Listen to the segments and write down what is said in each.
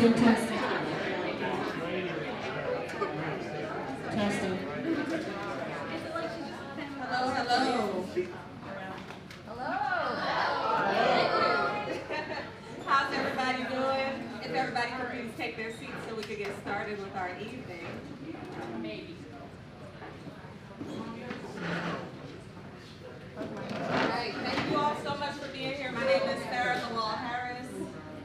Testing, testing. Testing. Hello, hello. Hello. please take their seats so we could get started with our evening? Maybe. All right, thank you all so much for being here. My name is Sarah Harris.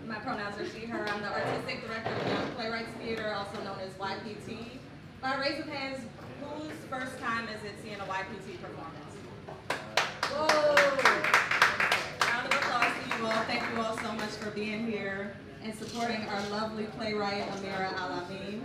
My pronouns are she, her. I'm the artistic director of Young Playwrights Theater, also known as YPT. By raise of hands, whose first time is it seeing a YPT performance? Whoa! Round of applause to you all. Thank you all so much for being here and supporting our lovely playwright, Amira Al-Amin.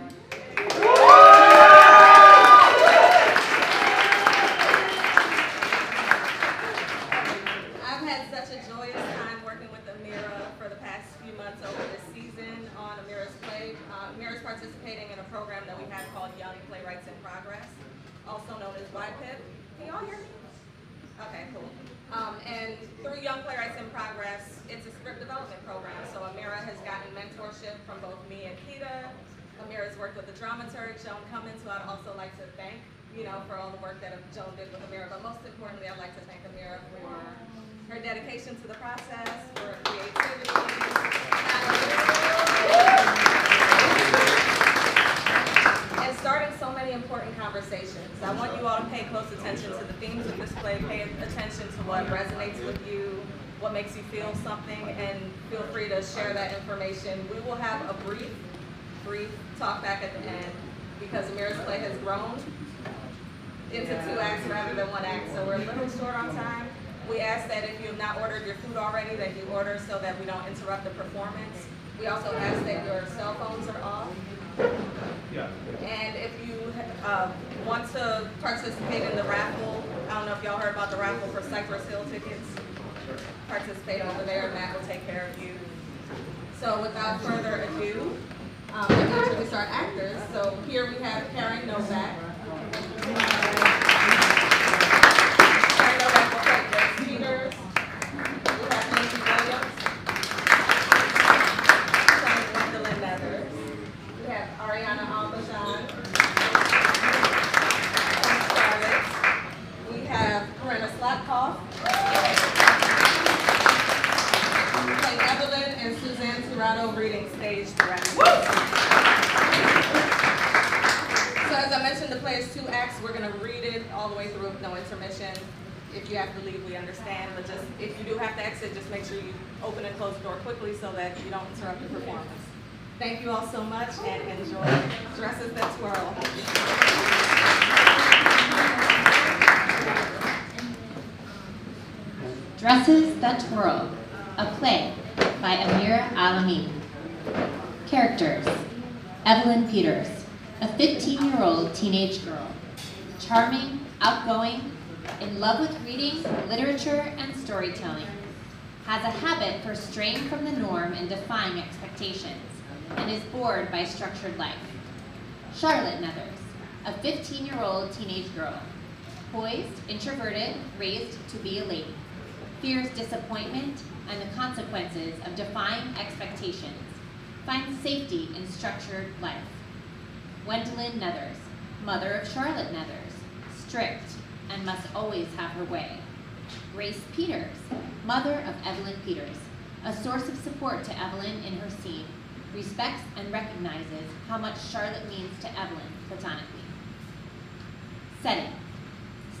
I've had such a joyous time working with Amira for the past few months over this season on Amira's play. Amira's participating in a program that we have called Young Playwrights in Progress, also known as YPIP. Can y'all hear me? Okay, cool. And through Young Playwrights in Progress, it's a script development program. So Amira has gotten mentorship from both me and Keita. Amira's worked with the dramaturg, Joan Cummins, who I'd also like to thank, for all the work that Joan did with Amira. But most importantly, I'd like to thank Amira for her dedication to the process, for her creativity, and starting so many important conversations. I want you all to pay close attention to the themes of this play, pay attention to what resonates with you, what makes you feel something, and feel free to share that information. We will have a brief talk back at the end because Amira's play has grown into 2 acts rather than 1 act, so we're a little short on time. We ask that if you have not ordered your food already, that you order so that we don't interrupt the performance. We also ask that your cell phones are off. Yeah. And if you want to participate in the raffle, I don't know if y'all heard about the raffle for Cypress Hill tickets. Participate over there, and Matt will take care of you. So without further ado, let me introduce our actors. So here we have Karen Novak. Karen Novak will play Grace Peters. We have Nancy Williams. Playing Gwendolyn Neathers. We have Ariana Albajan. Playing Charlotte. We have Corinna Slapkoff. Playing Evelyn, and Suzanne Tirado reading stage direction. So as I mentioned, the play is 2 acts. We're going to read it all the way through with no intermission. If you have to leave, we understand, but just if you do have to exit, just make sure you open and close the door quickly so that you don't interrupt the performance. Thank you all so much and enjoy Dresses That Twirl. Dresses That Twirl, a play by Amira Al-Amin. Characters: Evelyn Peters, a 15-year-old teenage girl, charming, outgoing, in love with reading, literature, and storytelling, has a habit for straying from the norm and defying expectations, and is bored by structured life. Charlotte Neathers, a 15-year-old teenage girl, poised, introverted, raised to be a lady, fears disappointment and the consequences of defying expectations, finds safety in structured life. Gwendolyn Neathers, mother of Charlotte Neathers, strict and must always have her way. Grace Peters, mother of Evelyn Peters, a source of support to Evelyn in her scene, respects and recognizes how much Charlotte means to Evelyn platonically. Setting: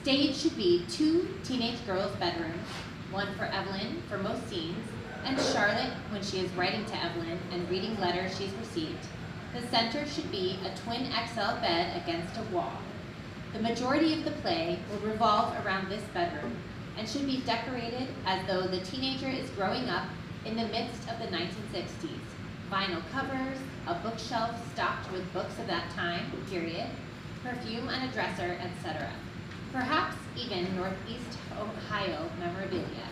stage should be 2 teenage girls' bedrooms, one for Evelyn for most scenes, and Charlotte when she is writing to Evelyn and reading letters she's received. The center should be a twin XL bed against a wall. The majority of the play will revolve around this bedroom and should be decorated as though the teenager is growing up in the midst of the 1960s. Vinyl covers, a bookshelf stocked with books of that time, period, perfume on a dresser, etc. Perhaps even Northeast Ohio memorabilia.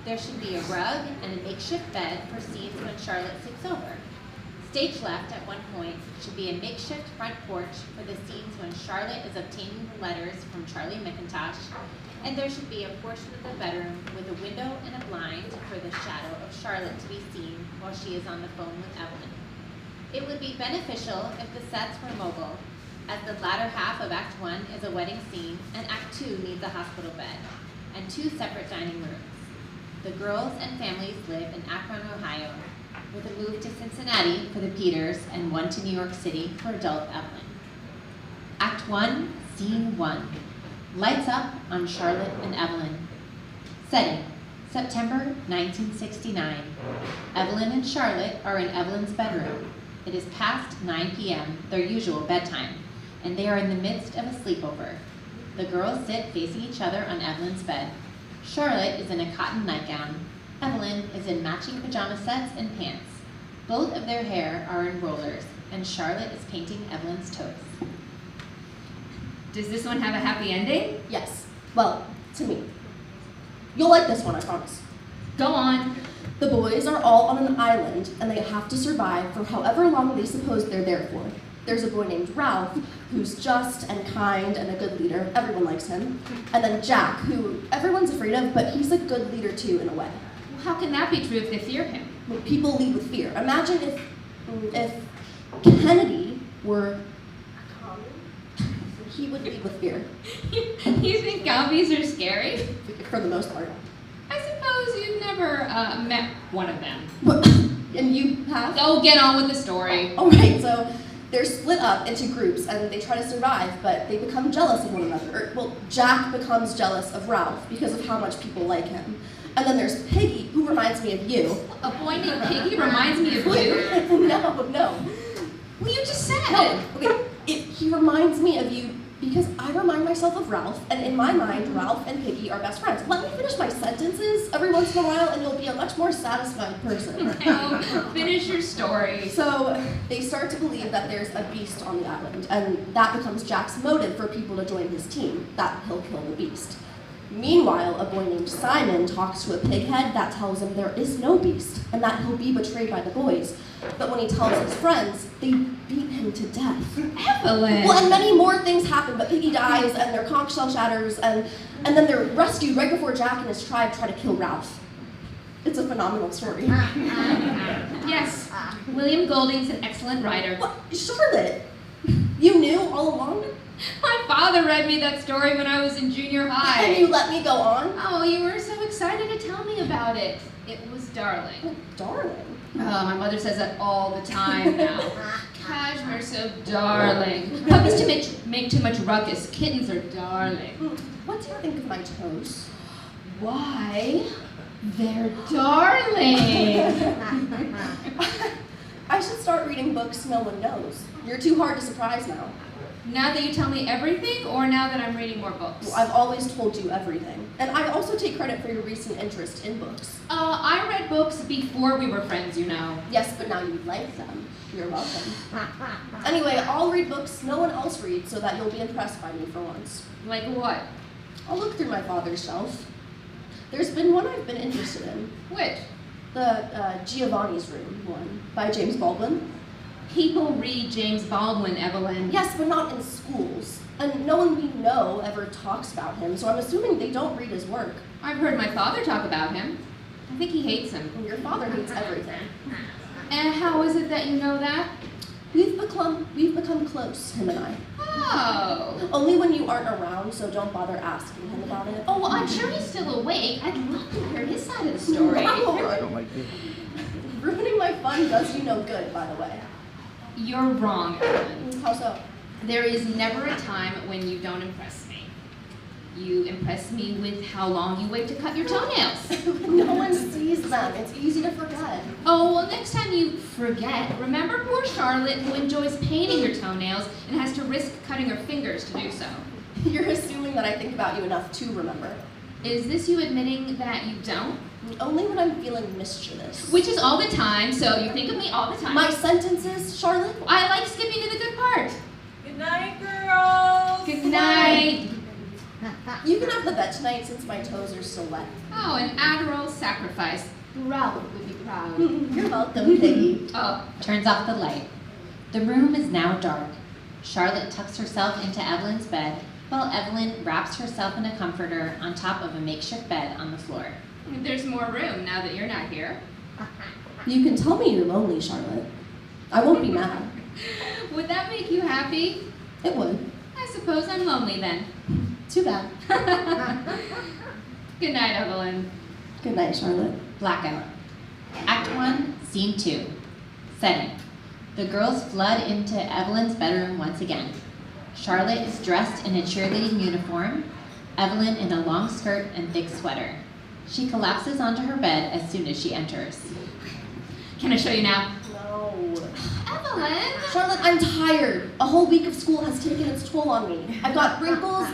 There should be a rug and a makeshift bed for scenes when Charlotte sleeps over. Stage left at one point should be a makeshift front porch for the scenes when Charlotte is obtaining the letters from Charlie McIntosh, and there should be a portion of the bedroom with a window and a blind for the shadow of Charlotte to be seen while she is on the phone with Evelyn. It would be beneficial if the sets were mobile, as the latter half of Act 1 is a wedding scene and Act 2 needs a hospital bed, and 2 separate dining rooms. The girls and families live in Akron, Ohio, with a move to Cincinnati for the Peters and one to New York City for adult Evelyn. Act 1, Scene 1. Lights up on Charlotte and Evelyn. Setting, September 1969. Evelyn and Charlotte are in Evelyn's bedroom. It is past 9 p.m., their usual bedtime, and they are in the midst of a sleepover. The girls sit facing each other on Evelyn's bed. Charlotte is in a cotton nightgown. Evelyn is in matching pajama sets and pants. Both of their hair are in rollers, and Charlotte is painting Evelyn's toes. Does this one have a happy ending? Yes. Well, to me. You'll like this one, I promise. Go on. The boys are all on an island, and they have to survive for however long they suppose they're there for. There's a boy named Ralph, who's just and kind and a good leader. Everyone likes him. And then Jack, who everyone's afraid of, but he's a good leader too, in a way. Well, how can that be true if they fear him? Well, people lead with fear. Imagine if Kennedy were he would lead with fear. You think zombies are scary? For the most part. I suppose you've never met one of them. And you have? Oh, get on with the story. All right, so they're split up into groups and they try to survive, but they become jealous of one another. Jack becomes jealous of Ralph because of how much people like him. And then there's Piggy, who reminds me of you. A boy named Piggy reminds me of you? No. Well, you just said No, okay, he reminds me of you because I remind myself of Ralph, and in my mind, Ralph and Piggy are best friends. Let me finish my sentences every once in a while, and you'll be a much more satisfied person. Now, finish your story. So, they start to believe that there's a beast on the island, and that becomes Jack's motive for people to join his team, that he'll kill the beast. Meanwhile, a boy named Simon talks to a pighead that tells him there is no beast, and that he'll be betrayed by the boys. But when he tells his friends, they beat him to death. Evelyn! Well, and many more things happen, but Piggy dies, and their conch shell shatters, and then they're rescued right before Jack and his tribe try to kill Ralph. It's a phenomenal story. Yes, William Golding's an excellent writer. What? Charlotte? You knew all along? My father read me that story when I was in junior high. And you let me go on? Oh, you were so excited to tell me about it. It was darling. Oh, darling. Oh, my mother says that all the time now. Cashmere's so darling. Puppies to make too much ruckus. Kittens are darling. What do you think of my toes? Why? They're darling. I should start reading books no one knows. You're too hard to surprise now. Now that you tell me everything, or now that I'm reading more books? Well, I've always told you everything. And I also take credit for your recent interest in books. I read books before we were friends, you know. Yes, but now you like them. You're welcome. Anyway, I'll read books no one else reads so that you'll be impressed by me for once. Like what? I'll look through my father's shelf. There's been one I've been interested in. Which? The Giovanni's Room one by James Baldwin. People read James Baldwin, Evelyn. Yes, but not in schools. And no one we know ever talks about him, so I'm assuming they don't read his work. I've heard my father talk about him. I think he hates him. And your father hates everything. And how is it that you know that? We've become close, him and I. Oh. Only when you aren't around, so don't bother asking him about it. Oh, well, I'm sure he's still awake. I'd love to hear his side of the story. No. Ruining my fun does you no good, by the way. You're wrong, Evelyn. How so? There is never a time when you don't impress me. You impress me with how long you wait to cut your toenails. No one sees them. It's easy to forget. Oh, well, next time you forget, remember poor Charlotte who enjoys painting her toenails and has to risk cutting her fingers to do so. You're assuming that I think about you enough to remember. Is this you admitting that you don't? Only when I'm feeling mischievous. Which is all the time, so you think of me all the time. My sentences, Charlotte? I like skipping to the good part. Good night, girls. Good night. You can have the bed tonight since my toes are still wet. Oh, an Adderall sacrifice. Ralph would be proud. You're welcome, Piggy. Oh, Turns off the light. The room is now dark. Charlotte tucks herself into Evelyn's bed, while Evelyn wraps herself in a comforter on top of a makeshift bed on the floor. there's more room now that you're not here. You can tell me you're lonely, Charlotte. I won't be mad. Would that make you happy? It would. I suppose I'm lonely then. Too bad. Good night, Evelyn. Good night, Charlotte. Blackout. Act 1, Scene 2. Setting. The girls flood into Evelyn's bedroom once again. Charlotte is dressed in a cheerleading uniform, Evelyn in a long skirt and thick sweater. She collapses onto her bed as soon as she enters. Can I show you now? No. Evelyn! Charlotte, I'm tired. A whole week of school has taken its toll on me. I've got wrinkles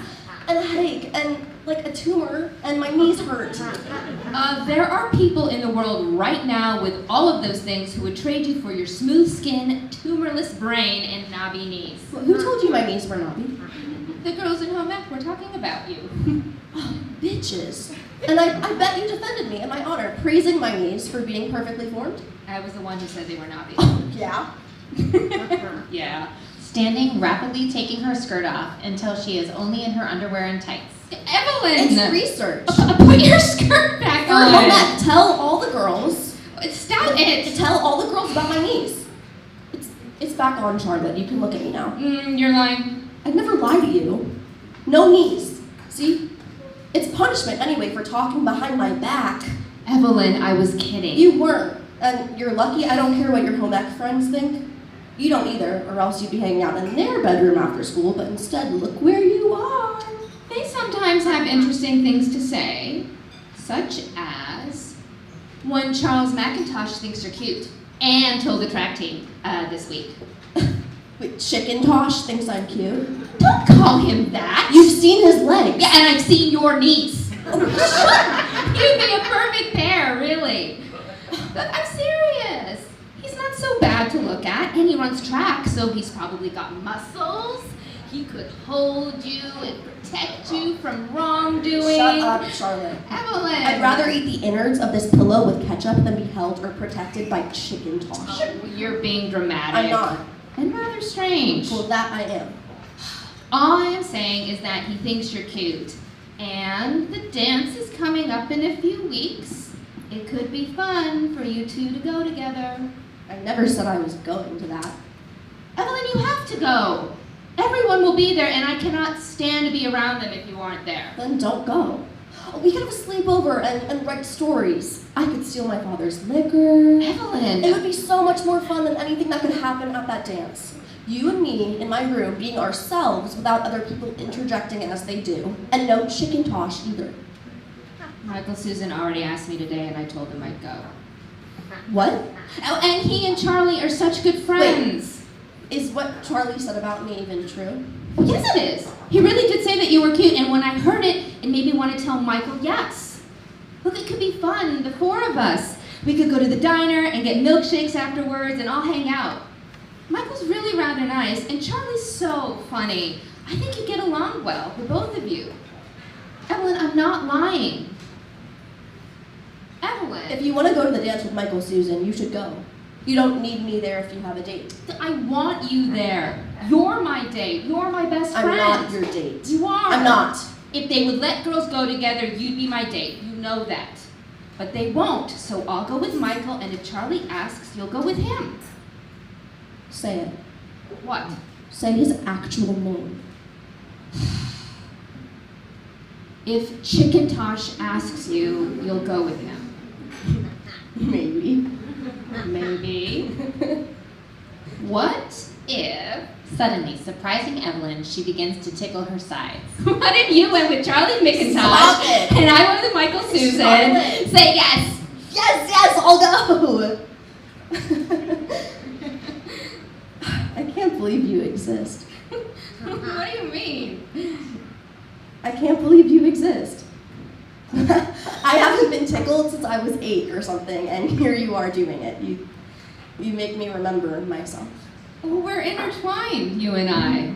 and a headache and like a tumor and my knees hurt. There are people in the world right now with all of those things who would trade you for your smooth skin, tumorless brain, and knobby knees. Who told you my knees were knobby? The girls in home ec were talking about you. Oh, bitches. And I bet you defended me in my honor, praising my knees for being perfectly formed. I was the one who said they were knobby. Yeah? Yeah. Standing, rapidly taking her skirt off until she is only in her underwear and tights. Evelyn! It's research. Put your skirt back For on. home ec, tell all the girls. Stop it. Tell all the girls about my knees. It's back on, Charlotte. You can look at me now. You're lying. I'd never lie to you. No knees. See? It's punishment anyway for talking behind my back. Evelyn, I was kidding. You weren't. And you're lucky I don't care what your home ec friends think. You don't either, or else you'd be hanging out in their bedroom after school, but instead, look where you are. They sometimes have interesting things to say, such as one Charles McIntosh thinks you're cute and told the track team this week. Wait, Chicken Tosh thinks I'm cute? Don't call him that. You've seen his legs. Yeah, and I've seen your knees. You'd be a perfect pair, really. But I'm serious. He's not so bad to look at, and he runs track, so he's probably got muscles. He could hold you and protect you from wrongdoing. Shut up, Charlotte. Evelyn. I'd rather eat the innards of this pillow with ketchup than be held or protected by Chicken Tosh. Oh, you're being dramatic. I'm not. And rather strange. Well, that I am. All I am saying is that he thinks you're cute. And the dance is coming up in a few weeks. It could be fun for you two to go together. I never said I was going to that. Evelyn, you have to go. Everyone will be there, and I cannot stand to be around them if you aren't there. Then don't go. We could have a sleepover and write stories. I could steal my father's liquor. Evelyn. It would be so much more fun than anything that could happen at that dance. You and me in my room being ourselves without other people interjecting as they do. And no Chicken Tosh either. Michael Susan already asked me today, and I told him I'd go. What? Oh, and he and Charlie are such good friends. Is what Charlie said about me even true? Yes, it is. He really did say that you were cute, and when I heard it, it made me want to tell Michael yes. Look, it could be fun, the four of us. We could go to the diner and get milkshakes afterwards and all hang out. Michael's really rather nice, and Charlie's so funny. I think you get along well with both of you. Evelyn, I'm not lying. Evelyn. If you want to go to the dance with Michael Susan, you should go. You don't need me there if you have a date. I want you there. You're my date. You're my best friend. I'm not your date. You are. I'm not. If they would let girls go together, you'd be my date. You know that. But they won't, so I'll go with Michael, and if Charlie asks, you'll go with him. Say it. What? Say his actual name. If Chicken Tosh asks you, you'll go with him. Maybe. Maybe. What if... Suddenly, surprising Evelyn, she begins to tickle her sides. What if you went with Charlie McIntosh, Stop it. and I went with Michael Susan? Charlotte. Say yes! Yes, I'll go! I can't believe you exist. What do you mean? I can't believe you exist. I haven't been tickled since I was 8 or something, and here you are doing it. You make me remember myself. Oh, we're intertwined, you and I.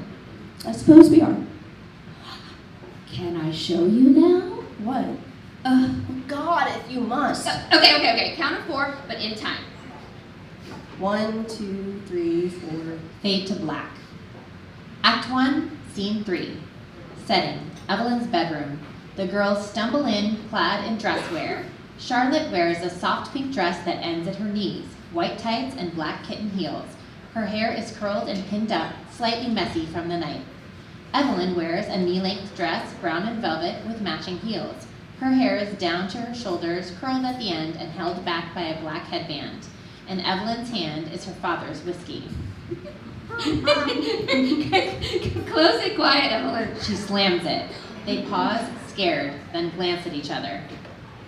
I suppose we are. Can I show you now? What? God, if you must. Okay. Count of 4, but in time. 1, 2, 3, 4. Fade to black. Act 1, Scene 3. Setting, Evelyn's bedroom. The girls stumble in, clad in dress wear. Charlotte wears a soft pink dress that ends at her knees, white tights and black kitten heels. Her hair is curled and pinned up, slightly messy from the night. Evelyn wears a knee-length dress, brown and velvet, with matching heels. Her hair is down to her shoulders, curled at the end, and held back by a black headband. and Evelyn's hand is her father's whiskey. Close it quiet, Evelyn. She slams it. They pause, scared, then glance at each other.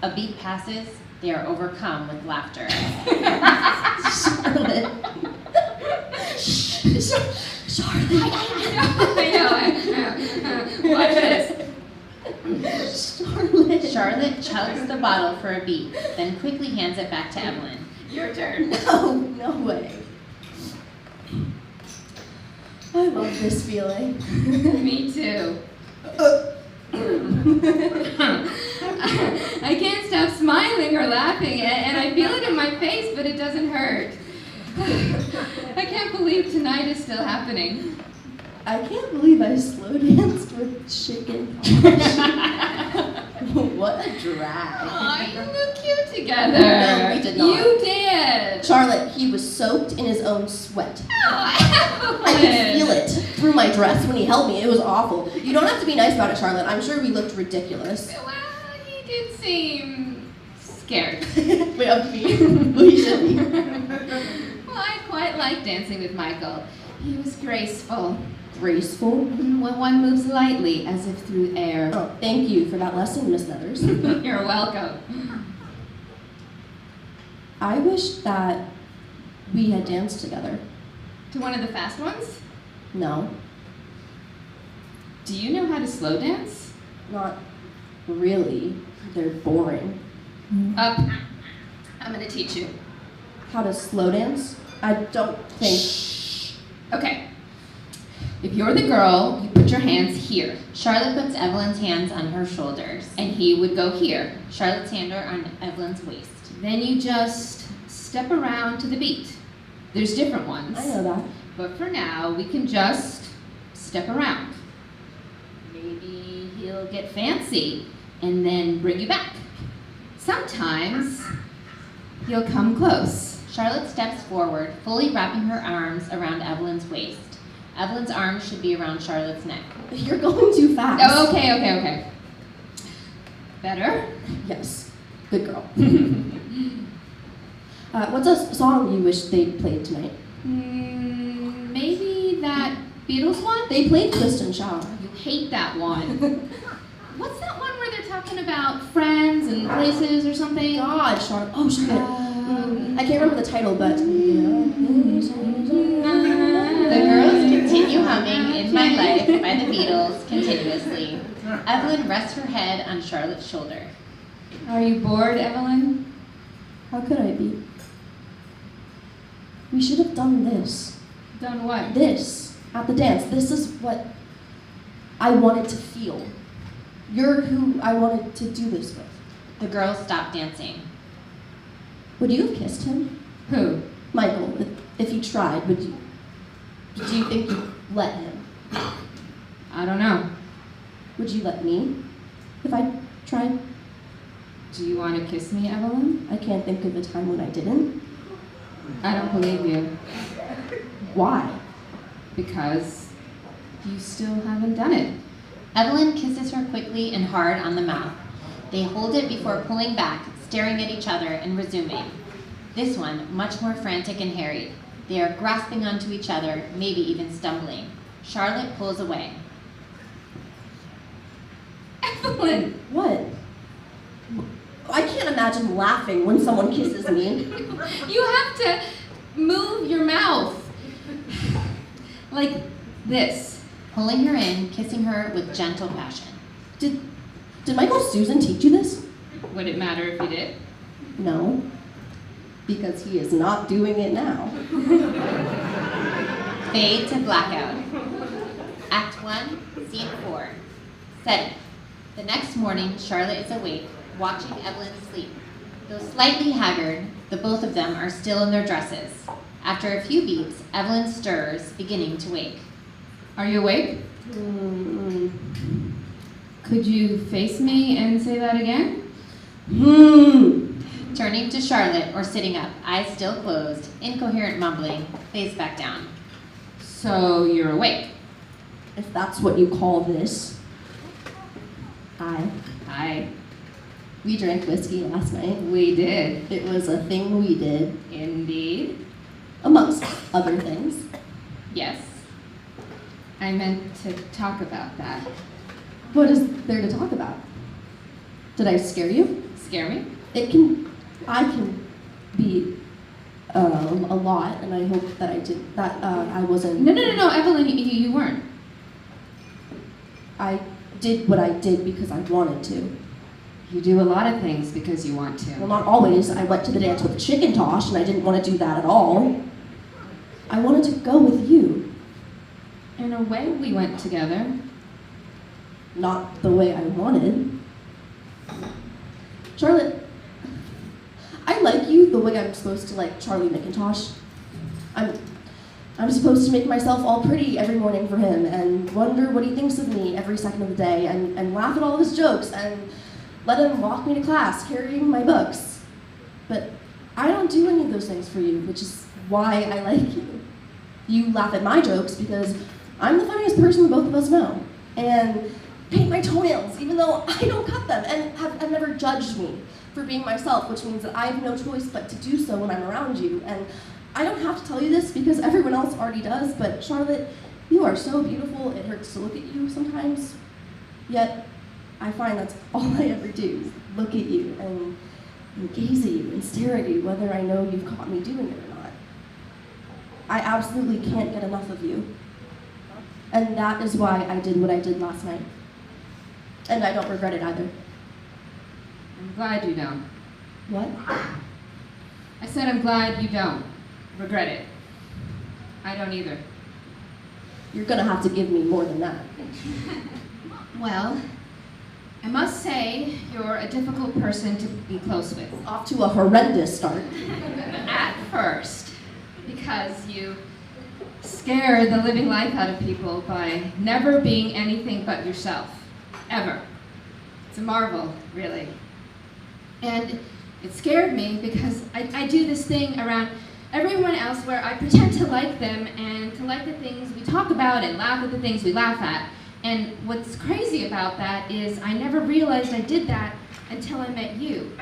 A beat passes. They are overcome with laughter. Charlotte. Charlotte. I know. Watch this. Charlotte chugs the bottle for a beat, then quickly hands it back to Evelyn. Your turn. No way. I love this feeling. Me too. I can't stop smiling or laughing, and I feel it in my face, but it doesn't hurt. I can't believe tonight is still happening. I can't believe I slow danced with chicken. What a drag. Aw, you look cute together. No, we did not. You did. Charlotte, he was soaked in his own sweat. Oh, I could feel it through my dress when he held me. It was awful. You don't have to be nice about it, Charlotte. I'm sure we looked ridiculous. Well, he did seem scared. Wait, of me? Well, he should be. Well, I quite like dancing with Michael. He was graceful. Graceful? When one moves lightly, as if through air. Oh, thank you for that lesson, Miss Leathers. You're welcome. I wish that we had danced together. To one of the fast ones? No, Do you know how to slow dance? not really. They're boring. Up. I'm gonna teach you. How to slow dance? I don't think. Okay. If you're the girl, you put your hands here, Charlotte puts Evelyn's hands on her shoulders. and he would go here. Charlotte's hands are on Evelyn's waist. Then you just step around to the beat. There's different ones. I know that. But for now, we can just step around. Maybe he'll get fancy and then bring you back. Sometimes he'll come close. Charlotte steps forward, fully wrapping her arms around Evelyn's waist. Evelyn's arms should be around Charlotte's neck. You're going too fast. Oh, okay. Better? Yes. Good girl. What's a song you wish they'd played tonight? Maybe that Beatles one? They played Twist and Shout. You hate that one. What's that one where they're talking about friends and places or something? God, Charlotte. Oh, Charlotte. I can't remember the title, but. The girls continue humming In My Life by the Beatles continuously. Evelyn rests her head on Charlotte's shoulder. Are you bored, Evelyn? How could I be? We should have done this. Done what? This. At the dance. This is what I wanted to feel. You're who I wanted to do this with. The girls stop dancing. Would you have kissed him? Who? Michael, if he tried, would you? Do you think you'd let him? I don't know. Would you let me? If I tried? Do you want to kiss me, Evelyn? I can't think of a time when I didn't. I don't believe you. Why? Because you still haven't done it. Evelyn kisses her quickly and hard on the mouth. They hold it before pulling back, staring at each other and resuming. This one, much more frantic and harried. They are grasping onto each other, maybe even stumbling. Charlotte pulls away. Evelyn! What? I can't imagine laughing when someone kisses me. You have to move your mouth. Like this. Pulling her in, kissing her with gentle passion. Did Michael Susan teach you this? Would it matter if you did? No. Because he is not doing it now. Fade to blackout. Act 1, Scene 4. Setting. The next morning, Charlotte is awake, watching Evelyn sleep. Though slightly haggard, the both of them are still in their dresses. After a few beats, Evelyn stirs, beginning to wake. Are you awake? Could you face me and say that again? Turning to Charlotte or sitting up, eyes still closed, incoherent mumbling, face back down. So you're awake? If that's what you call this. Hi. We drank whiskey last night. We did. It was a thing we did, Indeed. amongst other things. Yes. I meant to talk about that. What is there to talk about? Did I scare you? Scare me? I can be a lot, and I hope that I wasn't. No, Evelyn, you weren't. I did what I did because I wanted to. You do a lot of things because you want to. Well, not always. I went to the dance with the chicken tosh, and I didn't want to do that at all. I wanted to go with you. In a way, we went together. Not the way I wanted. Charlotte, I like you the way I'm supposed to like Charlie McIntosh. I'm supposed to make myself all pretty every morning for him and wonder what he thinks of me every second of the day and laugh at all of his jokes and let him walk me to class carrying my books. But I don't do any of those things for you, which is why I like you. You laugh at my jokes because I'm the funniest person both of us know. And paint my toenails, even though I don't cut them, and have never judged me for being myself, which means that I have no choice but to do so when I'm around you. And I don't have to tell you this because everyone else already does, but Charlotte, you are so beautiful, it hurts to look at you sometimes. Yet, I find that's all I ever do, is look at you and gaze at you and stare at you, whether I know you've caught me doing it or not. I absolutely can't get enough of you. And that is why I did what I did last night. And I don't regret it either. I'm glad you don't. What? I said I'm glad you don't regret it. I don't either. You're gonna have to give me more than that. Well, I must say you're a difficult person to be close with. Off to a horrendous start. At first, because you scare the living life out of people by never being anything but yourself. Ever. It's a marvel, really. And it scared me because I do this thing around everyone else where I pretend to like them and to like the things we talk about and laugh at the things we laugh at. And what's crazy about that is I never realized I did that until I met you.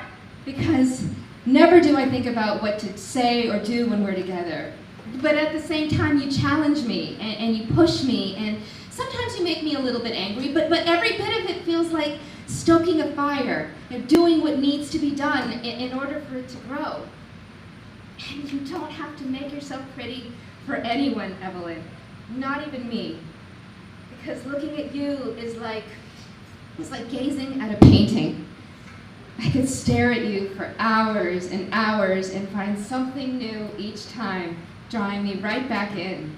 Because never do I think about what to say or do when we're together. But at the same time, you challenge me and you push me, and sometimes you make me a little bit angry, but every bit of it feels like stoking a fire, doing what needs to be done in order for it to grow. And you don't have to make yourself pretty for anyone, Evelyn, not even me. Because looking at you is like gazing at a painting. I could stare at you for hours and hours and find something new each time, drawing me right back in.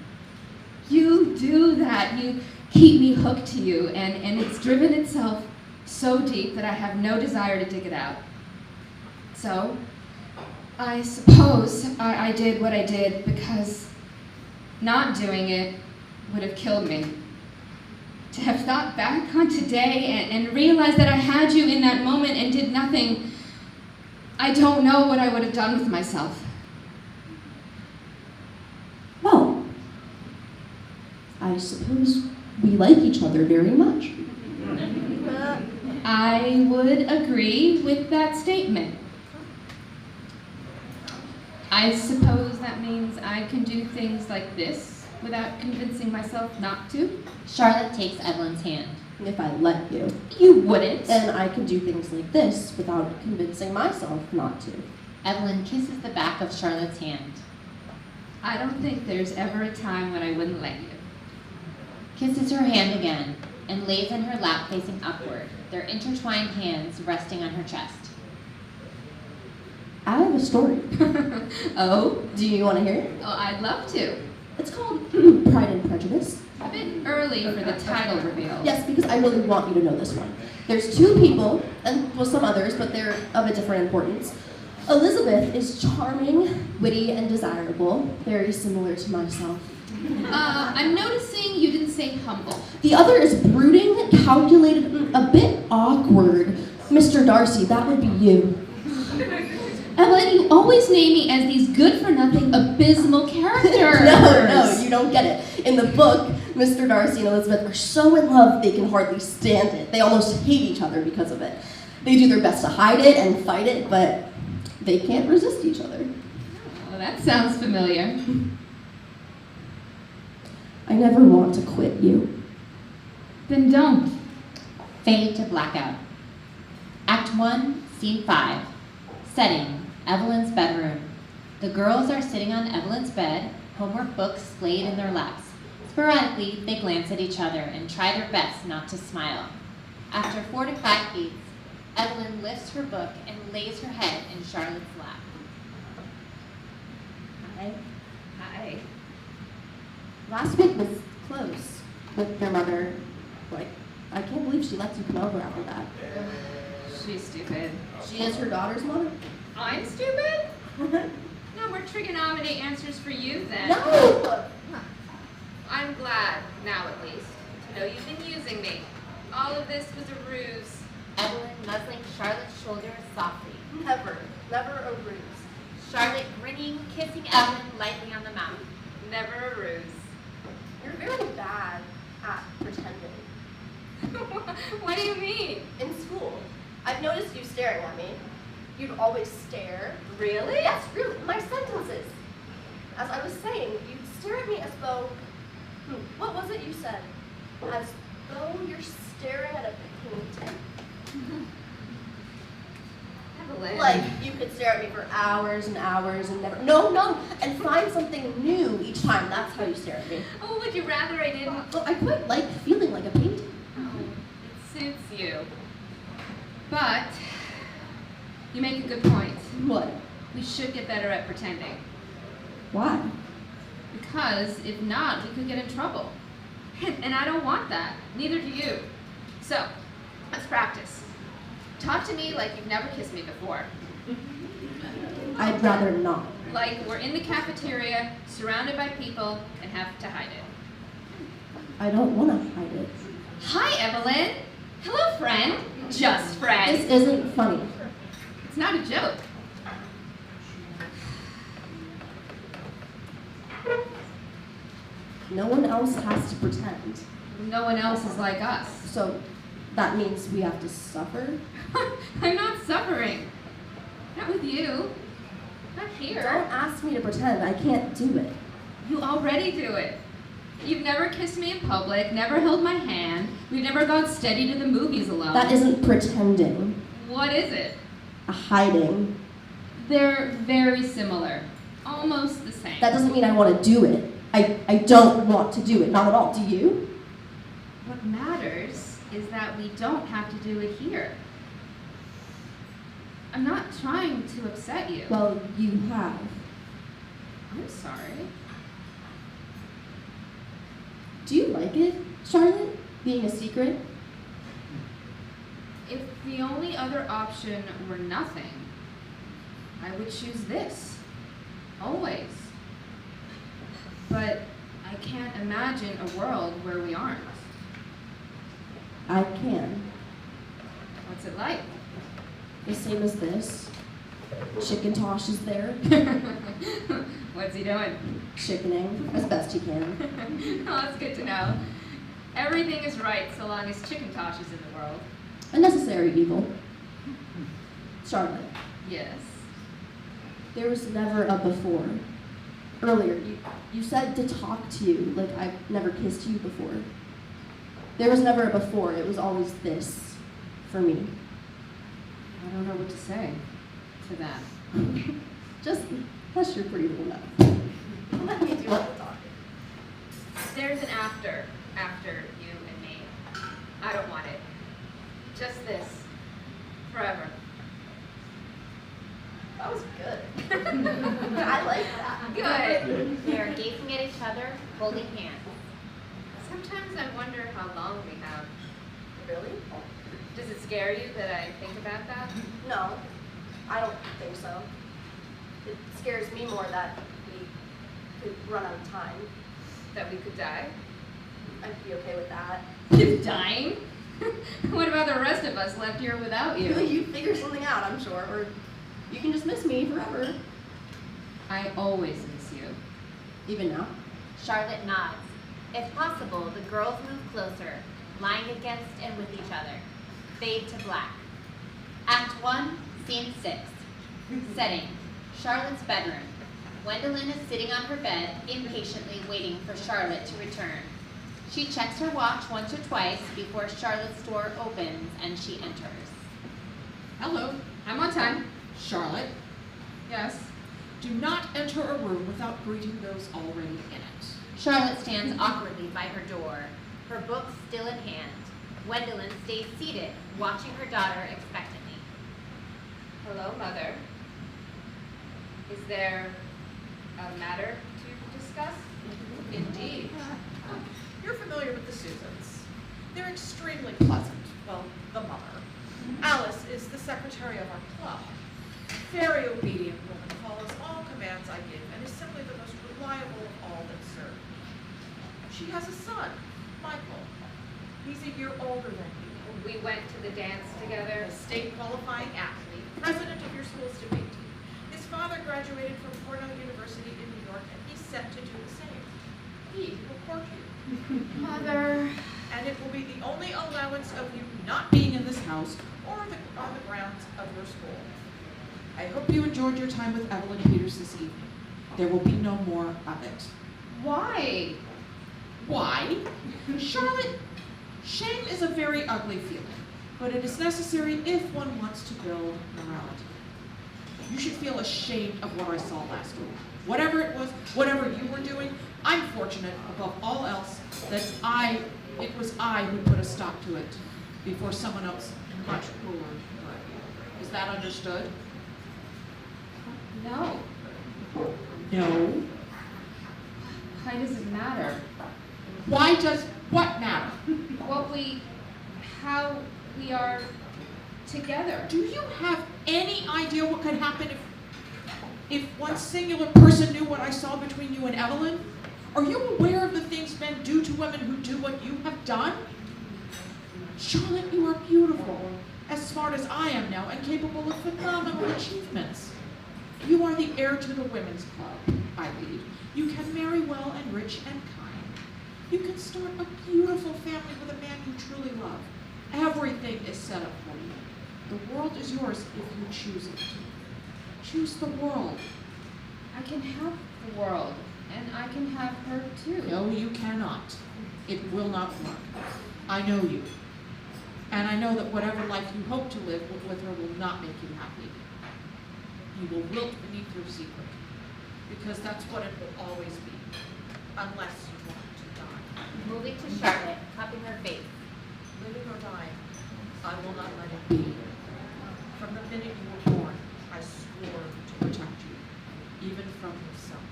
You do that. You keep me hooked to you, and it's driven itself so deep that I have no desire to dig it out. So, I suppose I did what I did because not doing it would have killed me. To have thought back on today and realized that I had you in that moment and did nothing, I don't know what I would have done with myself. Well, I suppose we like each other very much. I would agree with that statement. I suppose that means I can do things like this without convincing myself not to. Charlotte takes Evelyn's hand. If I let you. You wouldn't. And I can do things like this without convincing myself not to. Evelyn kisses the back of Charlotte's hand. I don't think there's ever a time when I wouldn't let you. Kisses her hand again and lays in her lap facing upward, their intertwined hands resting on her chest. I have a story. Oh? Do you want to hear it? Oh, I'd love to. It's called Pride and Prejudice. A bit early for the title reveal. Yes, because I really want you to know this one. There's two people, and well, some others, but they're of a different importance. Elizabeth is charming, witty, and desirable, very similar to myself. I'm noticing you didn't say humble. The other is brooding, calculated, a bit awkward. Mr. Darcy, that would be you. Evelyn, you always name me as these good-for-nothing, abysmal characters. No, you don't get it. In the book, Mr. Darcy and Elizabeth are so in love they can hardly stand it. They almost hate each other because of it. They do their best to hide it and fight it, but they can't resist each other. Well, that sounds familiar. I never want to quit you. Then don't. Fade to blackout. Act 1, Scene 5. Setting, Evelyn's bedroom. The girls are sitting on Evelyn's bed, homework books laid in their laps. Sporadically, they glance at each other and try their best not to smile. After 4 to 5 beats, Evelyn lifts her book and lays her head in Charlotte's lap. Hi. Last week was close with your mother. Like, I can't believe she lets you come over after that. She's stupid. She is her daughter's mother? I'm stupid? No more trigonometry answers for you then. No! I'm glad, now at least, to know you've been using me. All of this was a ruse. Evelyn nuzzling Charlotte's shoulders softly. Never a ruse. Charlotte grinning, kissing Evelyn lightly on the mouth. Never a ruse. You're very bad at pretending. What do you mean? In school, I've noticed you staring at me. You'd always stare. Really? Yes, really. My sentences. As I was saying, you'd stare at me as though, what was it you said? As though you're staring at a painting. Evelyn. Like, you could stare at me for hours and hours and never, no, and find something new each time. That's how you stare at me. Oh, would you rather I didn't? Look, I quite like feeling like a painting. Oh, it suits you. But you make a good point. What? We should get better at pretending. Why? Because if not, we could get in trouble. And I don't want that. Neither do you. So, let's practice. Talk to me like you've never kissed me before. I'd rather not. Like we're in the cafeteria, surrounded by people, and have to hide it. I don't want to hide it. Hi, Evelyn. Hello, friend. Just friend. This isn't funny. It's not a joke. No one else has to pretend. No one else is like us. So that means we have to suffer? I'm not suffering. Not with you. Not here. Don't ask me to pretend. I can't do it. You already do it. You've never kissed me in public, never held my hand, we've never gone steady to the movies alone. That isn't pretending. What is it? Hiding. They're very similar. Almost the same. That doesn't mean I want to do it. I don't want to do it. Not at all. Do you? What matters is that we don't have to do it here. I'm not trying to upset you. Well, you have. I'm sorry. Do you like it, Charlotte? Being a secret? If the only other option were nothing, I would choose this. Always. But I can't imagine a world where we aren't. I can. What's it like? The same as this. Chicken Tosh is there. What's he doing? Chickening as best he can. Oh, that's good to know. Everything is right so long as Chicken Tosh is in the world. A necessary evil. Charlotte, Yes. there was never a before. Earlier, you said to talk to you like I've never kissed you before. There was never a before. It was always this for me. I don't know what to say to that. Just hush your pretty little mouth. Let me do all the talking. There's an after you and me. I don't want it. Just this. Forever. That was good. I like that. Good. They are gazing at each other, holding hands. Sometimes I wonder how long we have. Really? Does it scare you that I think about that? No, I don't think so. It scares me more that we could run out of time. That we could die? I'd be okay with that. If dying? What about the rest of us left here without you? You'd figure something out, I'm sure. Or you can just miss me forever. I always miss you. Even now? Charlotte nods. If possible, the girls move closer, lying against and with each other. Fade to black. Act 1, Scene 6. Setting, Charlotte's bedroom. Gwendolyn is sitting on her bed, impatiently waiting for Charlotte to return. She checks her watch once or twice before Charlotte's door opens and she enters. Hello, I'm on time. Charlotte. Yes. Do not enter a room without greeting those already in it. Charlotte stands awkwardly by her door, her books still in hand. Gwendolyn stays seated, watching her daughter expectantly. Hello, Mother. Is there a matter to discuss? Indeed. You're familiar with the Susans. They're extremely pleasant. Well, the mother. Alice is the secretary of our club. Very obedient woman, follows all commands I give, and is simply the most reliable of all that serve. She has a son, Michael. He's a year older than you. We went to the dance together. A state qualifying athlete, president of your school's debate team. His father graduated from Cornell University in New York, and he's set to do the same. He will court you. Mother. And it will be the only allowance of you not being in this house or on the grounds of your school. I hope you enjoyed your time with Evelyn Peters this evening. There will be no more of it. Why? Why? Charlotte, shame is a very ugly feeling, but it is necessary if one wants to build morality. You should feel ashamed of what I saw last week. Whatever it was, whatever you were doing, I'm fortunate above all else that it was I who put a stop to it before someone else much cooler could. Is that understood? No. No. Why does it matter? Why does what matter? How we are together. Do you have any idea what could happen if one singular person knew what I saw between you and Evelyn? Are you aware of the things men do to women who do what you have done? Charlotte, you are beautiful, as smart as I am now, and capable of phenomenal achievements. You are the heir to the women's club I lead. You can marry well and rich and kind. You can start a beautiful family with a man you truly love. Everything is set up for you. The world is yours if you choose it. Choose the world. I can have the world, and I can have her too. No, you cannot. It will not work. I know you. And I know that whatever life you hope to live with her will not make you happy. You will wilt beneath your secret, because that's what it will always be, unless you want to die. Moving to Charlotte, cupping her face. Living or dying, I will not let it be. From the minute you were born, I swore to protect you, even from yourself.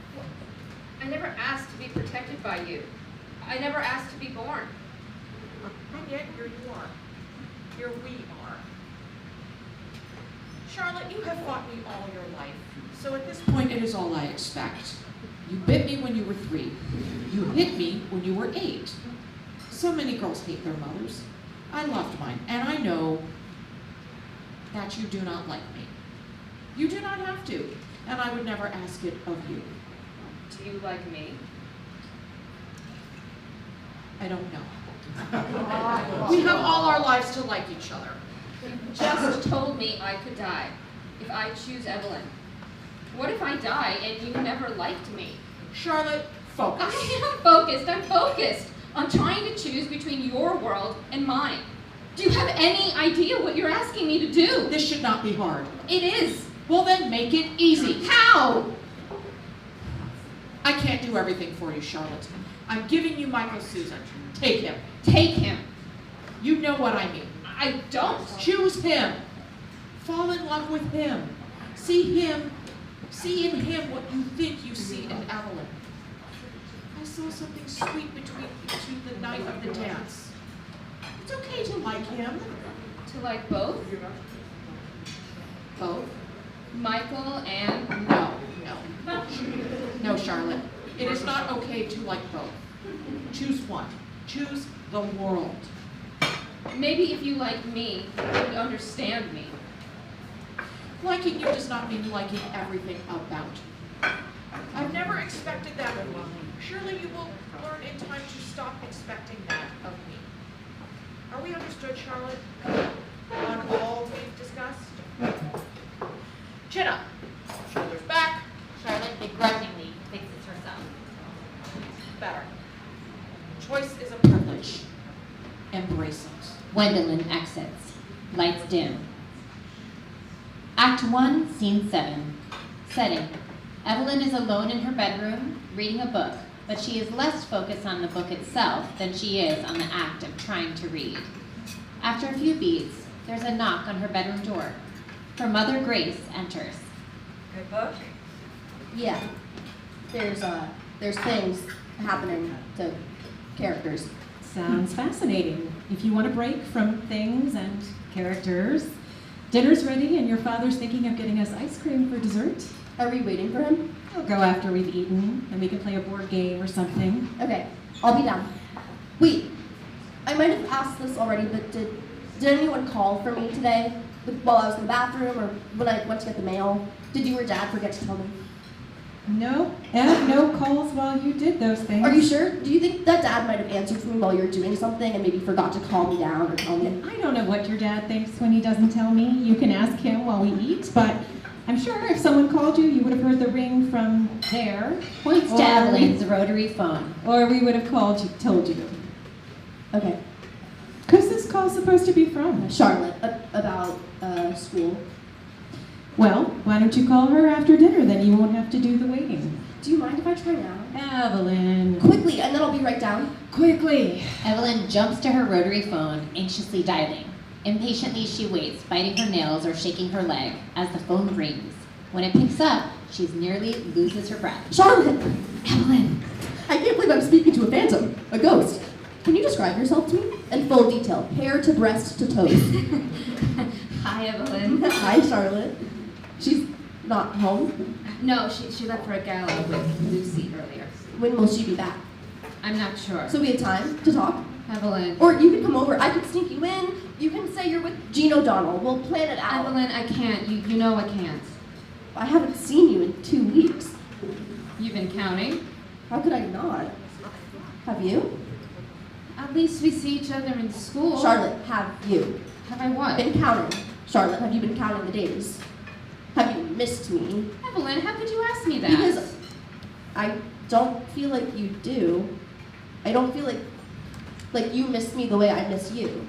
I never asked to be protected by you. I never asked to be born. And yet here you are. Here we are. Charlotte, you have fought me all your life, so at this point it is all I expect. You bit me when you were 3. You hit me when you were 8. So many girls hate their mothers. I loved mine, and I know that you do not like me. You do not have to, and I would never ask it of you. Do you like me? I don't know. We have all our lives to like each other. You just told me I could die if I choose Evelyn. What if I die and you never liked me? Charlotte, focus. I am focused. I'm focused on trying to choose between your world and mine. Do you have any idea what you're asking me to do? This should not be hard. It is. Well, then make it easy. How? I can't do everything for you, Charlotte. I'm giving you Michael Susan. Take him. Take him. You know what I mean. I don't. Choose him. Fall in love with him. See in him what you think you see in Evelyn. I saw something sweet between you two the night of the dance. It's okay to like him. To like both? Both? Michael and... No, Charlotte. It is not okay to like both. Choose one. Choose the world. Maybe if you like me, you would understand me. Liking you does not mean liking everything about you. I've never expected that of you. Surely you will learn in time to stop expecting that of me. Are we understood, Charlotte? On all we've discussed? discussed. Chin up, shoulders back. Charlotte begrudgingly fixes herself. Better. Choice is a privilege. Embrace it. Gwendolyn exits. Lights dim. Act 1, Scene 7. Setting. Evelyn is alone in her bedroom, reading a book, but she is less focused on the book itself than she is on the act of trying to read. After a few beats, there's a knock on her bedroom door. Her mother, Grace, enters. Good book? Yeah. There's things happening to characters. Sounds fascinating. If you want a break from things and characters, dinner's ready and your father's thinking of getting us ice cream for dessert. Are we waiting for him? We'll go after we've eaten and we can play a board game or something. Okay, I'll be down. Wait, I might have asked this already, but did anyone call for me today? While I was in the bathroom or when I went to get the mail? Did you or Dad forget to tell me? No, Ed, no calls while you did those things. Are you sure? Do you think that Dad might have answered for me while you were doing something and maybe forgot to call me down or tell me? I don't know what your dad thinks when he doesn't tell me. You can ask him while we eat, but I'm sure if someone called you, you would have heard the ring from there. Points to Evelyn's rotary phone. Or we would have called you, told you. Okay. Who's this call supposed to be from? Charlotte, about school. Well, why don't you call her after dinner, then you won't have to do the waiting. Do you mind if I try now? Evelyn. Quickly, and then I'll be right down. Quickly. Evelyn jumps to her rotary phone, anxiously dialing. Impatiently, she waits, biting her nails or shaking her leg as the phone rings. When it picks up, she nearly loses her breath. Charlotte! Evelyn. I can't believe I'm speaking to a phantom, a ghost. Can you describe yourself to me? In full detail, hair to breast to toes. Hi, Evelyn. Hi, Charlotte. She's not home. No, she left for a gala with Lucy earlier. When will she be back? I'm not sure. So we have time to talk? Evelyn. Or you could come over, I could sneak you in. You can say you're with Gene O'Donnell. We'll plan it out. Evelyn, I can't. You know I can't. I haven't seen you in 2 weeks. You've been counting. How could I not? Have you? At least we see each other in school. Charlotte, have you? Have I what? Been counting. Charlotte, have you been counting the days? Have you missed me? Evelyn, how could you ask me that? Because I don't feel like you do. I don't feel like you miss me the way I miss you.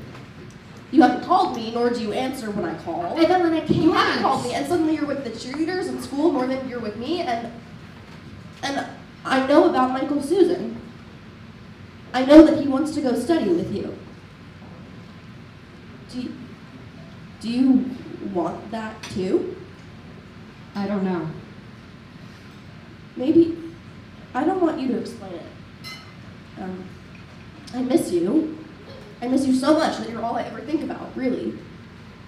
You haven't called me, nor do you answer when I call. Evelyn, I can't. You haven't called me, and suddenly you're with the cheerleaders in school more than you're with me, and I know about Michael Susan. I know that he wants to go study with you. Do you want that too? I don't know. Maybe. I don't want you to explain it. I miss you. I miss you so much that you're all I ever think about, really.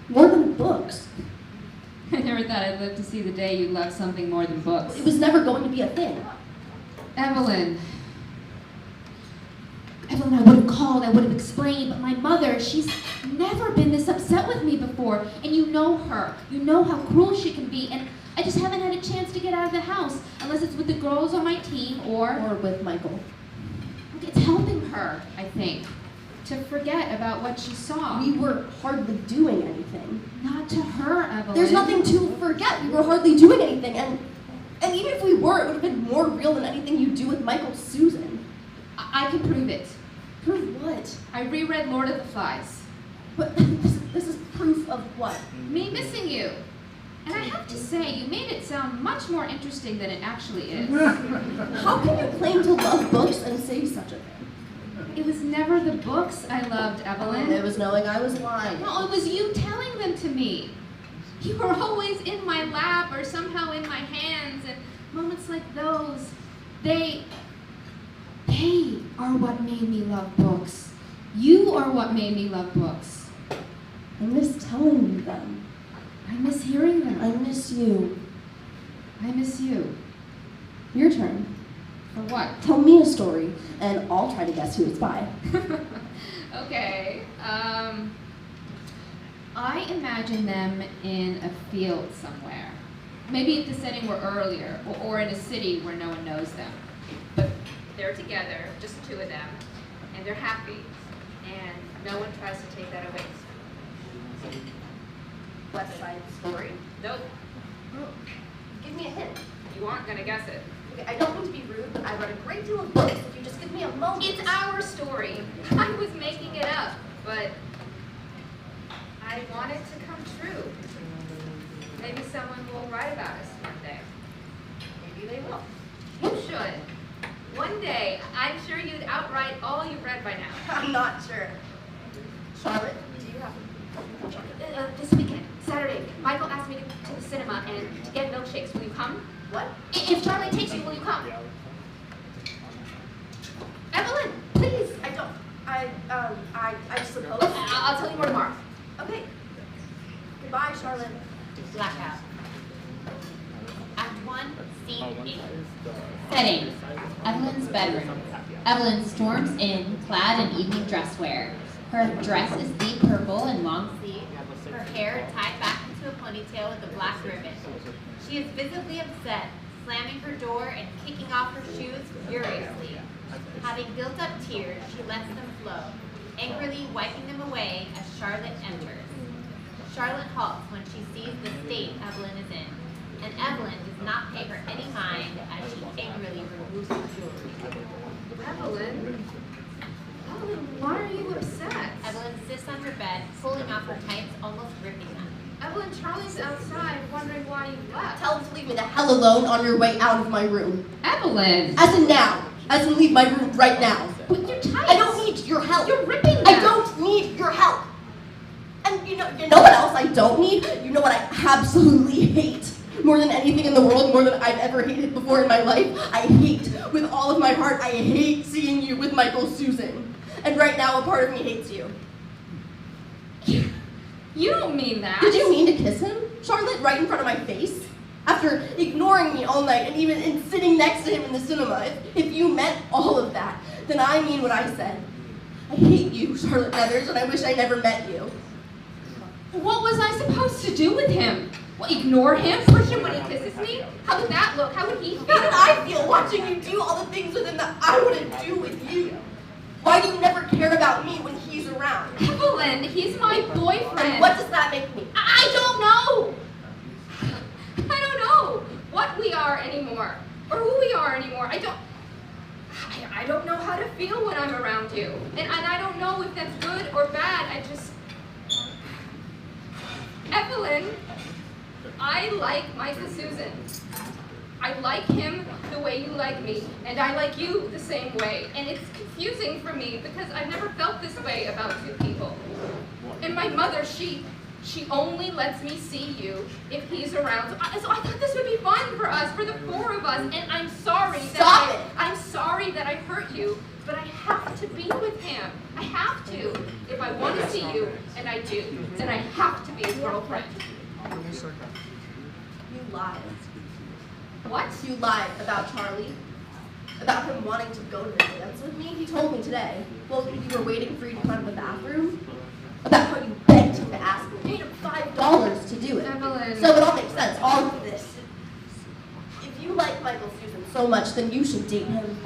More than books. I never thought I'd live to see the day you loved something more than books. It was never going to be a thing. Evelyn, I would have called, I would have explained, but my mother, she's never been this upset with me before. And you know her. You know how cruel she can be. And I just haven't had a chance to get out of the house, unless it's with the girls on my team or with Michael. It's helping her, I think, to forget about what she saw. We were hardly doing anything. Not to her, Evelyn. There's nothing to forget. We were hardly doing anything. And even if we were, it would have been more real than anything you do with Michael Susan. I can prove it. Prove what? I reread Lord of the Flies. But this is proof of what? Me missing you. And I have to say, you made it sound much more interesting than it actually is. How can you claim to love books and say such a thing? It was never the books I loved, Evelyn. It was knowing I was lying. No, it was you telling them to me. You were always in my lap or somehow in my hands, and moments like those, they are what made me love books. You are what made me love books. I miss telling you them. I miss hearing them. I miss you. I miss you. Your turn. For what? Tell me a story, and I'll try to guess who it's by. Okay. I imagine them in a field somewhere. Maybe if the setting were earlier, or in a city where no one knows them. But they're together, just two of them, and they're happy, and no one tries to take that away. West Side Story? Nope. Give me a hint. You aren't gonna guess it. Okay, I don't mean to be rude, but I read a great deal of books. If you just give me a moment. It's our story. I was making it up, but I want it to come true. Maybe someone will write about us one day. Maybe they will. You should. One day, I'm sure you'd outright all you've read by now. I'm not sure. Charlotte, do you have This weekend, Saturday, Michael asked me to the cinema and to get milkshakes. Will you come? what? If Charlie takes you, will you come? Evelyn, please. I suppose. I'll tell you more tomorrow. Okay. Goodbye, Charlotte. Blackout. Act 1, Scene 8. Setting. Evelyn's bedroom. Evelyn storms in, clad in evening dress wear. Her dress is deep purple and long sleeved, her hair tied back into a ponytail with a black ribbon. She is visibly upset, slamming her door and kicking off her shoes furiously. Having built up tears, she lets them flow, angrily wiping them away as Charlotte enters. Charlotte halts when she sees the state Evelyn is in, and Evelyn does not pay her any mind as she angrily removes her jewelry. Evelyn? Evelyn, why are you upset? Evelyn sits on her bed, pulling off her tights, almost ripping them. Evelyn, Charlie's outside wondering why you left. Tell him to leave me the hell alone on your way out of my room. Evelyn! As in now. As in leave my room right now. But you're tight. I don't need your help. You're ripping them. I don't need your help. And you know what else I don't need? You know what I absolutely hate? More than anything in the world, more than I've ever hated before in my life, I hate, with all of my heart, I hate seeing you with Michael Susan. And right now, a part of me hates you. You don't mean that. Did you mean to kiss him, Charlotte, right in front of my face? After ignoring me all night and even sitting next to him in the cinema, if you meant all of that, then I mean what I said. I hate you, Charlotte Weathers, and I wish I never met you. What was I supposed to do with him? What, ignore him? Push him when he kisses me? How would that look? How would he feel? How did I feel watching you do all the things with him that I wouldn't do with you? Why do you never care about me when he's around? Evelyn, he's my boyfriend. And what does that make me? I don't know. I don't know what we are anymore, or who we are anymore. I don't know how to feel when I'm around you, and I don't know if that's good or bad. Evelyn, I like Michael Susan. I like him the way you like me, and I like you the same way. And it's confusing for me because I've never felt this way about two people. And my mother, she only lets me see you if he's around. So I thought this would be fun for us, for the four of us. And I'm sorry I'm sorry that I hurt you, but I have to be with him. I have to. If I want to see you, and I do, then I have to be his girlfriend. You lied. What? You lied about Charlie. About him wanting to go to the dance with me. He told me today. Well, you were waiting for you to come out of the bathroom. About how you begged him to ask me. Paid him $5 to do it. Evelyn. So it all makes sense. All of this. If you like Michael Susan so much, then you should date him.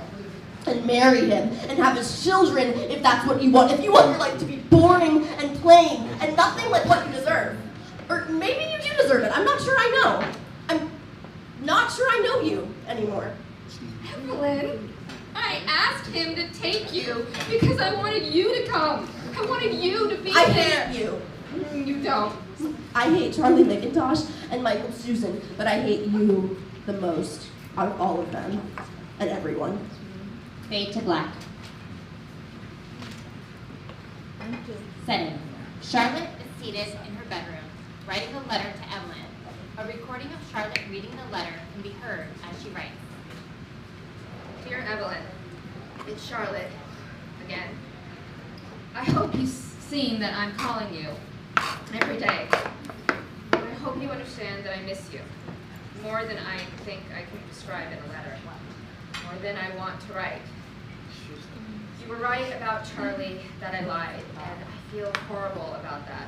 And marry him. And have his children if that's what you want. If you want your life to be boring and plain and nothing like what you deserve. Or maybe you do deserve it. I'm not sure I know. I'm not sure I know you anymore. Evelyn, I asked him to take you because I wanted you to come. I wanted you to be I there. hate you. You don't. I hate Charlie McIntosh and Michael Susan, but I hate you the most out of all of them and everyone. Fade to black. Setting. Charlotte is seated in her bedroom, writing a letter to Evelyn. A recording of Charlotte reading the letter can be heard as she writes. Dear Evelyn, it's Charlotte again. I hope you've seen that I'm calling you every day. And I hope you understand that I miss you more than I think I can describe in a letter, more than I want to write. You were right about Charlie that I lied, and I feel horrible about that,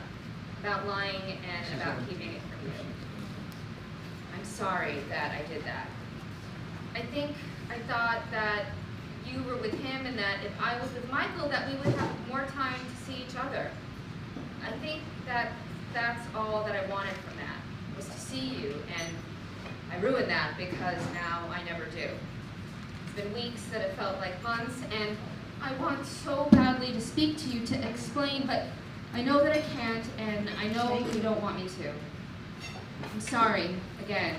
about lying and about keeping it from you. I'm sorry that I did that. I thought that you were with him and that if I was with Michael that we would have more time to see each other. I think that that's all that I wanted from that, was to see you, and I ruined that because now I never do. It's been weeks that have felt like months, and I want so badly to speak to you to explain, but I know that I can't, and I know you don't want me to. I'm sorry, again.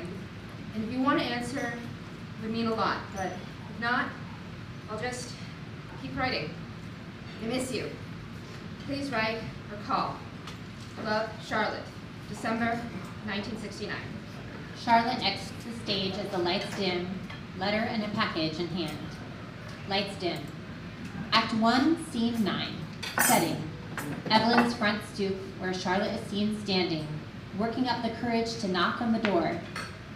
And if you want to answer, it would mean a lot, but if not, I'll just keep writing. I miss you. Please write or call. Love, Charlotte. December 1969. Charlotte exits the stage as the lights dim, letter and a package in hand. Lights dim. Act 1, Scene 9. Setting. Evelyn's front stoop, where Charlotte is seen standing, working up the courage to knock on the door.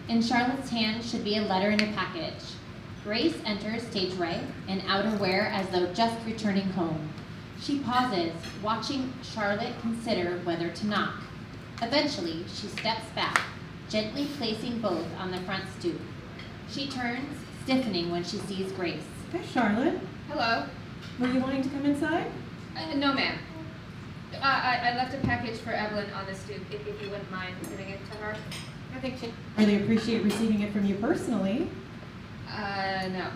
In Charlotte's hand should be a letter and a package. Grace enters stage right, in outerwear as though just returning home. She pauses, watching Charlotte consider whether to knock. Eventually, she steps back, gently placing both on the front stoop. She turns, stiffening when she sees Grace. Hi, Charlotte. Hello. Were you wanting to come inside? No, ma'am. I left a package for Evelyn on the stoop, if you wouldn't mind giving it to her. I think she'd really appreciate receiving it from you personally. No.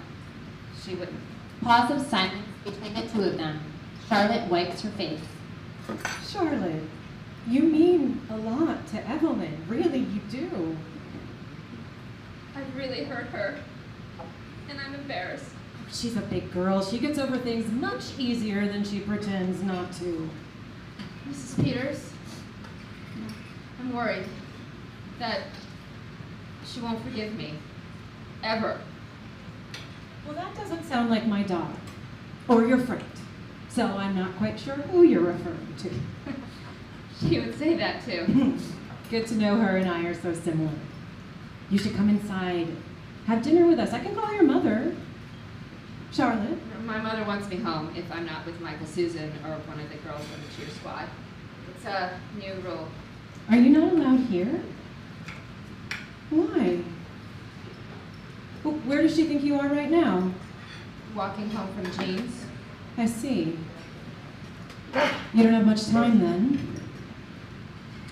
She wouldn't. Pause of silence between the two of them. Charlotte wipes her face. Charlotte, you mean a lot to Evelyn. Really, you do. I've really hurt her, and I'm embarrassed. She's a big girl. She gets over things much easier than she pretends not to. Mrs. Peters, I'm worried that she won't forgive me. Ever. Well, that doesn't sound like my daughter. Or your friend. So I'm not quite sure who you're referring to. She would say that too. Good to know her and I are so similar. You should come inside. Have dinner with us. I can call your mother. Charlotte. My mother wants me home if I'm not with Michael Susan or one of the girls from the cheer squad. It's a new rule. Are you not allowed here? Why? Well, where does she think you are right now? Walking home from Jean's. I see. You don't have much time then.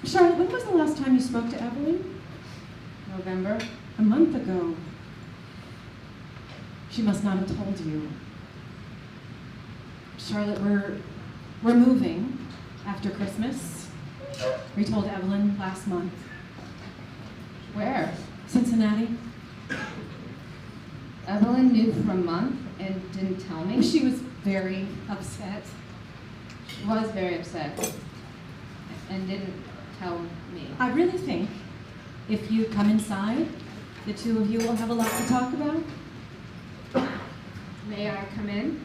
Charlotte, when was the last time you spoke to Evelyn? November. A month ago. She must not have told you. Charlotte, we're moving after Christmas. We told Evelyn last month. Where? Cincinnati. Evelyn knew for a month and didn't tell me. She was very upset. She was very upset and didn't tell me. I really think if you come inside, the two of you will have a lot to talk about. May I come in?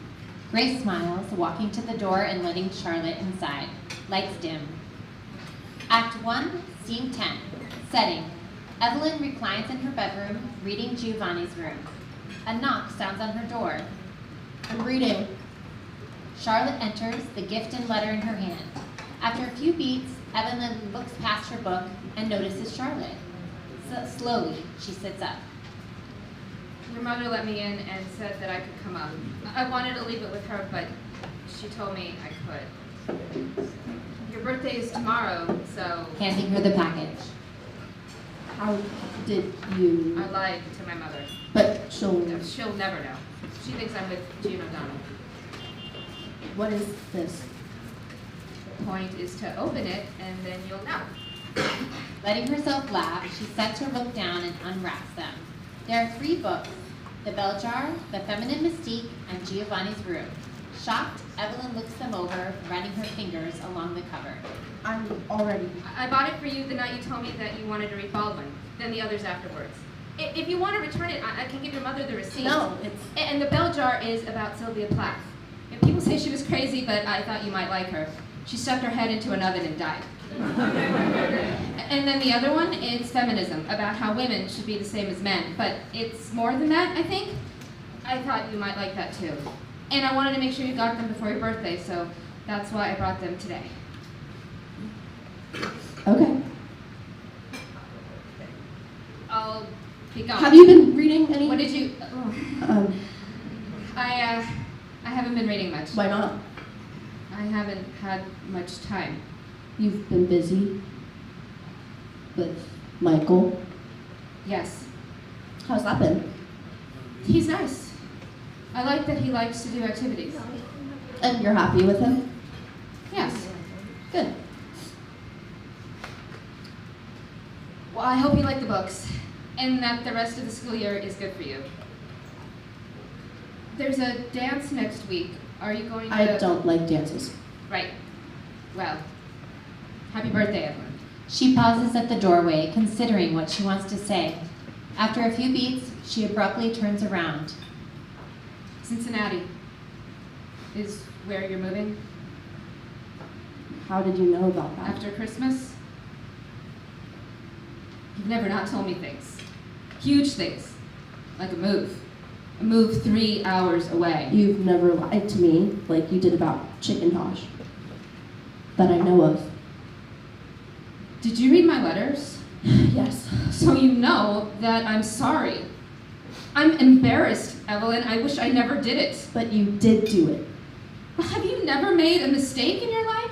Grace smiles, walking to the door and letting Charlotte inside. Lights dim. Act 1, Scene 10. Setting. Evelyn reclines in her bedroom, reading Giovanni's room. A knock sounds on her door. I'm reading. Charlotte enters, the gift and letter in her hand. After a few beats, Evelyn looks past her book and notices Charlotte. Slowly, she sits up. Your mother let me in and said that I could come up. I wanted to leave it with her, but she told me I could. Your birthday is tomorrow, so Handing her the package. How did you... I lied to my mother. But she'll... She'll never know. She thinks I'm with Jean O'Donnell. What is this? The point is to open it, and then you'll know. Letting herself laugh, she sets her book down and unwraps them. There are 3 books, The Bell Jar, The Feminine Mystique, and Giovanni's Room. Shocked, Evelyn looks them over, running her fingers along the cover. I'm already... I bought it for you the night you told me that you wanted to read Baldwin, then the others afterwards. If you want to return it, I can give your mother the receipt. No, it's... And The Bell Jar is about Sylvia Plath. And people say she was crazy, but I thought you might like her. She stuck her head into an oven and died. And then the other one is feminism, about how women should be the same as men. But it's more than that, I think. I thought you might like that too. And I wanted to make sure you got them before your birthday, so that's why I brought them today. Okay. I'll be gone. Have you been reading any... What did you... Oh. I haven't been reading much. Why not? I haven't had much time. You've been busy. With Michael? Yes. How's that been? He's nice. I like that he likes to do activities. And you're happy with him? Yes. Good. Well, I hope you like the books, and that the rest of the school year is good for you. There's a dance next week. Are you going to... I don't like dances. Right. Well, happy birthday, Evelyn. She pauses at the doorway, considering what she wants to say. After a few beats, she abruptly turns around. Cincinnati is where you're moving How did you know about that? after Christmas. You've never not told me things. Huge things. Like a move. A move 3 hours away. You've never lied to me like you did about Chicken Tosh. That I know of. Did you read my letters? Yes. So you know that I'm sorry. I'm embarrassed, Evelyn. I wish I never did it. But you did do it. But have you never made a mistake in your life?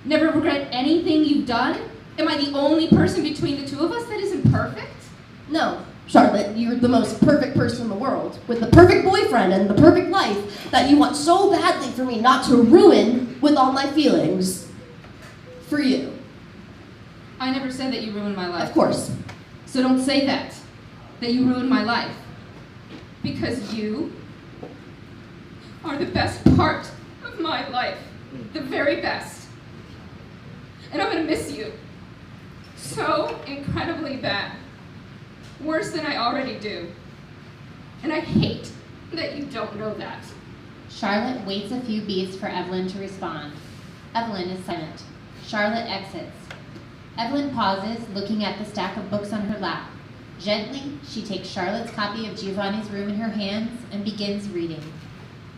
Never regret anything you've done? Am I the only person between the two of us that isn't perfect? No, Charlotte, you're the most perfect person in the world, with the perfect boyfriend and the perfect life that you want so badly for me not to ruin with all my feelings. For you. I never said that you ruined my life. Of course. So don't say that you ruined my life. Because you are the best part of my life. The very best. And I'm gonna miss you. So incredibly bad. Worse than I already do. And I hate that you don't know that. Charlotte waits a few beats for Evelyn to respond. Evelyn is silent. Charlotte exits. Evelyn pauses, looking at the stack of books on her lap. Gently, she takes Charlotte's copy of Giovanni's Room in her hands and begins reading.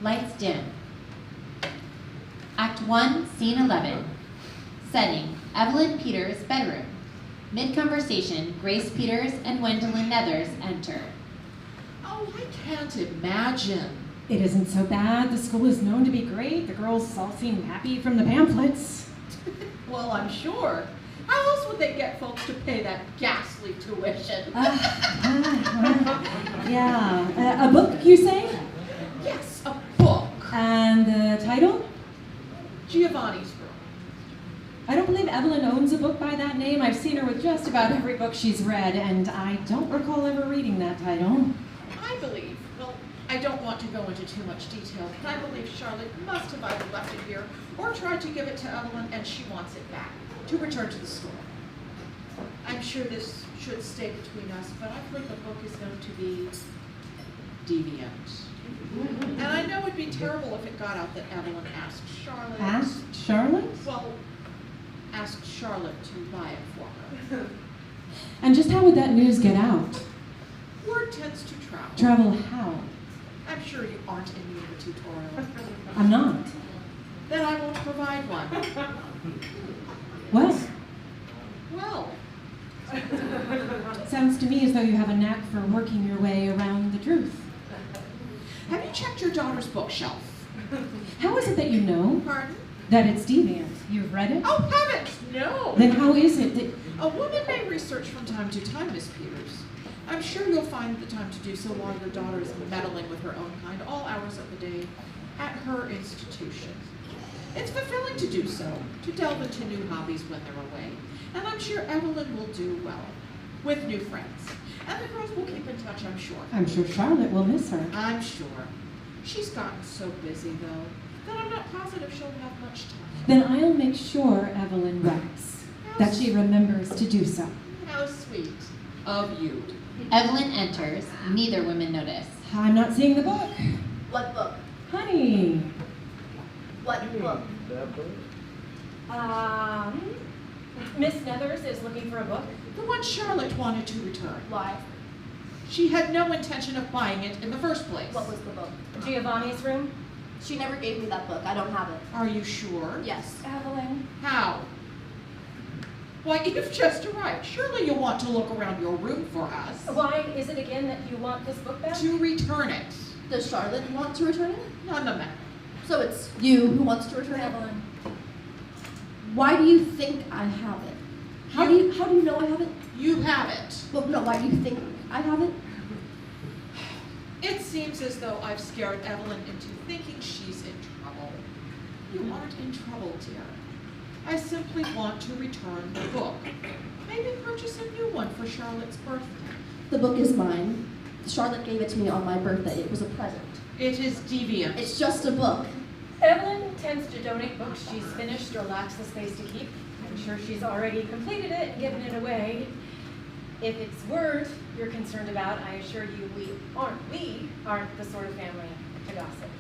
Lights dim. Act 1, Scene 11. Setting, Evelyn Peters' bedroom. Mid-conversation, Grace Peters and Gwendolyn Nethers enter. Oh, I can't imagine. It isn't so bad. The school is known to be great. The girls all seem happy from the pamphlets. Well, I'm sure. How else would they get folks to pay that ghastly tuition? Yeah. A book, you say? Yes, a book. And the title? Giovanni's Room. I don't believe Evelyn owns a book by that name. I've seen her with just about every book she's read, and I don't recall ever reading that title. I believe, well, I don't want to go into too much detail, but I believe Charlotte must have either left it here or tried to give it to Evelyn, and she wants it back to return to the store. I'm sure this should stay between us, but I think the book is going to be deviant. And I know it'd be terrible if it got out that Evelyn asked Charlotte. Asked Charlotte? Well, asked Charlotte to buy it for her. And just how would that news get out? Word tends to travel. Travel how? I'm sure you aren't in need of a tutorial. I'm not. Then I won't provide one. Well, Well, sounds to me as though you have a knack for working your way around the truth. have you checked your daughter's bookshelf? How is it that you know Pardon? that it's deviant? You've read it? Oh, heavens, no! Then how is it that... A woman may research from time to time, Miss Peters. I'm sure you'll find the time to do so while your daughter is meddling with her own kind all hours of the day at her institution. It's fulfilling to do so, to delve into new hobbies when they're away, and I'm sure Evelyn will do well with new friends. And the girls will keep in touch, I'm sure. I'm sure Charlotte will miss her. I'm sure. She's gotten so busy, though, that I'm not positive she'll have much time. Then I'll make sure Evelyn writes, that she remembers to do so. How sweet of you. Evelyn enters. Neither women notice. I'm not seeing the book. What book? Honey. What book? Miss Nethers is looking for a book. The one Charlotte wanted to return. Why? She had no intention of buying it in the first place. What was the book? Giovanni's Room. She never gave me that book. I don't have it. Are you sure? Yes. Evelyn. How? Why, you've just arrived. Surely you'll want to look around your room for us. Why is it again that you want this book back? To return it. Does Charlotte want to return it? None of that. So it's you who wants to return it? Evelyn. Why do you think I have it? How do you know I have it? You have it. Well, no, why do you think I have it? It seems as though I've scared Evelyn into thinking she's in trouble. You aren't in trouble, dear. I simply want to return the book. Maybe purchase a new one for Charlotte's birthday. The book is mine. Charlotte gave it to me on my birthday. It was a present. It is deviant. It's just a book. Evelyn tends to donate books she's finished or lacks the space to keep. I'm sure she's already completed it and given it away. If it's Word you're concerned about, I assure you we aren't the sort of family to gossip.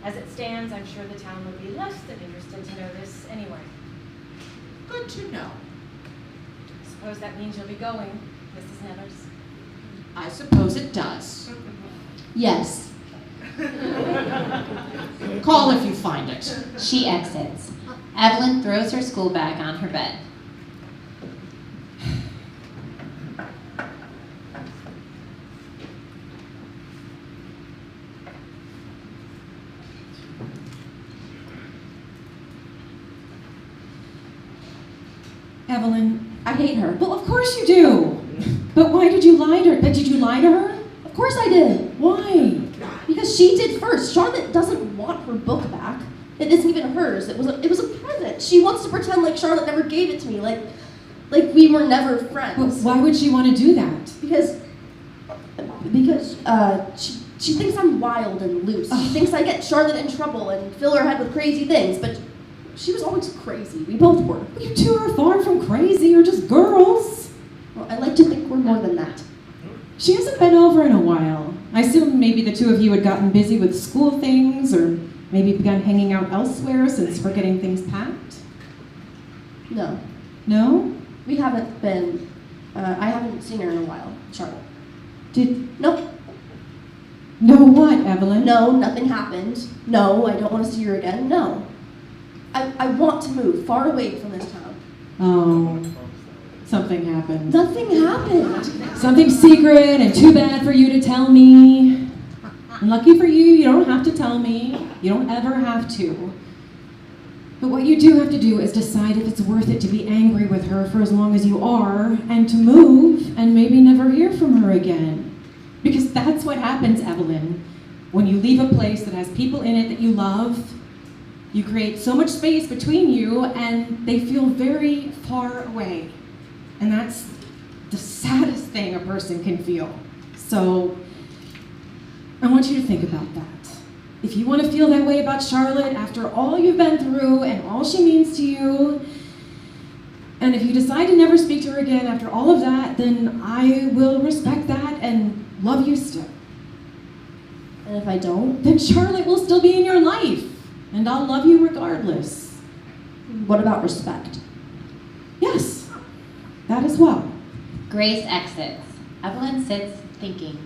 As it stands, I'm sure the town would be less than interested to know this anyway. Good to know. Suppose that means you'll be going, Mrs. Nevers. I suppose it does. Yes. Call if you find it. She exits. Evelyn throws her school bag on her bed. Evelyn, I hate her. well, of course you do. But why did you lie to her? Did you lie to her? Of course I did. Why? Because she did first. Charlotte doesn't want her book back. It isn't even hers. It was a present. She wants to pretend like Charlotte never gave it to me, like we were never Well, friends. why would she want to do that? Because she thinks I'm wild and loose. She thinks I get Charlotte in trouble and fill her head with crazy things, but she was always crazy. We both were. You two are far from crazy. You're just girls. Well, I like to think we're more than that. She hasn't been over in a while. I assume maybe the two of you had gotten busy with school things or maybe begun hanging out elsewhere since we're getting things packed. No, No? we haven't been. I haven't seen her in a while, Charlotte. Did... Nope. No what, Evelyn? No, nothing happened. No, I don't want to see her again. No. I want to move far away from this town. Oh, something happened. Nothing happened. Something secret and too bad for you to tell me. And lucky for you, you don't have to tell me. You don't ever have to. But what you do have to do is decide if it's worth it to be angry with her for as long as you are, and to move and maybe never hear from her again. Because that's what happens, Evelyn. When you leave a place that has people in it that you love, you create so much space between you and they feel very far away. And that's the saddest thing a person can feel. So I want you to think about that. If you want to feel that way about Charlotte after all you've been through and all she means to you, and if you decide to never speak to her again after all of that, then I will respect that and love you still. And if I don't, Then Charlotte will still be in your life, and I'll love you regardless. what about respect? Yes, that as well. Grace exits. Evelyn sits thinking.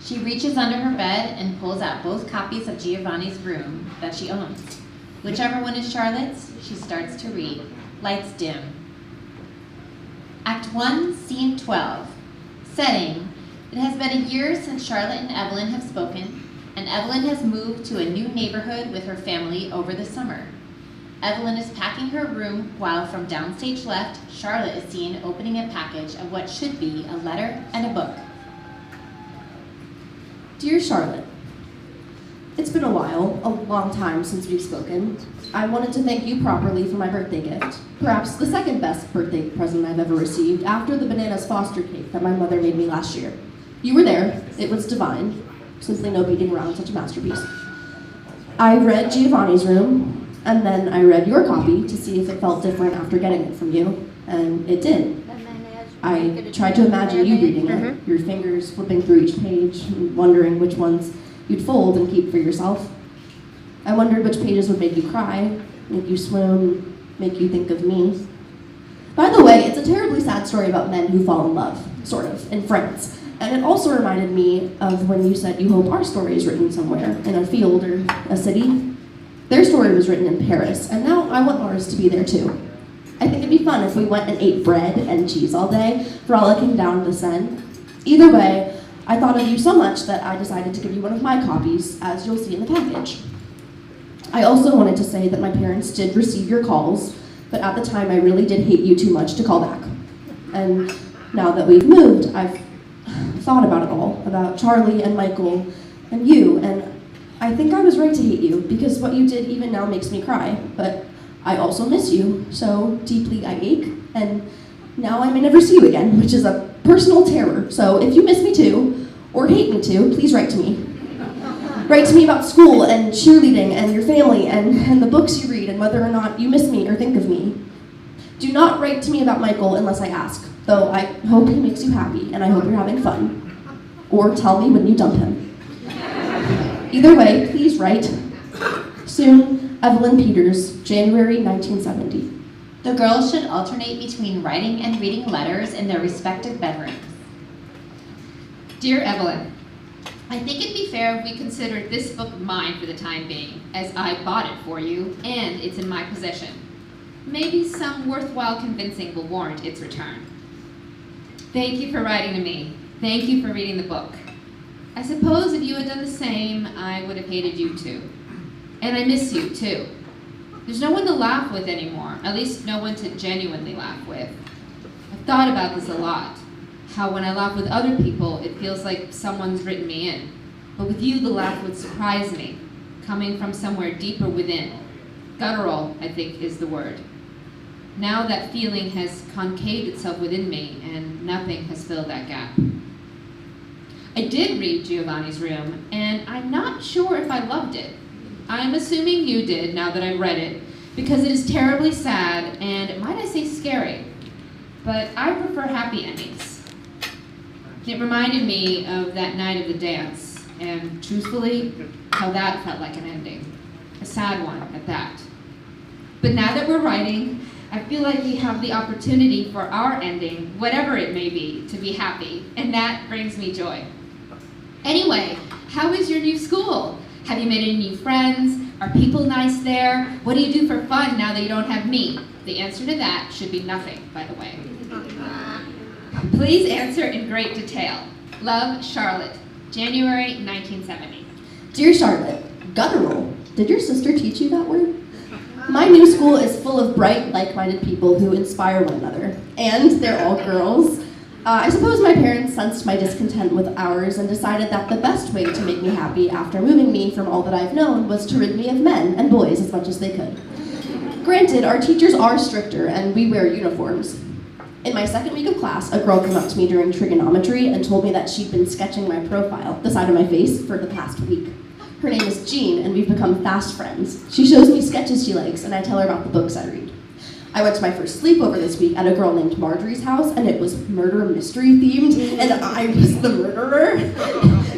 She reaches under her bed and pulls out both copies of Giovanni's Room that she owns. Whichever one is Charlotte's, she starts to read. Lights dim. Act 1, Scene 12. Setting. It has been a year since Charlotte and Evelyn have spoken, and Evelyn has moved to a new neighborhood with her family over the summer. Evelyn is packing her room while from downstage left, Charlotte is seen opening a package of what should be a letter and a book. Dear Charlotte, it's been a while, a long time since we've spoken. I wanted to thank you properly for my birthday gift. Perhaps the second best birthday present I've ever received after the bananas foster cake that my mother made me last year. You were there. It was divine. Simply no beating around such a masterpiece. I read Giovanni's Room, and then I read your copy to see if it felt different after getting it from you, and it did. I tried to imagine you reading it, your fingers flipping through each page, and wondering which ones you'd fold and keep for yourself. I wondered which pages would make you cry, make you swoon, make you think of me. By the way, it's a terribly sad story about men who fall in love, sort of, in France. And it also reminded me of when you said you hope our story is written somewhere, in a field or a city. Their story was written in Paris, and now I want ours to be there too. I think it'd be fun if we went and ate bread and cheese all day, frolicking down the Seine. Either way, I thought of you so much that I decided to give you one of my copies, as you'll see in the package. I also wanted to say that my parents did receive your calls, but at the time I really did hate you too much to call back. And now that we've moved, I've thought about it all, about Charlie and Michael and you, and I think I was right to hate you, because what you did even now makes me cry, but I also miss you, so deeply I ache, and now I may never see you again, which is a personal terror. So if you miss me too, or hate me too, please write to me. Write to me about school and cheerleading and your family and the books you read and whether or not you miss me or think of me. Do not write to me about Michael unless I ask, though I hope he makes you happy and I hope you're having fun. Or tell me when you dump him. Either way, please write. Soon, Evelyn Peters, January 1970. The girls should alternate between writing and reading letters in their respective bedrooms. Dear Evelyn, I think it'd be fair if we considered this book mine for the time being, as I bought it for you, and it's in my possession. Maybe some worthwhile convincing will warrant its return. Thank you for writing to me. Thank you for reading the book. I suppose if you had done the same, I would have hated you too. And I miss you too. There's no one to laugh with anymore, at least no one to genuinely laugh with. I've thought about this a lot. How when I laugh with other people, it feels like someone's written me in. But with you, the laugh would surprise me, coming from somewhere deeper within. Guttural, I think, is the word. Now that feeling has concaved itself within me, and nothing has filled that gap. I did read Giovanni's Room, and I'm not sure if I loved it. I'm assuming you did, now that I've read it, because it is terribly sad, and might I say scary. But I prefer happy endings. It reminded me of that night of the dance, and truthfully, how that felt like an ending. A sad one at that. But now that we're writing, I feel like we have the opportunity for our ending, whatever it may be, to be happy, and that brings me joy. Anyway, how is your new school? Have you made any new friends? Are people nice there? What do you do for fun now that you don't have me? The answer to that should be nothing, by the way. Please answer in great detail. Love, Charlotte, January 1970. Dear Charlotte, guttural. Did your sister teach you that word? My new school is full of bright, like-minded people who inspire one another, and they're all girls. I suppose my parents sensed my discontent with ours and decided that the best way to make me happy after moving me from all that I've known was to rid me of men and boys as much as they could. Granted, our teachers are stricter and we wear uniforms. In my second week of class, a girl came up to me during trigonometry and told me that she'd been sketching my profile, the side of my face, for the past week. Her name is Jean, and we've become fast friends. She shows me sketches she likes, and I tell her about the books I read. I went to my first sleepover this week at a girl named Marjorie's house, and it was murder mystery themed, and I was the murderer.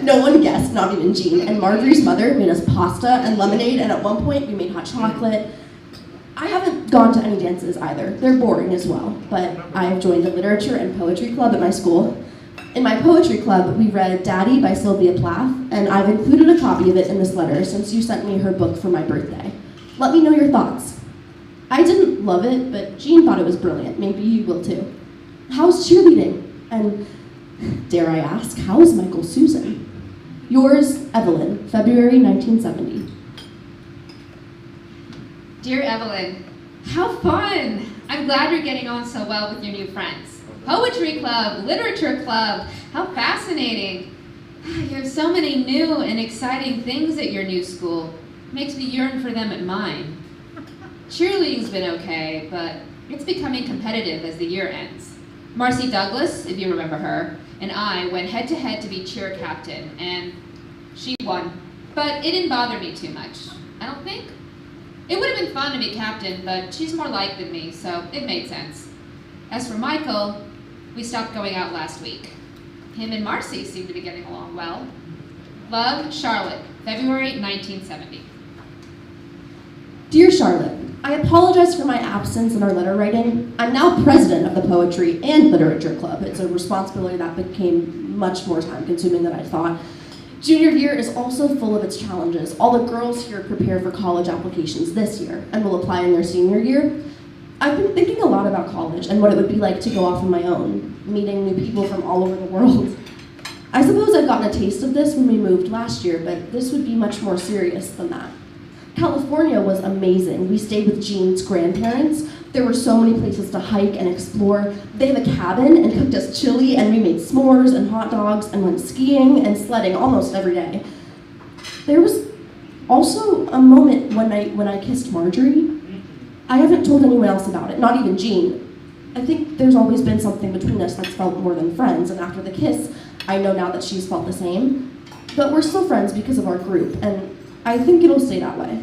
No one guessed, not even Jean, and Marjorie's mother made us pasta and lemonade, and at one point we made hot chocolate. I haven't gone to any dances either. They're boring as well, but I've joined a literature and poetry club at my school. In my poetry club, we read Daddy by Sylvia Plath, and I've included a copy of it in this letter since you sent me her book for my birthday. Let me know your thoughts. I didn't love it, but Jean thought it was brilliant. Maybe you will too. How's cheerleading? And dare I ask, how's Michael Susan? Yours, Evelyn, February 1970. Dear Evelyn, how fun! I'm glad you're getting on so well with your new friends. Poetry club, literature club, how fascinating. You have so many new and exciting things at your new school. Makes me yearn for them at mine. Cheerleading's been okay, but it's becoming competitive as the year ends. Marcy Douglas, if you remember her, and I went head to head to be cheer captain, and she won. But it didn't bother me too much, I don't think. It would have been fun to be captain, but she's more liked than me, so it made sense. As for Michael, we stopped going out last week. Him and Marcy seem to be getting along well. Love, Charlotte, February 1970. Dear Charlotte, I apologize for my absence in our letter writing. I'm now president of the Poetry and Literature Club. It's a responsibility that became much more time-consuming than I thought. Junior year is also full of its challenges. All the girls here prepare for college applications this year and will apply in their senior year. I've been thinking a lot about college and what it would be like to go off on my own, meeting new people from all over the world. I suppose I've gotten a taste of this when we moved last year, but this would be much more serious than that. California was amazing. We stayed with Jean's grandparents, There were so many places to hike and explore. They have a cabin and cooked us chili, and we made s'mores and hot dogs and went skiing and sledding almost every day. There was also a moment when I kissed Marjorie. I haven't told anyone else about it, not even Jean. I think there's always been something between us that's felt more than friends, and after the kiss, I know now that she's felt the same. But we're still friends because of our group, and I think it'll stay that way.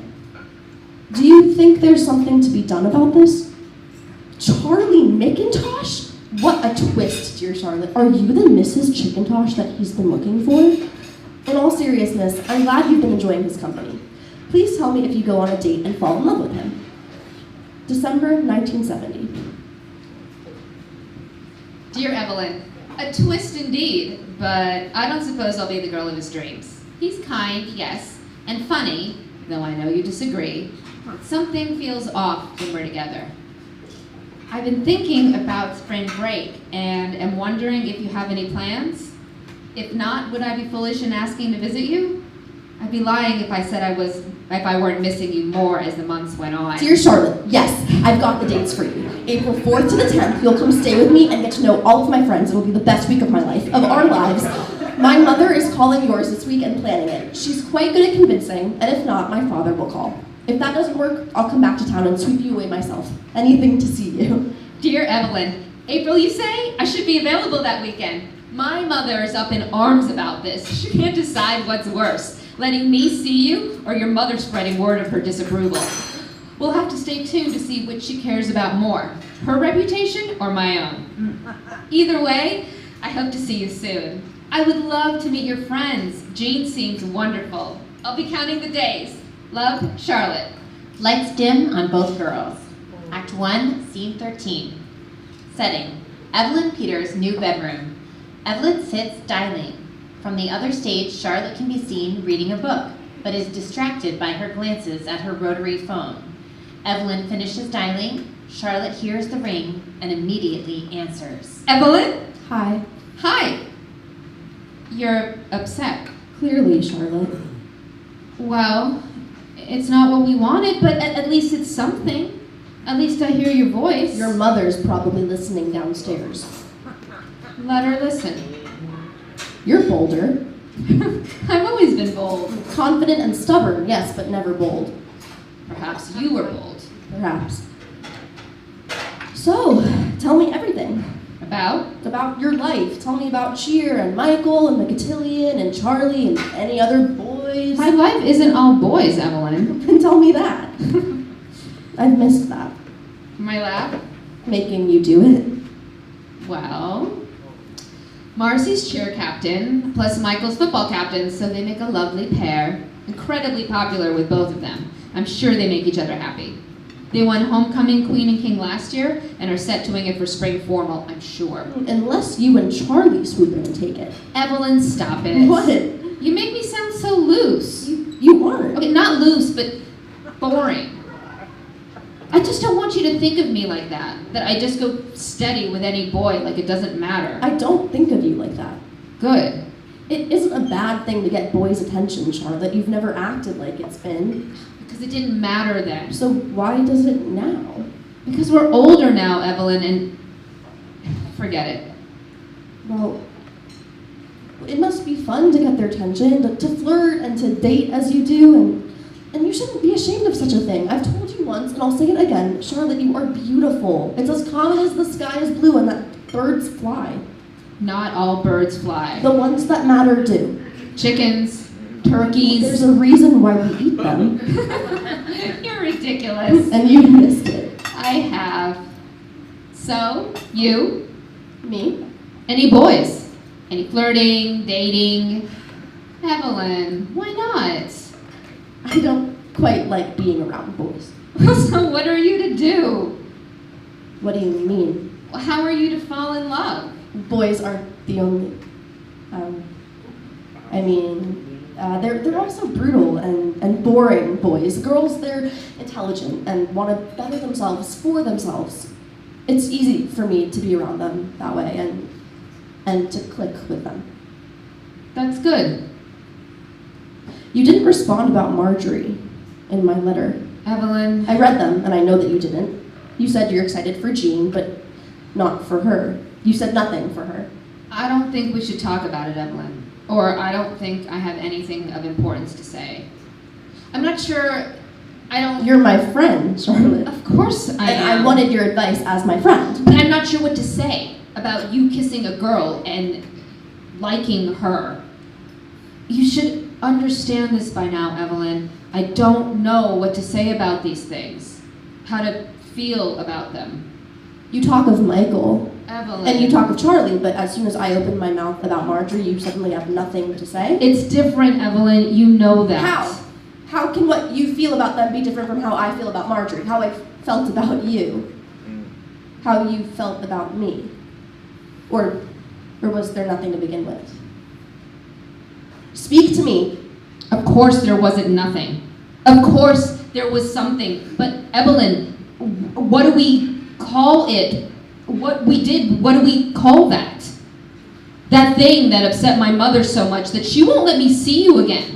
Do you think there's something to be done about this? Charlie McIntosh? What a twist, dear Charlotte. Are you the Mrs. Chickintosh that he's been looking for? In all seriousness, I'm glad you've been enjoying his company. Please tell me if you go on a date and fall in love with him. December 1970. Dear Evelyn, a twist indeed, but I don't suppose I'll be the girl of his dreams. He's kind, yes, and funny, though I know you disagree, but something feels off when we're together. I've been thinking about spring break and am wondering if you have any plans. If not, would I be foolish in asking to visit you? I'd be lying if I said if I weren't missing you more as the months went on. Dear Charlotte, yes, I've got the dates for you. April 4th to the 10th, you'll come stay with me and get to know all of my friends. It'll be the best week of my life, of our lives. My mother is calling yours this week and planning it. She's quite good at convincing, and if not, my father will call. If that doesn't work, I'll come back to town and sweep you away myself. Anything to see you. Dear Evelyn, April, you say? I should be available that weekend. My mother is up in arms about this. She can't decide what's worse, letting me see you or your mother spreading word of her disapproval. We'll have to stay tuned to see which she cares about more, her reputation or my own. Either way, I hope to see you soon. I would love to meet your friends. Jean seems wonderful. I'll be counting the days. Love, Charlotte. Lights dim on both girls. Act 1, Scene 13. Setting, Evelyn Peters' new bedroom. Evelyn sits dialing. From the other stage, Charlotte can be seen reading a book, but is distracted by her glances at her rotary phone. Evelyn finishes dialing. Charlotte hears the ring and immediately answers. Evelyn? Hi. Hi. You're upset. Clearly, Charlotte. Well, it's not what we wanted, but at least it's something. At least I hear your voice. Your mother's probably listening downstairs. Let her listen. You're bolder. I've always been bold. Confident and stubborn, yes, but never bold. Perhaps you were bold. Perhaps. So, tell me everything. About your life. Tell me about Cheer and Michael and the Cotillion and Charlie and any other boys. My life isn't all boys, Evelyn. Then tell me that. I've missed that. My laugh? Making you do it. Well, Marcy's cheer captain, plus Michael's football captain, so they make a lovely pair. Incredibly popular with both of them. I'm sure they make each other happy. They won Homecoming Queen and King last year and are set to wing it for spring formal, I'm sure. Unless you and Charlie swoop in and take it. Evelyn, stop it. What? You make me sound so loose. You aren't. Okay, not loose, but boring. I just don't want you to think of me like that I just go steady with any boy like it doesn't matter. I don't think of you like that. Good. It isn't a bad thing to get boys' attention, Charlotte. You've never acted like it's been. Because it didn't matter then. So why does it now? Because we're older now, Evelyn, and forget it. Well, it must be fun to get their attention, to flirt and to date as you do, and you shouldn't be ashamed of such a thing. I've told you once, and I'll say it again, Charlotte, you are beautiful. It's as common as the sky is blue and that birds fly. Not all birds fly. The ones that matter do. Chickens, turkeys. There's a reason why we eat them. You're ridiculous. And you missed it. I have. So, you? Me? Any boys? Any flirting, dating? Evelyn, why not? I don't quite like being around boys. So what are you to do? What do you mean? Well, how are you to fall in love? Boys aren't the only... they're also brutal and boring boys. Girls, they're intelligent and want to better themselves for themselves. It's easy for me to be around them that way and to click with them. That's good. You didn't respond about Marjorie in my letter. Evelyn. I read them, and I know that you didn't. You said you're excited for Jean, but not for her. You said nothing for her. I don't think we should talk about it, Evelyn. Or I don't think I have anything of importance to say. I'm not sure, You're my friend, Charlotte. Of course I am. And I wanted your advice as my friend. But I'm not sure what to say about you kissing a girl and liking her. You should understand this by now, Evelyn. I don't know what to say about these things. How to feel about them. You talk of Michael. Evelyn. And you talk of Charlie, but as soon as I open my mouth about Marjorie, you suddenly have nothing to say. It's different, Evelyn. You know that. How? How can what you feel about them be different from how I feel about Marjorie? How I felt about you? How you felt about me? Or was there nothing to begin with? Speak to me. Of course there wasn't nothing. Of course there was something. But Evelyn, what do we call it? What we did, what do we call that? That thing that upset my mother so much that she won't let me see you again.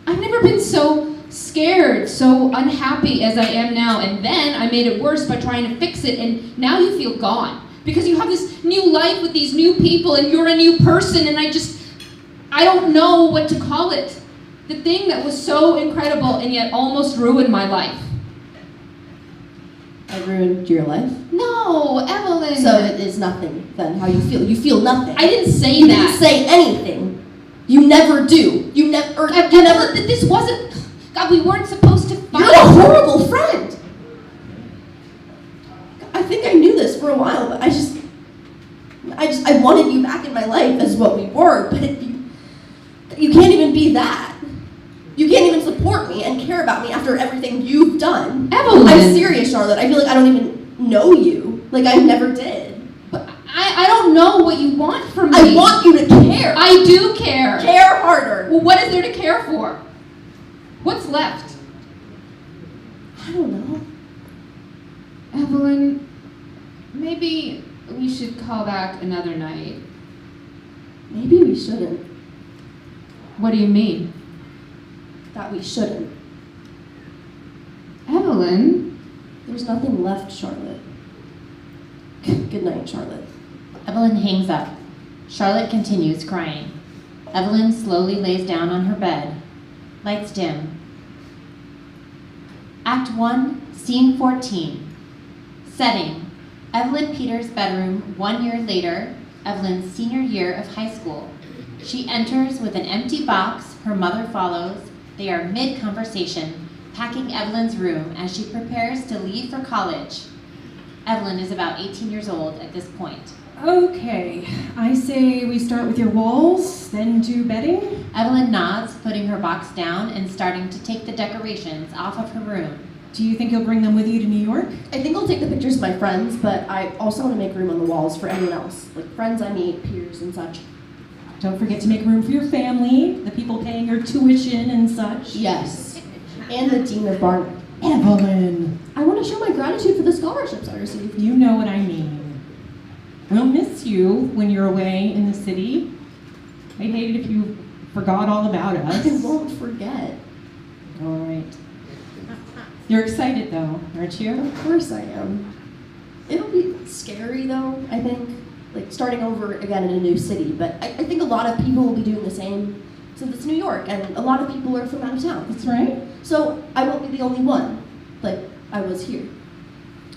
I've never been so scared, so unhappy as I am now, and then I made it worse by trying to fix it, and now you feel gone. Because you have this new life with these new people, and you're a new person, and I don't know what to call it. The thing that was so incredible and yet almost ruined my life. I ruined your life? No, Evelyn. So it is nothing, then, how you feel. You feel nothing. I didn't say You that. didn't say anything. You never do. You never. This wasn't. God, we weren't supposed to fight. You're a horrible friend. I think I knew this for a while, but I wanted you back in my life as what we were, but you can't even be that. You can't even support me and care about me after everything you've done. Evelyn. I'm serious, Charlotte. I feel like I don't even know you. Like I never did. But I don't know what you want from me. I want you to care. I do care. Care harder. Well, what is there to care for? What's left? I don't know. Evelyn, maybe we should call back another night. Maybe we shouldn't. What do you mean? That we shouldn't. Evelyn? There's nothing left, Charlotte. Good night, Charlotte. Evelyn hangs up. Charlotte continues crying. Evelyn slowly lays down on her bed. Lights dim. Act 1, Scene 14. Setting: Evelyn Peters' bedroom 1 year later, Evelyn's senior year of high school. She enters with an empty box, her mother follows. They are mid-conversation, packing Evelyn's room as she prepares to leave for college. Evelyn is about 18 years old at this point. Okay, I say we start with your walls, then do bedding. Evelyn nods, putting her box down and starting to take the decorations off of her room. Do you think you'll bring them with you to New York? I think I'll take the pictures of my friends, but I also want to make room on the walls for anyone else, like friends I meet, peers, and such. Don't forget to make room for your family, the people paying your tuition and such. Yes. And the Dean of Barnard. Evelyn, I want to show my gratitude for the scholarships I received. you know what I mean. We'll miss you when you're away in the city. I'd hate it if you forgot all about us. I won't forget. All right. You're excited though, aren't you? Of course I am. It'll be scary though, I think. Like starting over again in a new city, but I think a lot of people will be doing the same since it's New York, and a lot of people are from out of town. That's right. So I won't be the only one, like I was here.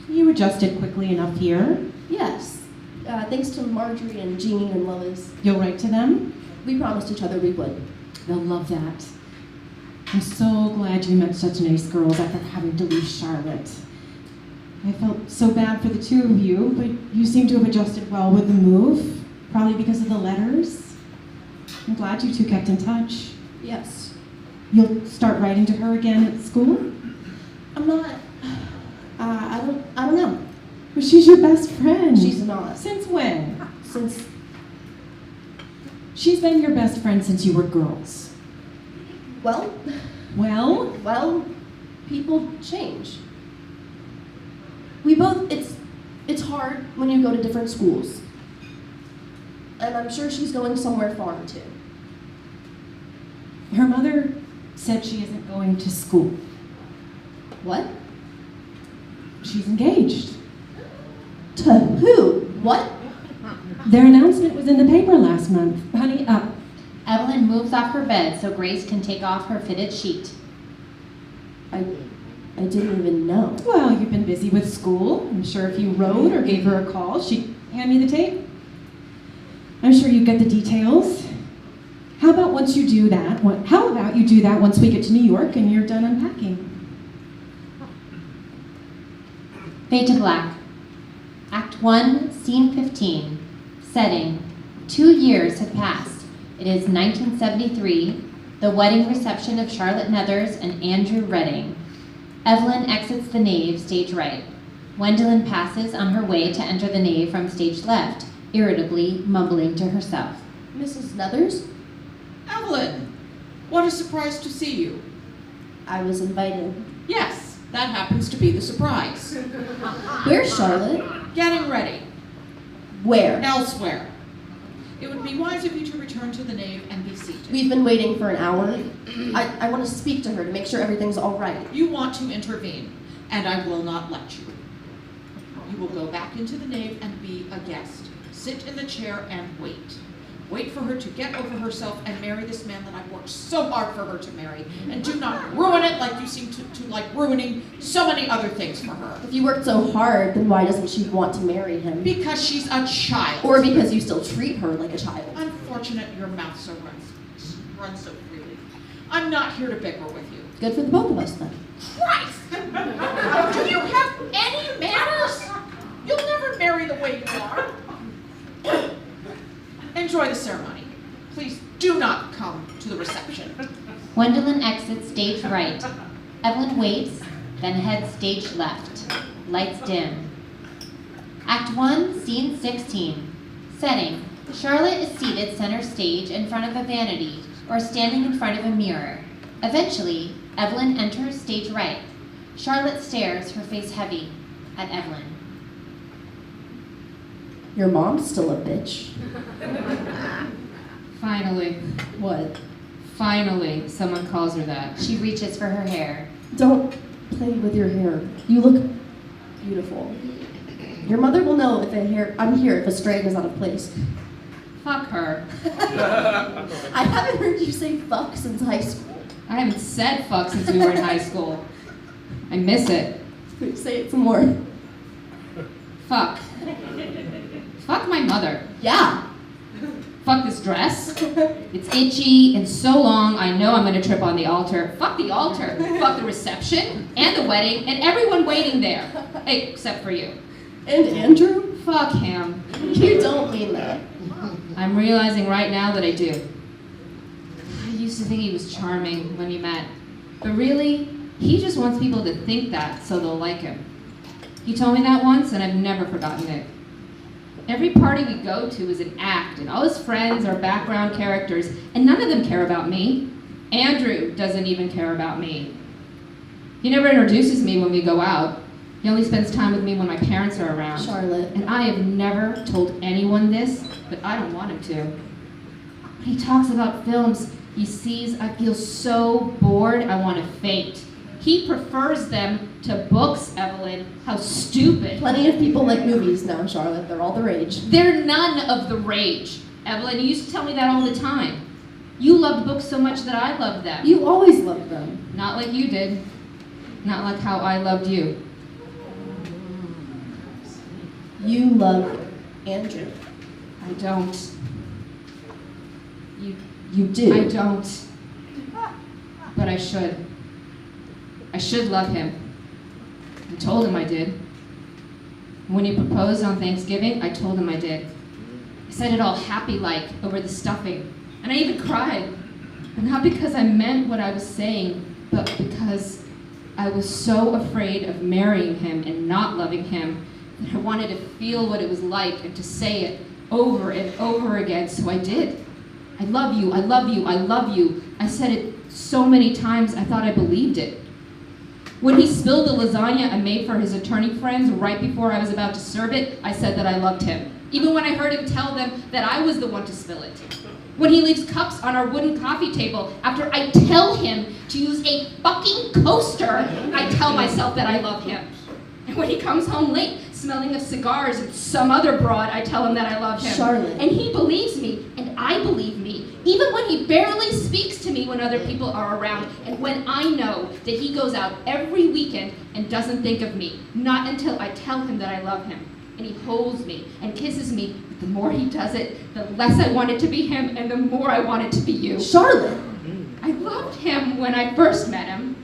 You adjusted quickly enough here. Yes. Thanks to Marjorie and Jean and Lois. You'll write to them? We promised each other we would. They'll love that. I'm so glad you met such nice girls after having to leave Charlotte. I felt so bad for the two of you, but you seem to have adjusted well with the move, probably because of the letters. I'm glad you two kept in touch. Yes. You'll start writing to her again at school? I'm not. I don't know. But she's your best friend. She's not. Since when? Since. She's been your best friend since you were girls. Well, Well, people change. It's hard when you go to different schools. And I'm sure she's going somewhere far too. her mother said she isn't going to school. What? She's engaged. To who? What? Their announcement was in the paper last month. Honey, Evelyn moves off her bed so Grace can take off her fitted sheet. I didn't even know. well, you've been busy with school. I'm sure if you wrote or gave her a call, she'd hand me the tape. I'm sure you get the details. How about once you do that? How about you do that once we get to New York and you're done unpacking? Fade to black. Act 1, Scene 15. Setting. 2 years have passed. It is 1973, the wedding reception of Charlotte Nethers and Andrew Redding. Evelyn exits the nave, stage right. Gwendolyn passes on her way to enter the nave from stage left, irritably mumbling to herself. Mrs. Nethers? Evelyn, what a surprise to see you. I was invited. Yes, that happens to be the surprise. Where's Charlotte? Getting ready. Where? Elsewhere. It would be wise of you to return to the nave and be seated. We've been waiting for an hour. I want to speak to her to make sure everything's all right. You want to intervene, and I will not let you. You will go back into the nave and be a guest. Sit in the chair and wait. Wait for her to get over herself and marry this man that I've worked so hard for her to marry. And do not ruin it like you seem to like ruining so many other things for her. If you worked so hard, then why doesn't she want to marry him? Because she's a child. Or because you still treat her like a child. Unfortunate your mouth so runs so freely. I'm not here to bicker with you. Good for the both of us then. Christ! Do you have any manners? You'll never marry the way you are. Enjoy the ceremony. Please do not come to the reception. Gwendolyn exits stage right. Evelyn waits, then heads stage left. Lights dim. Act 1, Scene 16. Setting. Charlotte is seated center stage in front of a vanity, or standing in front of a mirror. Eventually, Evelyn enters stage right. Charlotte stares, her face heavy, at Evelyn. Your mom's still a bitch. Finally. What? Finally, someone calls her that. She reaches for her hair. Don't play with your hair. You look beautiful. Your mother will know if I'm here if a strand is out of place. Fuck her. I haven't heard you say fuck since high school. I haven't said fuck since we were in high school. I miss it. Say it some more. Fuck. Fuck my mother. Yeah. Fuck this dress. It's itchy and so long, I know I'm gonna trip on the altar. Fuck the altar. Fuck the reception and the wedding and everyone waiting there. Except for you. And Andrew? Fuck him. You don't mean that. I'm realizing right now that I do. I used to think he was charming when we met. But really, he just wants people to think that so they'll like him. He told me that once and I've never forgotten it. Every party we go to is an act, and all his friends are background characters, and none of them care about me. Andrew doesn't even care about me. He never introduces me when we go out. He only spends time with me when my parents are around. Charlotte. And I have never told anyone this, but I don't want him to. When he talks about films he sees, I feel so bored, I want to faint. He prefers them to books, Evelyn. How stupid. Plenty of people like movies now, Charlotte. They're all the rage. They're none of the rage. Evelyn, you used to tell me that all the time. You loved books so much that I loved them. You always loved them. Not like you did. Not like how I loved you. You love Andrew. I don't. You do. I don't. But I should. I should love him. I told him I did. When he proposed on Thanksgiving, I told him I did. I said it all happy-like over the stuffing, and I even cried. But not because I meant what I was saying, but because I was so afraid of marrying him and not loving him that I wanted to feel what it was like and to say it over and over again, so I did. I love you, I love you, I love you. I said it so many times I thought I believed it. When he spilled the lasagna I made for his attorney friends right before I was about to serve it, I said that I loved him. Even when I heard him tell them that I was the one to spill it. When he leaves cups on our wooden coffee table after I tell him to use a fucking coaster, I tell myself that I love him. And when he comes home late, smelling of cigars and some other broad, I tell him that I love him. Charlotte. And he believes me, and I believe me, even when he barely speaks to me when other people are around, and when I know that he goes out every weekend and doesn't think of me, not until I tell him that I love him. And he holds me and kisses me, but the more he does it, the less I want it to be him, and the more I want it to be you. Charlotte! I loved him when I first met him.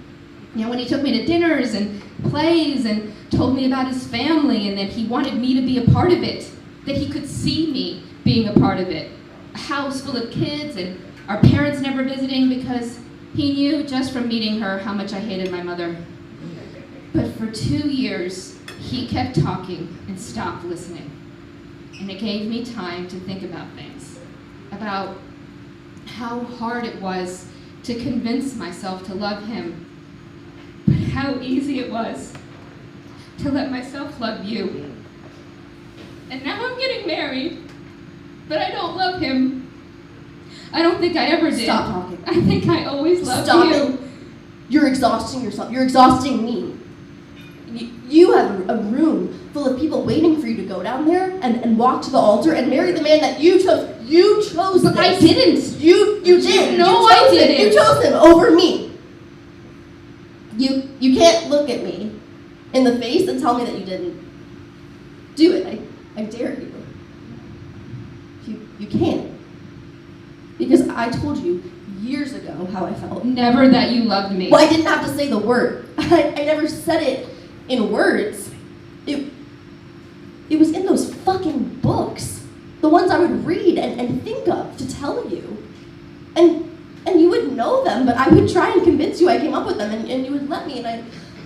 You know, when he took me to dinners and plays and told me about his family and that he wanted me to be a part of it, that he could see me being a part of it. A house full of kids and our parents never visiting because he knew just from meeting her how much I hated my mother. But for 2 years, he kept talking and stopped listening. And it gave me time to think about things, about how hard it was to convince myself to love him, but how easy it was to let myself love you. And now I'm getting married, but I don't love him. I don't think I ever did. Stop talking. I think I always loved Stop you. it. You're exhausting yourself. You're exhausting me. You have a room full of people waiting for you to go down there and walk to the altar and marry the man that you chose. You chose But I this. didn't. You did. No, You chose I him. didn't. You chose him over me. You can't look at me in the face and tell me that you didn't do it. I dare you. You can't. Because I told you years ago how I felt. Never that you loved me. Well, I didn't have to say the word. I never said it in words. It was in those fucking books. The ones I would read and think of to tell you. And you would know them, but I would try and convince you I came up with them, and you would let me, and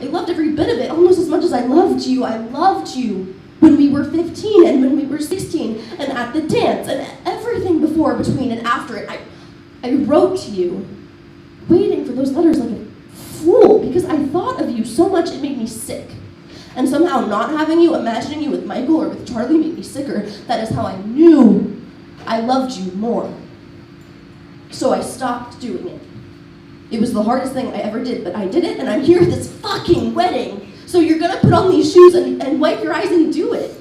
I loved every bit of it, almost as much as I loved you. I loved you when we were 15, and when we were 16, and at the dance, and everything before, between, and after it. I wrote to you, waiting for those letters like a fool, because I thought of you so much it made me sick. And somehow not having you, imagining you with Michael or with Charlie made me sicker. That is how I knew I loved you more. So I stopped doing it. It was the hardest thing I ever did, but I did it, and I'm here at this fucking wedding. So you're gonna put on these shoes and wipe your eyes and do it.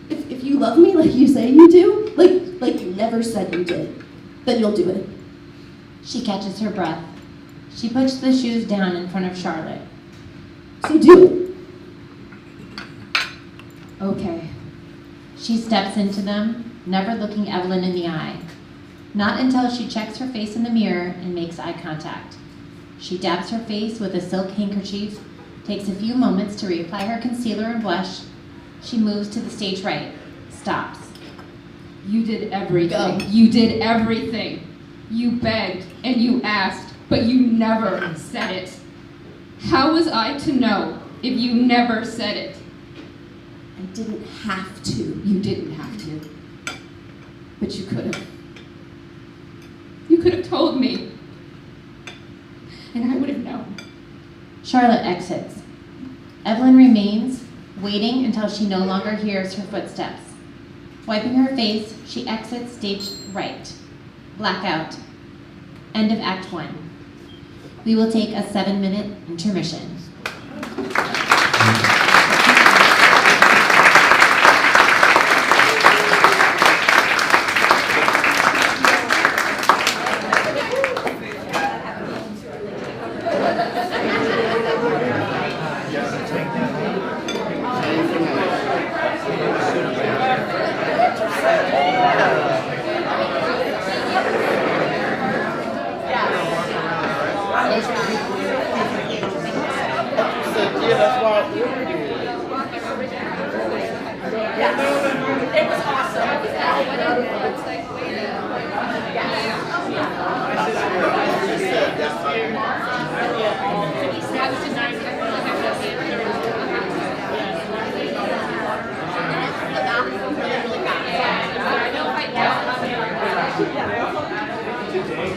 If you love me like you say you do, like you never said you did, then you'll do it. She catches her breath. She puts the shoes down in front of Charlotte. So do it. Okay. She steps into them, never looking Evelyn in the eye. Not until she checks her face in the mirror and makes eye contact. She dabs her face with a silk handkerchief, takes a few moments to reapply her concealer and blush. She moves to the stage right, stops. You did everything. Go. You did everything. You begged and you asked, but you never said it. How was I to know if you never said it? I didn't have to. You didn't have to. But you could have. You could have told me. And I would have known. Charlotte exits. Evelyn remains, waiting until she no longer hears her footsteps. Wiping her face, she exits stage right. Blackout. End of Act 1. We will take a 7-minute intermission.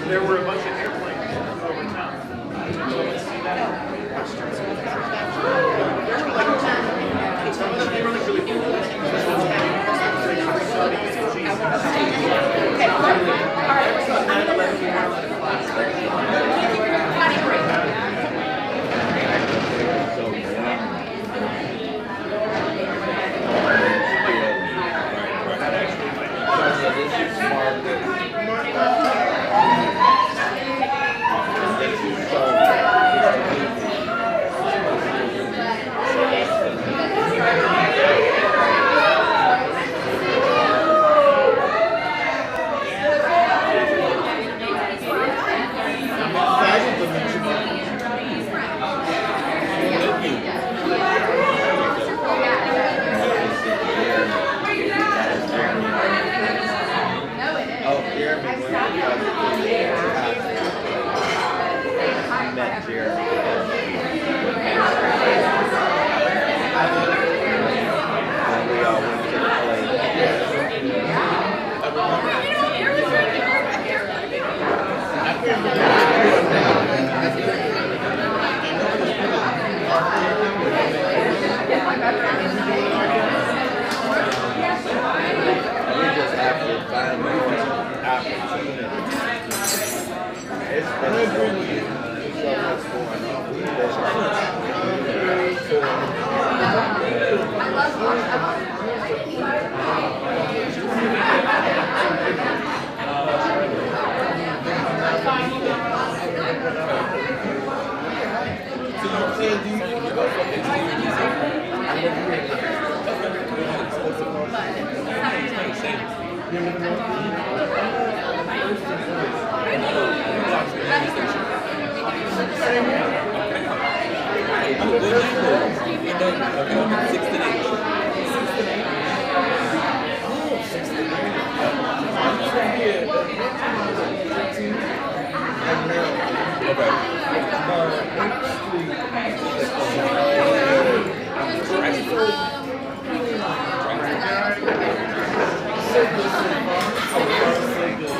There were a bunch of airplanes over town. Some of them they were like really cool. met Jeremy. And we all went to the we just have to find more opportunities. It's been so much going on.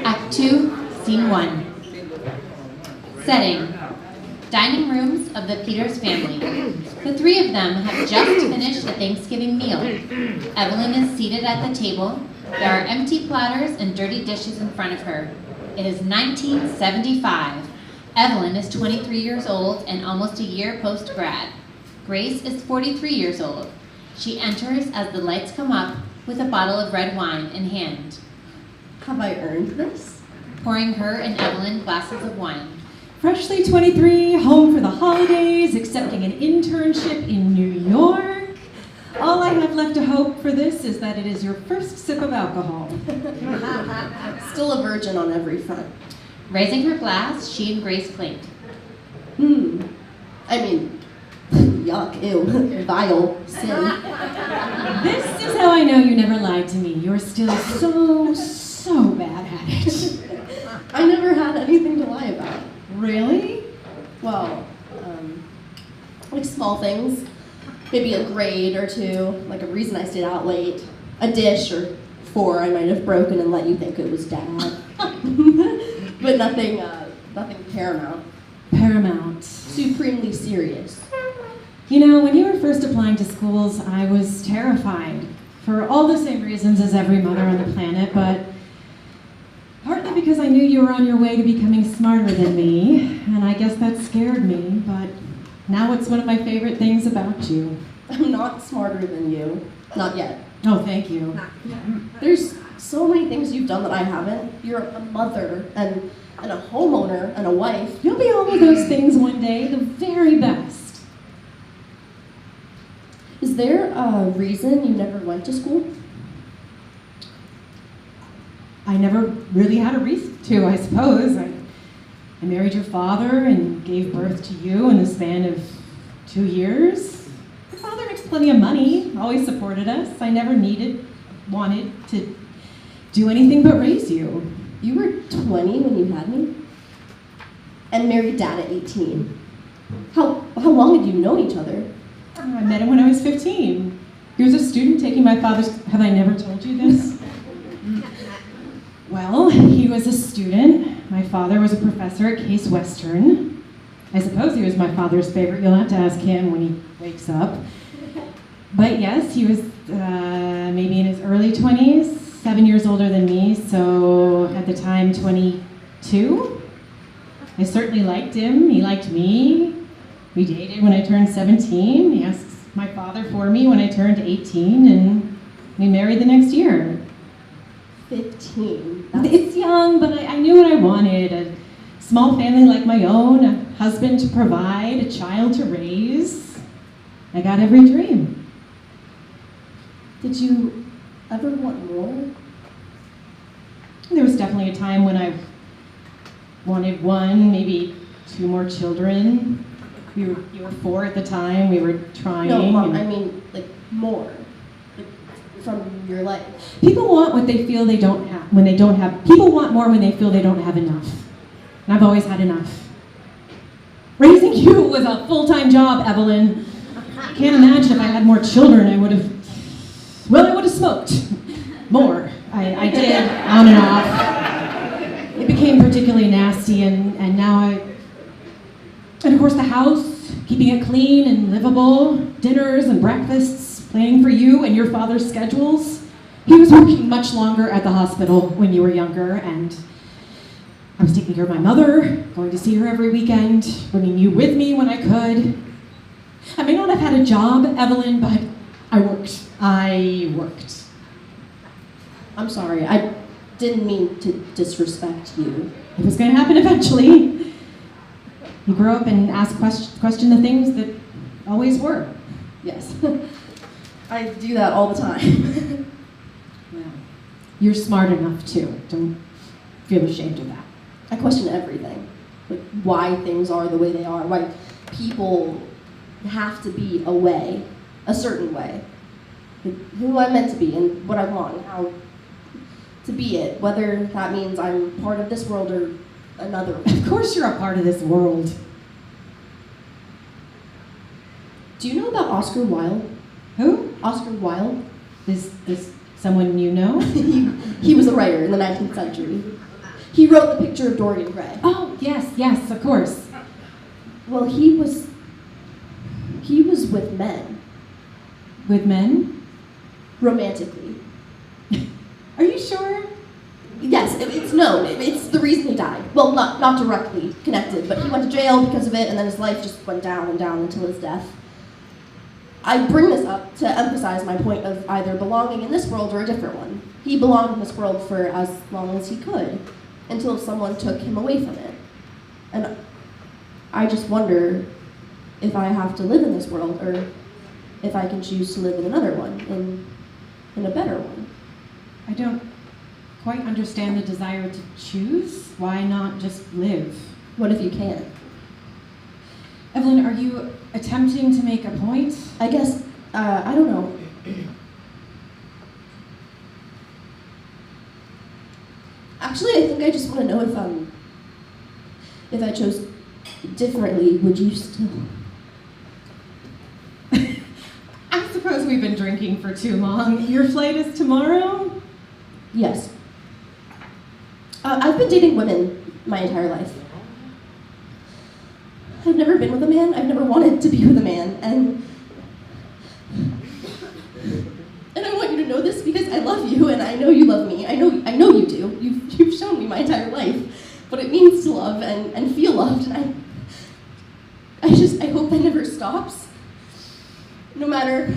Act 2, Scene 1. Setting. Dining rooms of the Peters family. The three of them have just finished a Thanksgiving meal. Evelyn is seated at the table. There are empty platters and dirty dishes in front of her. It is 1975. Evelyn is 23 years old and almost a year post-grad. Grace is 43 years old. She enters as the lights come up with a bottle of red wine in hand. Have I earned this? Pouring her and Evelyn glasses of wine. Freshly 23, home for the holidays, accepting an internship in New York. All I have left to hope for this is that it is your first sip of alcohol. Still a virgin on every front. Raising her glass, she and Grace clink. I mean, yuck, ew, vile, sin. This is how I know you never lied to me. You're still so bad at it. I never had anything to lie about. Really? Well, like small things. Maybe a grade or two, like a reason I stayed out late. A dish or 4 I might have broken and let you think it was Dad. But nothing paramount. Paramount. Supremely serious. You know, when you were first applying to schools, I was terrified. For all the same reasons as every mother on the planet, but partly because I knew you were on your way to becoming smarter than me, and I guess that scared me, but now it's one of my favorite things about you. I'm not smarter than you. Not yet. Oh, thank you. There's so many things you've done that I haven't. You're a mother and a homeowner and a wife. You'll be all of those things one day, the very best. Is there a reason you never went to school? I never really had a reason to, I suppose. I married your father and gave birth to you in the span of 2 years. Your father makes plenty of money, always supported us. I never wanted to do anything but raise you. You were 20 when you had me? And married Dad at 18. How long had you known each other? I met him when I was 15. He was a student taking my father's... Have I never told you this? Well, he was a student. My father was a professor at Case Western. I suppose he was my father's favorite. You'll have to ask him when he wakes up. But yes, he was maybe in his early 20s, 7 years older than me, so at the time 22. I certainly liked him. He liked me. We dated when I turned 17. He asked my father for me when I turned 18, and we married the next year. 15. It's young, but I knew what I wanted. A small family like my own, a husband to provide, a child to raise. I got every dream. Did you ever want more? There was definitely a time when I wanted 1, maybe 2 more children. You were 4 at the time. We were trying. No, Mom, I mean, like, more. Like, from your life. People want what they feel they don't have, when they don't have, people want more when they feel they don't have enough. And I've always had enough. Raising you was a full-time job, Evelyn. I can't imagine if I had more children, I would have smoked more. I did, on and off. It became particularly nasty, and now and of course the house, keeping it clean and livable, dinners and breakfasts, planning for you and your father's schedules. He was working much longer at the hospital when you were younger, and I was taking care of my mother, going to see her every weekend, bringing you with me when I could. I may not have had a job, Evelyn, but I worked. I'm sorry, I didn't mean to disrespect you. It was going to happen eventually. You grow up and ask question the things that always were. Yes. I do that all the time. Well, you're smart enough too. Don't feel ashamed of that. I question everything. Like, why things are the way they are, why people have to be a way, a certain way. Like, who I'm meant to be and what I want and how to be it, whether that means I'm part of this world or another. Of course you're a part of this world. Do you know about Oscar Wilde? Who? Oscar Wilde? Is this someone you know? He was a writer in the 19th century. He wrote The Picture of Dorian Gray. Oh, yes, of course. Well, he was with men. With men? Romantically. Are you sure? Yes, it's known. It's the reason he died. Well, not directly connected, but he went to jail because of it, and then his life just went down and down until his death. I bring this up to emphasize my point of either belonging in this world or a different one. He belonged in this world for as long as he could, until someone took him away from it. And I just wonder if I have to live in this world, or if I can choose to live in another one, in a better one. I don't quite understand the desire to choose. Why not just live? What if you can't? Evelyn, are you attempting to make a point? I guess, I don't know. Actually, I think I just want to know if I chose differently, would you still? I suppose we've been drinking for too long. Your flight is tomorrow? Yes. I've been dating women my entire life. I've never been with a man. I've never wanted to be with a man, and I want you to know this because I love you, and I know you love me. I know you do. You've shown me my entire life what it means to love and feel loved. And I hope that never stops. No matter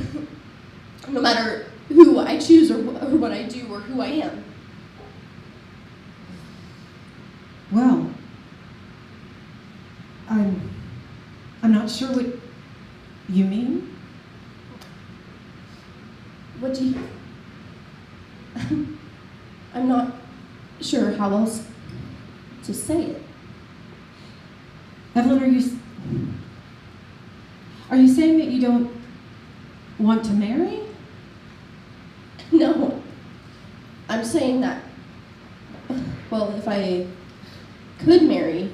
who I choose or what I do or who I am. Well, I'm not sure what you mean. What do you... I'm not sure how else to say it. Evelyn, are you saying that you don't want to marry? No. I'm saying that, well, if I could marry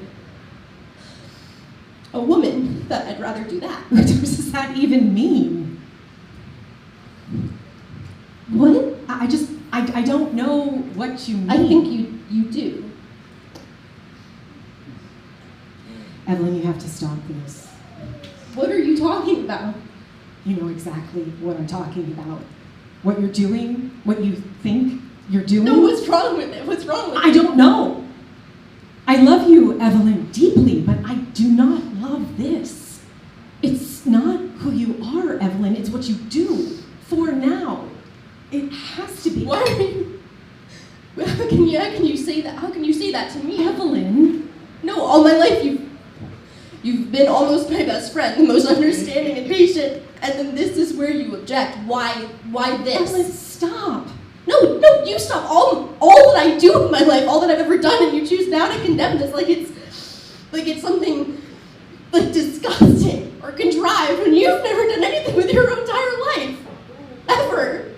a woman, that I'd rather do that. What does that even mean? What? I don't know what you mean. I think you do. Evelyn, you have to stop this. What are you talking about? You know exactly what I'm talking about. What you're doing, what you think you're doing. No, what's wrong with it? What's wrong with it? I don't know. I love you, Evelyn, deeply, but I do not love this. It's not who you are, Evelyn. It's what you do for now. It has to be. Why are you... How can you say that? How can you say that to me? Evelyn. No, all my life you've been almost my best friend, the most understanding and patient, and then this is where you object. Why this? Evelyn, stop. No, you stop. All that I do with my life, all that I've ever done, and you choose now to condemn this like it's Like it's something like disgusting or contrived when you've never done anything with your entire life. Ever.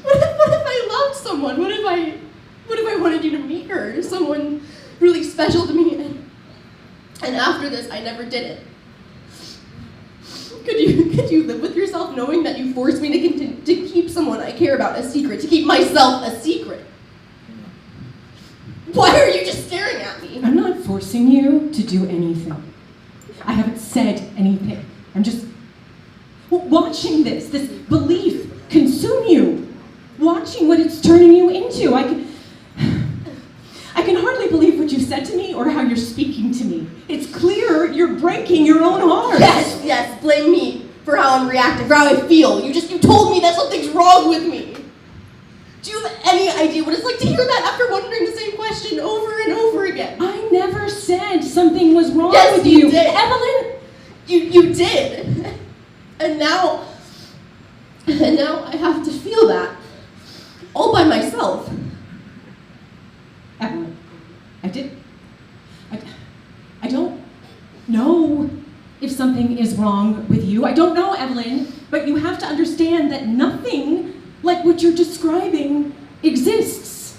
What if I loved someone? What if I wanted you to meet her? Someone really special to me, and after this I never did it. Could you live with yourself knowing that you forced me to keep someone I care about a secret, to keep myself a secret? Why are you just staring at me? I'm not forcing you to do anything. I haven't said anything. I'm just watching this belief consume you, watching what it's turning you into. I can hardly believe what you said to me or how you're speaking to me. It's clear you're breaking your own heart. Yes, blame me for how I'm reacting, for how I feel. You told me that something's wrong with me. Do you have any idea what it's like to hear that after wondering the same question over and over again? I never said something was wrong yes, with you. Did. Evelyn! You did. And now I have to feel that all by myself. Evelyn, I don't know if something is wrong with you. I don't know, Evelyn, but you have to understand that nothing like what you're describing exists.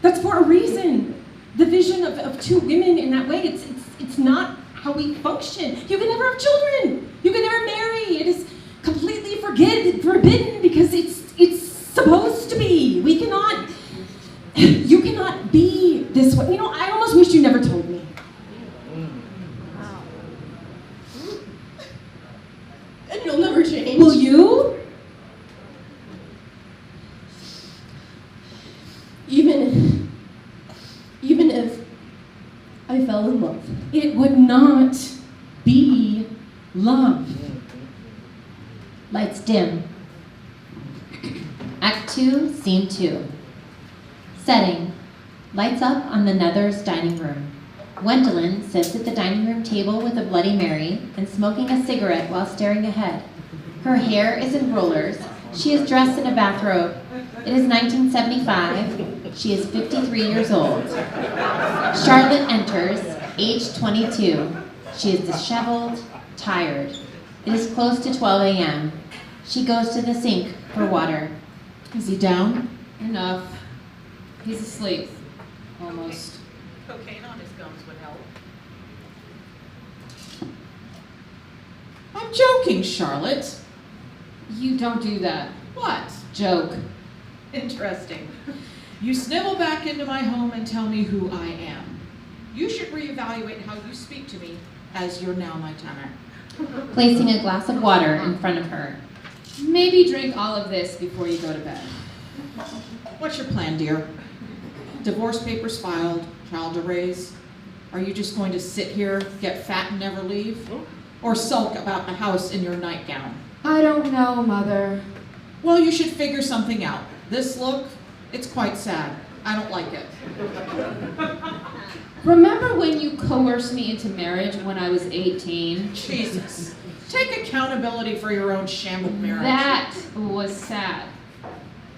That's for a reason. The vision of two women in that way, it's not how we function. You can never have children. You can never marry. It is completely forbidden because it's supposed to be. You cannot be this way. I almost wish you never told me. And you'll never change. Will you? Even if I fell in love. It would not be love. Lights dim. Act 2, Scene 2. Setting. Lights up on the Nethers' dining room. Gwendolyn sits at the dining room table with a Bloody Mary and smoking a cigarette while staring ahead. Her hair is in rollers. She is dressed in a bathrobe. It is 1975. She is 53 years old. Charlotte enters, age 22. She is disheveled, tired. It is close to 12 a.m. She goes to the sink for water. Is he down? Enough. He's asleep. Almost. Cocaine on his gums would help. I'm joking, Charlotte. You don't do that. What? Joke. Interesting. You snivel back into my home and tell me who I am. You should reevaluate how you speak to me, as you're now my tenor. Placing a glass of water in front of her. Maybe drink all of this before you go to bed. What's your plan, dear? Divorce papers filed, child to raise? Are you just going to sit here, get fat and never leave? Or sulk about the house in your nightgown? I don't know, Mother. Well, you should figure something out. This look, it's quite sad. I don't like it. Remember when you coerced me into marriage when I was 18? Jesus. Take accountability for your own shambled marriage. That was sad.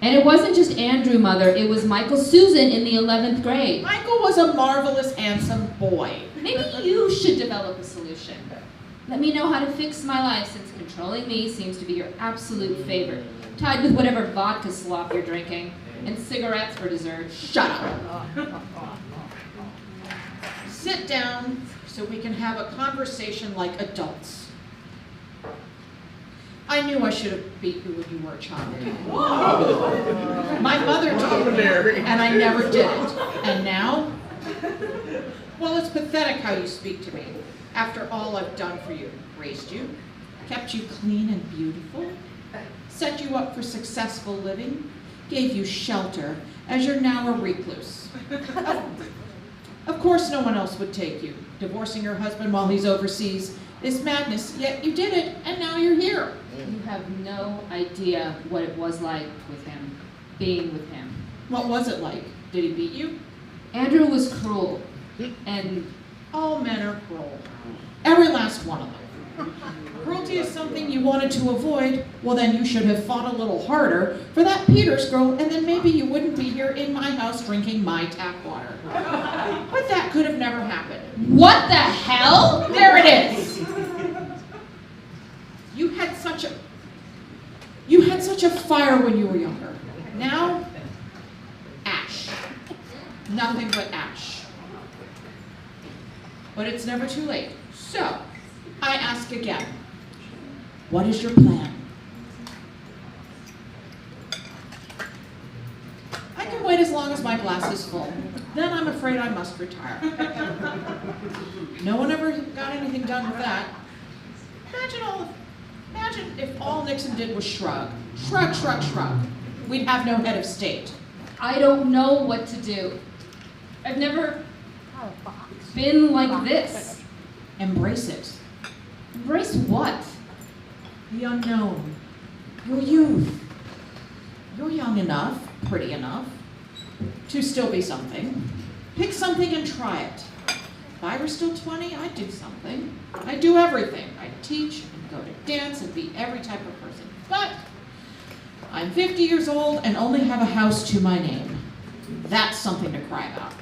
And it wasn't just Andrew, Mother. It was Michael Susan in the 11th grade. Michael was a marvelous, handsome boy. Maybe you should develop a solution. Let me know how to fix my life, since controlling me seems to be your absolute favorite, tied with whatever vodka slop you're drinking, and cigarettes for dessert. Shut up. Sit down so we can have a conversation like adults. I knew I should have beat you when you were a child. My mother told me, and I never did it. And now? Well, it's pathetic how you speak to me. After all I've done for you, raised you, kept you clean and beautiful, set you up for successful living, gave you shelter, as you're now a recluse. Of course no one else would take you. Divorcing your husband while he's overseas is madness, yet you did it, and now you're here. You have no idea what it was like with him, being with him. What was it like? Did he beat you? Andrew was cruel, and all men are cruel. Every last one of them. Cruelty is something you wanted to avoid, well then you should have fought a little harder for that Peters girl, and then maybe you wouldn't be here in my house drinking my tap water. But that could have never happened. What the hell? There it is! You had such a fire when you were younger. Now, ash. Nothing but ash. But it's never too late. So, I ask again, what is your plan? I can wait as long as my glass is full. Then I'm afraid I must retire. No one ever got anything done with that. Imagine if all Nixon did was shrug. Shrug, shrug, shrug. We'd have no head of state. I don't know what to do. I've never been like this. Embrace it. Embrace what? The unknown. Your youth. You're young enough, pretty enough, to still be something. Pick something and try it. If I were still 20, I'd do something. I'd do everything. I'd teach and go to dance and be every type of person. But I'm 50 years old and only have a house to my name. That's something to cry about.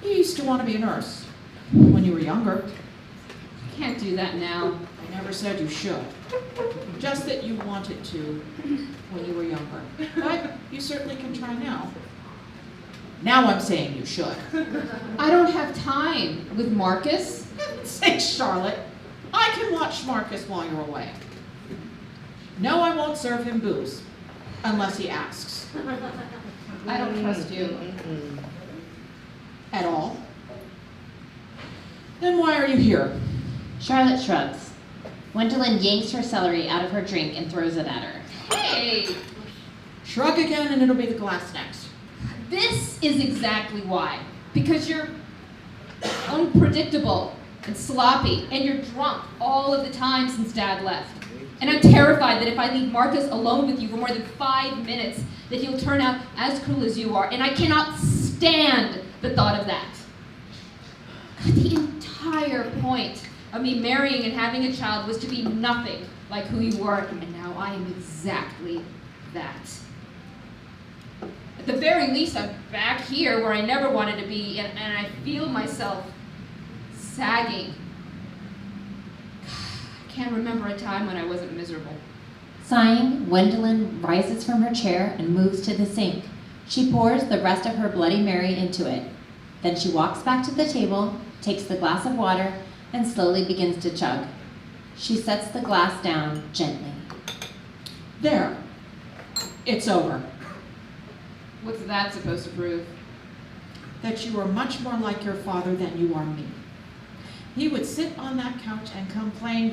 You used to want to be a nurse when you were younger. I can't do that now. I never said you should. Just that you wanted to when you were younger. But you certainly can try now. Now I'm saying you should. I don't have time with Marcus. Say, Charlotte, I can watch Marcus while you're away. No, I won't serve him booze, unless he asks. I don't trust you. At all. Then why are you here? Charlotte shrugs. Gwendolyn yanks her celery out of her drink and throws it at her. Hey! Shrug again and it'll be the glass next. This is exactly why. Because you're unpredictable and sloppy, and you're drunk all of the time since Dad left. And I'm terrified that if I leave Marcus alone with you for more than 5 minutes, that he'll turn out as cruel as you are, and I cannot stand the thought of that. The entire point of me marrying and having a child was to be nothing like who you were, and now I am exactly that. At the very least, I'm back here where I never wanted to be, and I feel myself sagging. I can't remember a time when I wasn't miserable. Sighing, Gwendolyn rises from her chair and moves to the sink. She pours the rest of her Bloody Mary into it. Then she walks back to the table, takes the glass of water, and slowly begins to chug. She sets the glass down gently. There. It's over. What's that supposed to prove? That you are much more like your father than you are me. He would sit on that couch and complain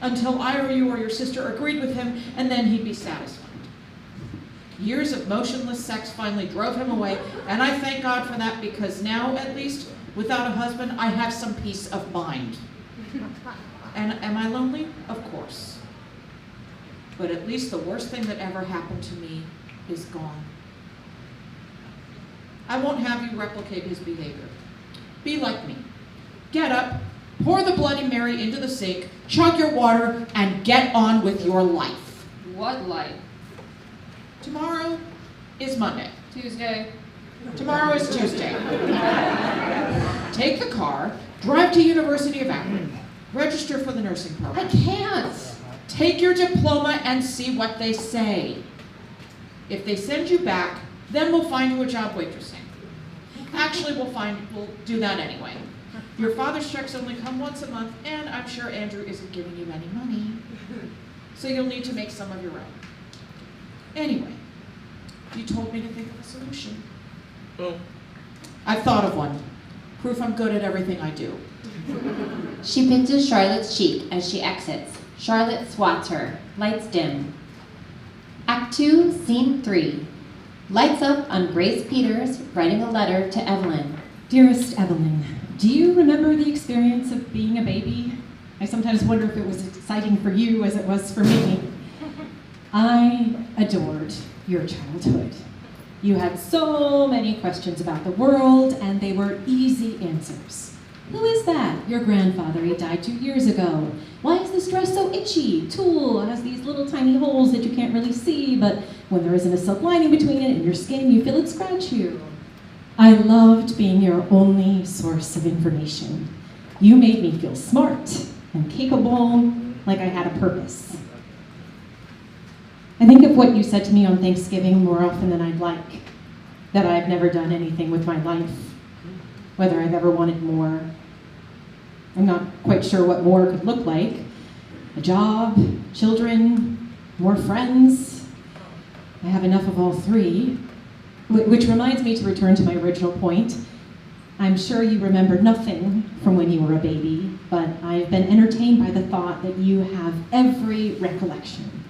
until I or you or your sister agreed with him, and then he'd be satisfied. Years of motionless sex finally drove him away, and I thank God for that, because now, at least, without a husband, I have some peace of mind. And am I lonely? Of course. But at least the worst thing that ever happened to me is gone. I won't have you replicate his behavior. Be like me. Get up, pour the Bloody Mary into the sink, chug your water, and get on with your life. What life? Tomorrow is Monday. Tuesday. Tomorrow is Tuesday. Take the car, drive to University of Akron, register for the nursing program. I can't. Take your diploma and see what they say. If they send you back, then we'll find you a job waitressing. Actually, we'll do that anyway. Your father's checks only come once a month, and I'm sure Andrew isn't giving you any money. So you'll need to make some of your own. Anyway, you told me to think of a solution. Oh. I've thought of one. Proof I'm good at everything I do. She pinches Charlotte's cheek as she exits. Charlotte swats her. Lights dim. Act 2, Scene 3. Lights up on Grace Peters writing a letter to Evelyn. Dearest Evelyn, do you remember the experience of being a baby? I sometimes wonder if it was exciting for you as it was for me. I adored your childhood. You had so many questions about the world, and they were easy answers. Who is that? Your grandfather, he died 2 years ago. Why is this dress so itchy? Tulle has these little tiny holes that you can't really see, but when there isn't a silk lining between it and your skin, you feel it scratch you. I loved being your only source of information. You made me feel smart and capable, like I had a purpose. I think of what you said to me on Thanksgiving more often than I'd like, that I've never done anything with my life, whether I've ever wanted more. I'm not quite sure what more could look like. A job, children, more friends. I have enough of all three. Which reminds me to return to my original point. I'm sure you remember nothing from when you were a baby, but I've been entertained by the thought that you have every recollection.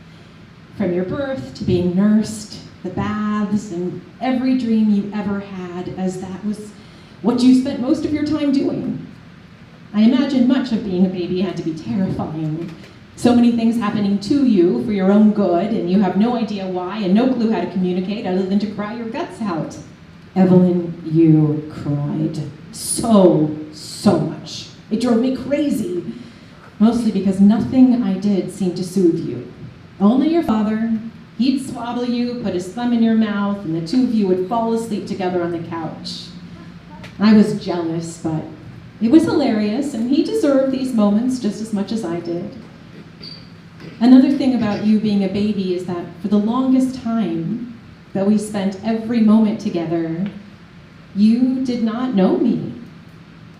From your birth to being nursed, the baths, and every dream you ever had, as that was what you spent most of your time doing. I imagine much of being a baby had to be terrifying. So many things happening to you for your own good, and you have no idea why and no clue how to communicate other than to cry your guts out. Evelyn, you cried so much. It drove me crazy, mostly because nothing I did seemed to soothe you. Only your father. He'd swaddle you, put his thumb in your mouth, and the two of you would fall asleep together on the couch. I was jealous, but it was hilarious, and he deserved these moments just as much as I did. Another thing about you being a baby is that for the longest time that we spent every moment together, you did not know me.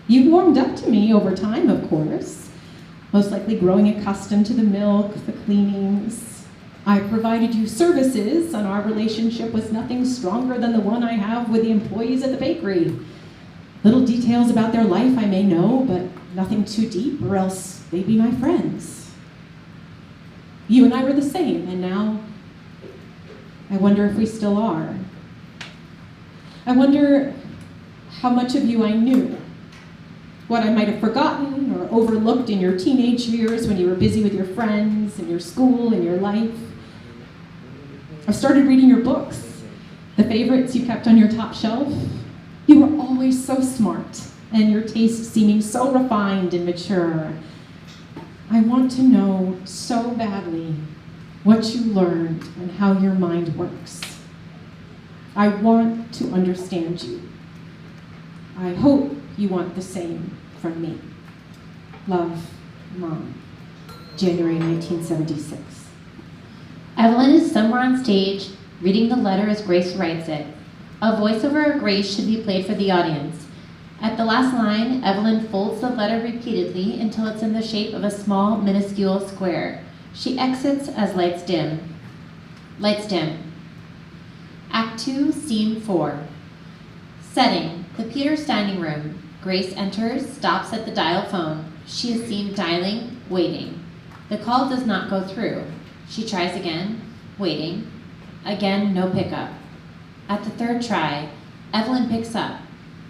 You warmed up to me over time, of course, most likely growing accustomed to the milk, the cleanings. I provided you services, and our relationship was nothing stronger than the one I have with the employees at the bakery. Little details about their life I may know, but nothing too deep, or else they'd be my friends. You and I were the same, and now I wonder if we still are. I wonder how much of you I knew, what I might have forgotten or overlooked in your teenage years when you were busy with your friends and your school and your life. I've started reading your books, the favorites you kept on your top shelf. You were always so smart, and your taste seeming so refined and mature. I want to know so badly what you learned and how your mind works. I want to understand you. I hope you want the same from me. Love, Mom. January 1976. Evelyn is somewhere on stage, reading the letter as Grace writes it. A voiceover of Grace should be played for the audience. At the last line, Evelyn folds the letter repeatedly until it's in the shape of a small, minuscule square. She exits as lights dim. Lights dim. Act 2, Scene 4. Setting, the Peters dining room. Grace enters, stops at the dial phone. She is seen dialing, waiting. The call does not go through. She tries again, waiting. Again, no pickup. At the third try, Evelyn picks up.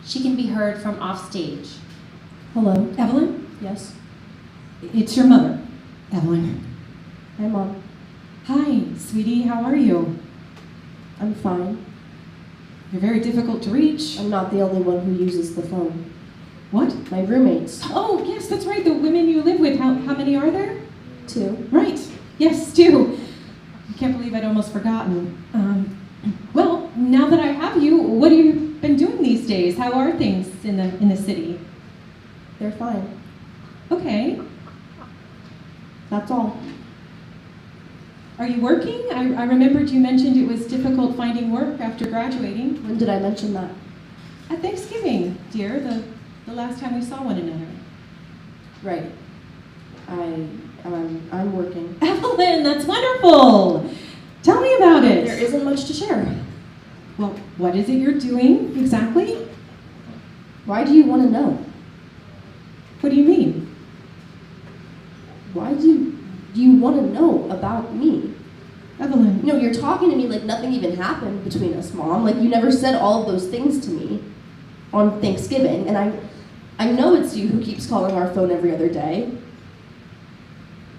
She can be heard from off stage. Hello, Evelyn? Yes? It's your mother, Evelyn. Hi, Mom. Hi, sweetie, how are you? I'm fine. You're very difficult to reach. I'm not the only one who uses the phone. What? My roommates. Oh, yes, that's right, the women you live with. How many are there? 2. Right, yes, 2. I can't believe I'd almost forgotten. Well, now that I have you, what have you been doing these days? How are things in the city? They're fine. Okay. That's all. Are you working? I remembered you mentioned it was difficult finding work after graduating. When did I mention that? At Thanksgiving, dear, the last time we saw one another. Right. I'm working. Evelyn, that's wonderful! Tell me about it. There isn't much to share. Well, what is it you're doing exactly? Why do you want to know? What do you mean? Why do you want to know about me? Evelyn. You know, you're talking to me like nothing even happened between us, Mom. Like you never said all of those things to me on Thanksgiving, and I know it's you who keeps calling our phone every other day.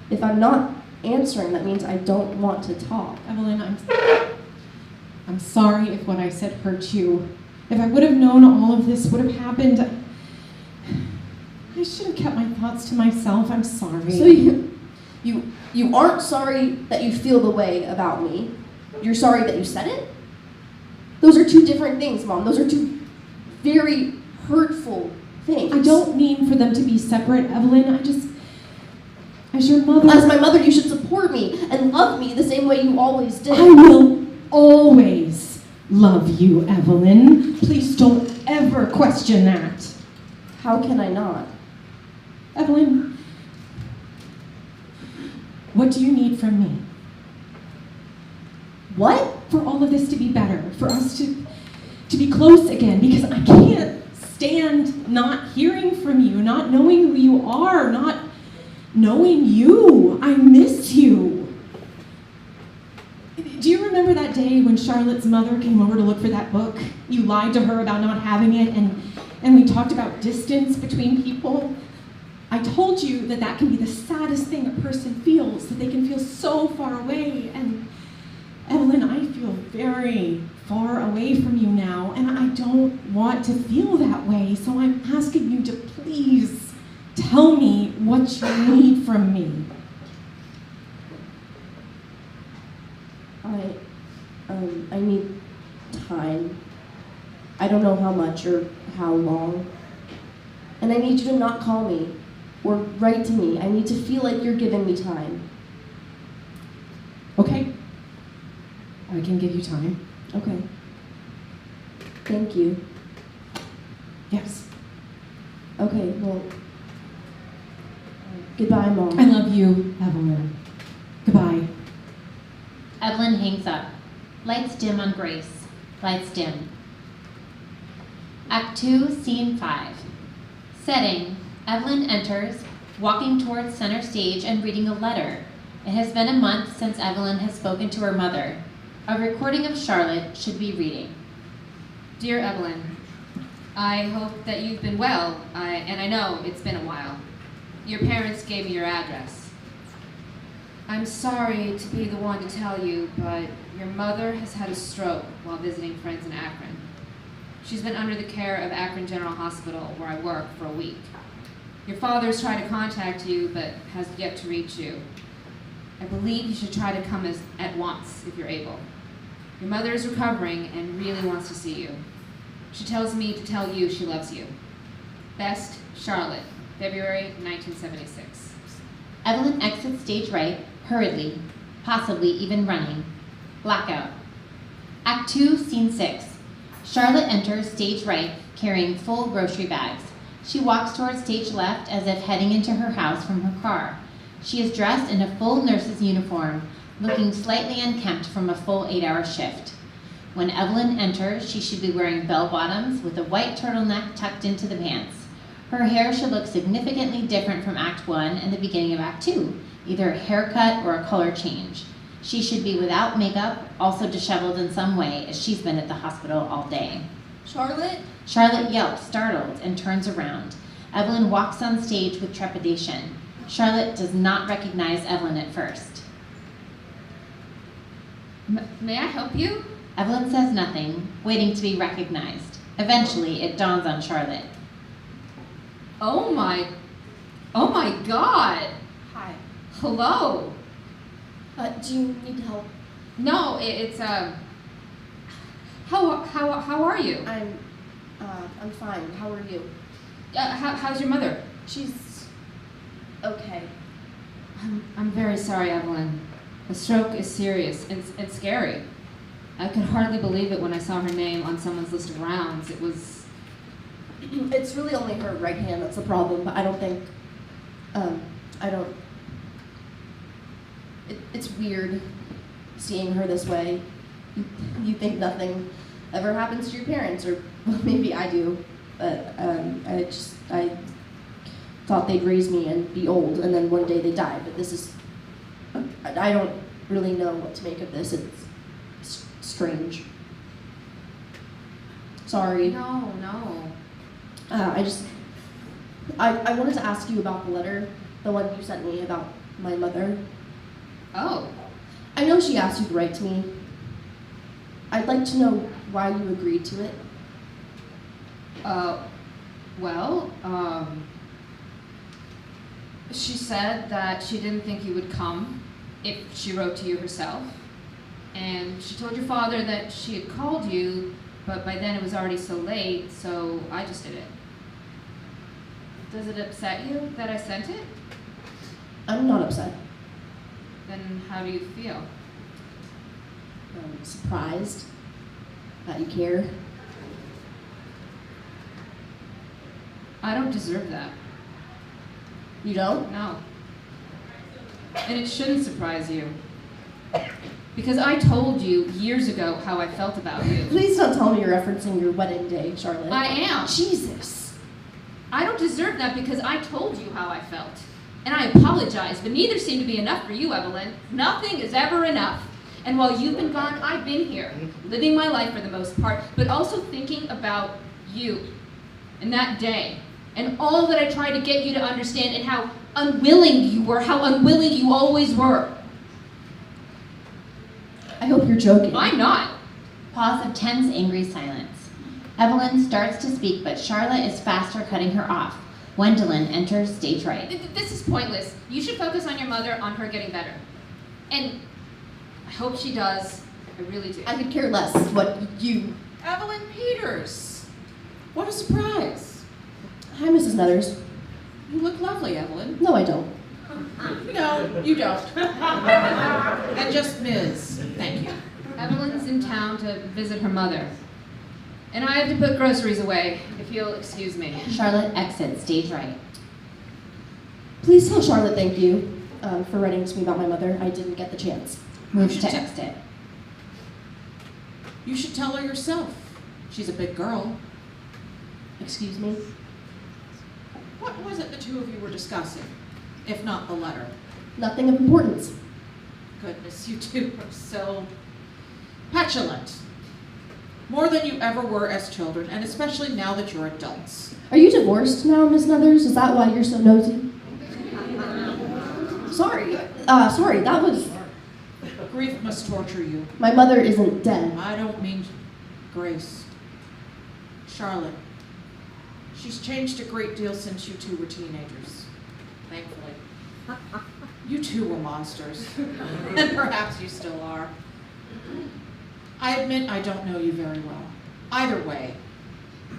If I'm not answering, that means I don't want to talk. Evelyn, I'm sorry if what I said hurt you. If I would have known all of this would have happened, I should have kept my thoughts to myself. I'm sorry. So you aren't sorry that you feel the way about me. You're sorry that you said it? Those are two different things, Mom. Those are two very hurtful things. I don't mean for them to be separate, Evelyn. As your mother... As my mother, you should support me and love me the same way you always did. I will always love you, Evelyn. Please don't ever question that. How can I not? Evelyn, what do you need from me? What? For all of this to be better, for us to be close again, because I can't stand not hearing from you, not knowing who you are, not knowing you. I miss you. Do you remember that day when Charlotte's mother came over to look for that book? You lied to her about not having it, and we talked about distance between people. I told you that that can be the saddest thing a person feels, that they can feel so far away. And Evelyn, I feel very far away from you now, and I don't want to feel that way, so I'm asking you to please tell me what you need from me. I need time. I don't know how much or how long. And I need you to not call me or write to me. I need to feel like you're giving me time. Okay. I can give you time. Okay. Thank you. Yes. Okay, well, goodbye, Mom. I love you, Evelyn. Goodbye. Evelyn hangs up. Lights dim on Grace. Lights dim. Act 2, Scene 5. Setting. Evelyn enters, walking towards center stage and reading a letter. It has been a month since Evelyn has spoken to her mother. A recording of Charlotte should be reading. Dear Evelyn, I hope that you've been well, and I know it's been a while. Your parents gave me your address. I'm sorry to be the one to tell you, but your mother has had a stroke while visiting friends in Akron. She's been under the care of Akron General Hospital, where I work, for a week. Your father's tried to contact you, but has yet to reach you. I believe you should try to come at once, if you're able. Your mother is recovering and really wants to see you. She tells me to tell you she loves you. Best, Charlotte, February 1976. Evelyn exits stage right, hurriedly, possibly even running. Blackout. Act 2, Scene 6. Charlotte enters stage right, carrying full grocery bags. She walks towards stage left as if heading into her house from her car. She is dressed in a full nurse's uniform, looking slightly unkempt from a full 8-hour shift. When Evelyn enters, she should be wearing bell-bottoms with a white turtleneck tucked into the pants. Her hair should look significantly different from Act 1 and the beginning of Act 2, either a haircut or a color change. She should be without makeup, also disheveled in some way, as she's been at the hospital all day. Charlotte? Charlotte yelps, startled, and turns around. Evelyn walks on stage with trepidation. Charlotte does not recognize Evelyn at first. May I help you? Evelyn says nothing, waiting to be recognized. Eventually, it dawns on Charlotte. Oh my God. Hi. Hello. Do you need help? No, it's how are you? I'm fine. How are you? How's your mother? She's okay. I'm very sorry, Evelyn. The stroke is serious and scary. I could hardly believe it when I saw her name on someone's list of rounds. It was... It's really only her right hand that's the problem, but I don't think, it's weird seeing her this way. You think nothing ever happens to your parents, or well, maybe I do, but I thought they'd raise me and be old, and then one day they died, but this is, I don't really know what to make of this. It's strange. Sorry. No. I wanted to ask you about the letter, the one you sent me about my mother. Oh. I know she asked you to write to me. I'd like to know why you agreed to it. She said that she didn't think you would come if she wrote to you herself. And she told your father that she had called you, but by then it was already so late, so I just did it. Does it upset you that I sent it? I'm not upset. Then how do you feel? I'm surprised that you care. I don't deserve that. You don't? No. And it shouldn't surprise you. Because I told you years ago how I felt about you. Please don't tell me you're referencing your wedding day, Charlotte. I am. Jesus. I don't deserve that because I told you how I felt. And I apologize, but neither seemed to be enough for you, Evelyn. Nothing is ever enough. And while you've been gone, I've been here, living my life for the most part, but also thinking about you and that day and all that I tried to get you to understand and how unwilling you were, how unwilling you always were. I hope you're joking. I'm not. Pause of tense, angry silence. Evelyn starts to speak, but Charlotte is faster, cutting her off. Gwendolyn enters stage right. This is pointless. You should focus on your mother, on her getting better. And I hope she does. I really do. I could care less what you... Evelyn Peters. What a surprise. Hi, Mrs. Nuthers. You look lovely, Evelyn. No, I don't. No, you don't. And just Ms. Thank you. Evelyn's in town to visit her mother. And I have to put groceries away, if you'll excuse me. Charlotte exits stage right. Please tell Charlotte thank you for writing to me about my mother. I didn't get the chance. Moves to exit. You should tell her yourself. She's a big girl. Excuse me? What was it the two of you were discussing, if not the letter? Nothing of importance. Goodness, you two are so petulant. More than you ever were as children, and especially now that you're adults. Are you divorced now, Miss Nuthers? Is that why you're so nosy? Sorry. Sorry, that was... Grief must torture you. My mother isn't dead. I don't mean Grace. Charlotte. She's changed a great deal since you two were teenagers. Thankfully. You two were monsters. And perhaps you still are. I admit I don't know you very well. Either way,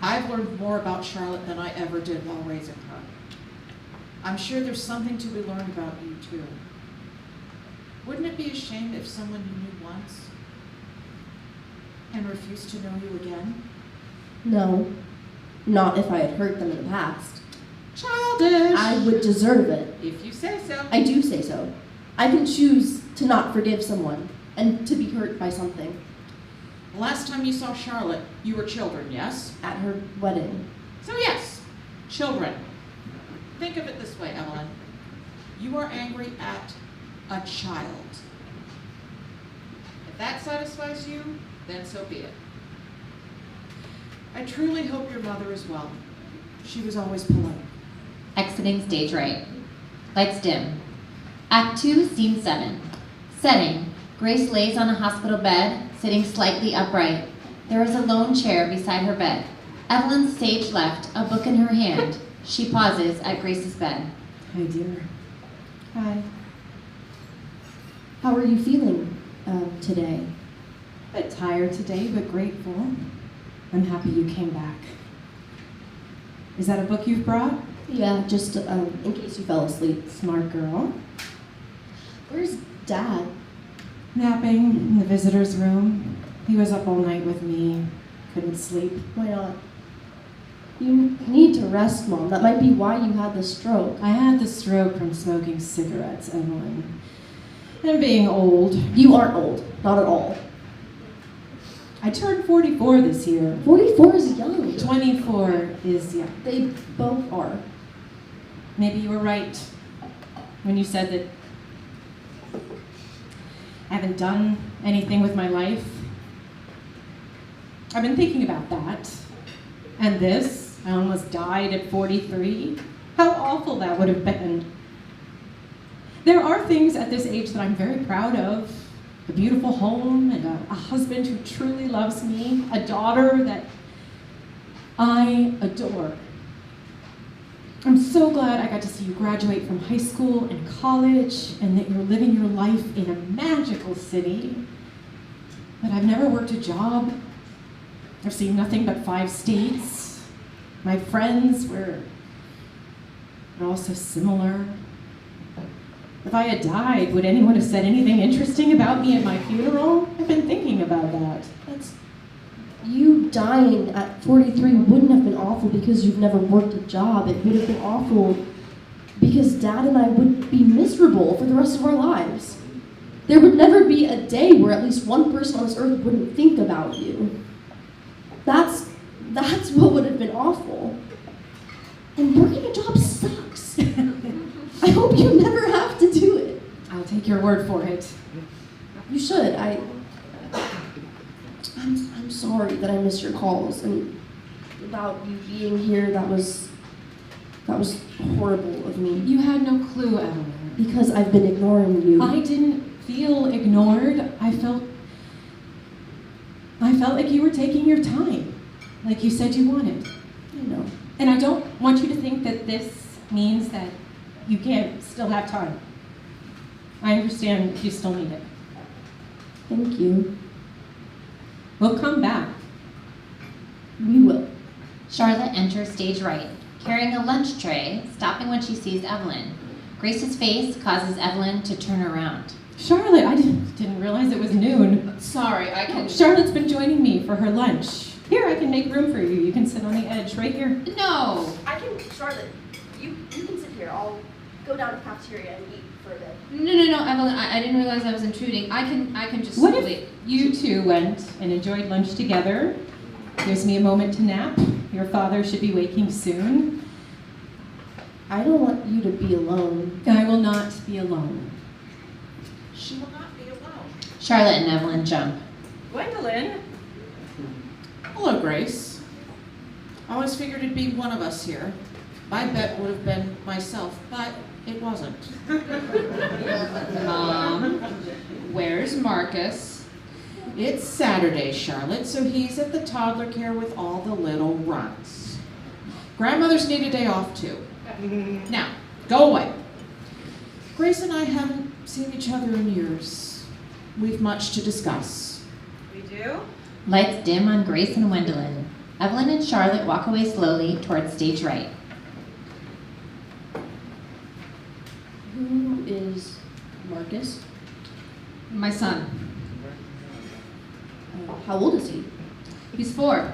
I've learned more about Charlotte than I ever did while raising her. I'm sure there's something to be learned about you too. Wouldn't it be a shame if someone you knew once and refused to know you again? No. Not if I had hurt them in the past. Childish! I would deserve it. If you say so. I do say so. I can choose to not forgive someone and to be hurt by something. The last time you saw Charlotte, you were children, yes? At her wedding. So yes, children. Think of it this way, Evelyn. You are angry at a child. If that satisfies you, then so be it. I truly hope your mother is well. She was always polite. Exiting stage right. Lights dim. Act 2, Scene 7. Setting. Grace lays on a hospital bed, sitting slightly upright. There is a lone chair beside her bed. Evelyn stage left, a book in her hand. She pauses at Grace's bed. Hi, dear. Hi. How are you feeling today? A bit tired today, but grateful. I'm happy you came back. Is that a book you've brought? Yeah, just in case you fell asleep. Smart girl. Where's Dad? Napping in the visitor's room. He was up all night with me. Couldn't sleep. Why not? You need to rest, Mom. That might be why you had the stroke. I had the stroke from smoking cigarettes, Evelyn. And being old. You aren't old. Not at all. I turned 44 this year. 44 is young. 24 is young. They both are. Maybe you were right when you said that I haven't done anything with my life. I've been thinking about that. And this, I almost died at 43. How awful that would have been. There are things at this age that I'm very proud of. A beautiful home and a husband who truly loves me, a daughter that I adore. I'm so glad I got to see you graduate from high school and college, and that you're living your life in a magical city. But I've never worked a job. I've seen nothing but 5 states. My friends were all so similar. If I had died, would anyone have said anything interesting about me at my funeral? I've been thinking about that. You dying at 43 wouldn't have been awful because you've never worked a job. It would have been awful because Dad and I would be miserable for the rest of our lives. There would never be a day where at least one person on this earth wouldn't think about you. That's what would have been awful. And working a job sucks. I hope you never have to do it. I'll take your word for it. You should. I'm sorry that I missed your calls, and about you being here, that was horrible of me. You had no clue, Evelyn. Because I've been ignoring you. I didn't feel ignored. I felt like you were taking your time, like you said you wanted. I know. And I don't want you to think that this means that you can't still have time. I understand you still need it. Thank you. We'll come back. We will. Charlotte enters stage right, carrying a lunch tray, stopping when she sees Evelyn. Grace's face causes Evelyn to turn around. Charlotte, I didn't realize it was noon. Sorry, I can... Charlotte's been joining me for her lunch. Here, I can make room for you. You can sit on the edge right here. No! Charlotte, you can sit here. I'll go down to the cafeteria and eat for a bit. No, Evelyn, I didn't realize I was intruding. I can just What wait. if you two went and enjoyed lunch together? Gives me a moment to nap. Your father should be waking soon. I don't want you to be alone. I will not be alone. She will not be alone. Charlotte and Evelyn jump. Gwendolyn? Hello, Grace. I always figured it'd be one of us here. My bet would have been myself, but it wasn't. Mom, where's Marcus? It's Saturday, Charlotte, so he's at the toddler care with all the little runs. Grandmothers need a day off, too. Now, go away. Grace and I haven't seen each other in years. We've much to discuss. We do? Lights dim on Grace and Gwendolyn. Evelyn and Charlotte walk away slowly towards stage right. Who is Marcus? My son. How old is he? He's 4,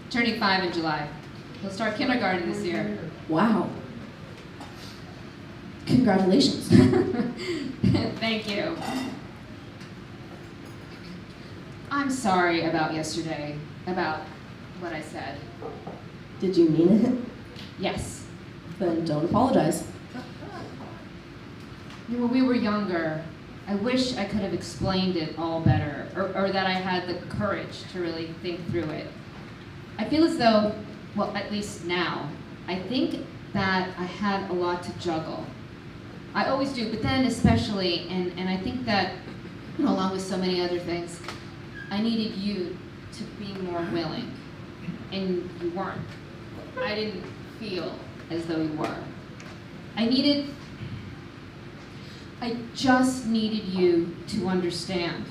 turning 5 in July. He'll start kindergarten this year. Wow. Congratulations. Thank you. I'm sorry about yesterday, about what I said. Did you mean it? Yes. Then don't apologize. When we were younger, I wish I could have explained it all better, or that I had the courage to really think through it. I feel as though, well, at least now, I think that I had a lot to juggle. I always do, but then especially, and I think that, along with so many other things, I needed you to be more willing, and you weren't. I didn't feel as though you were. I just needed you to understand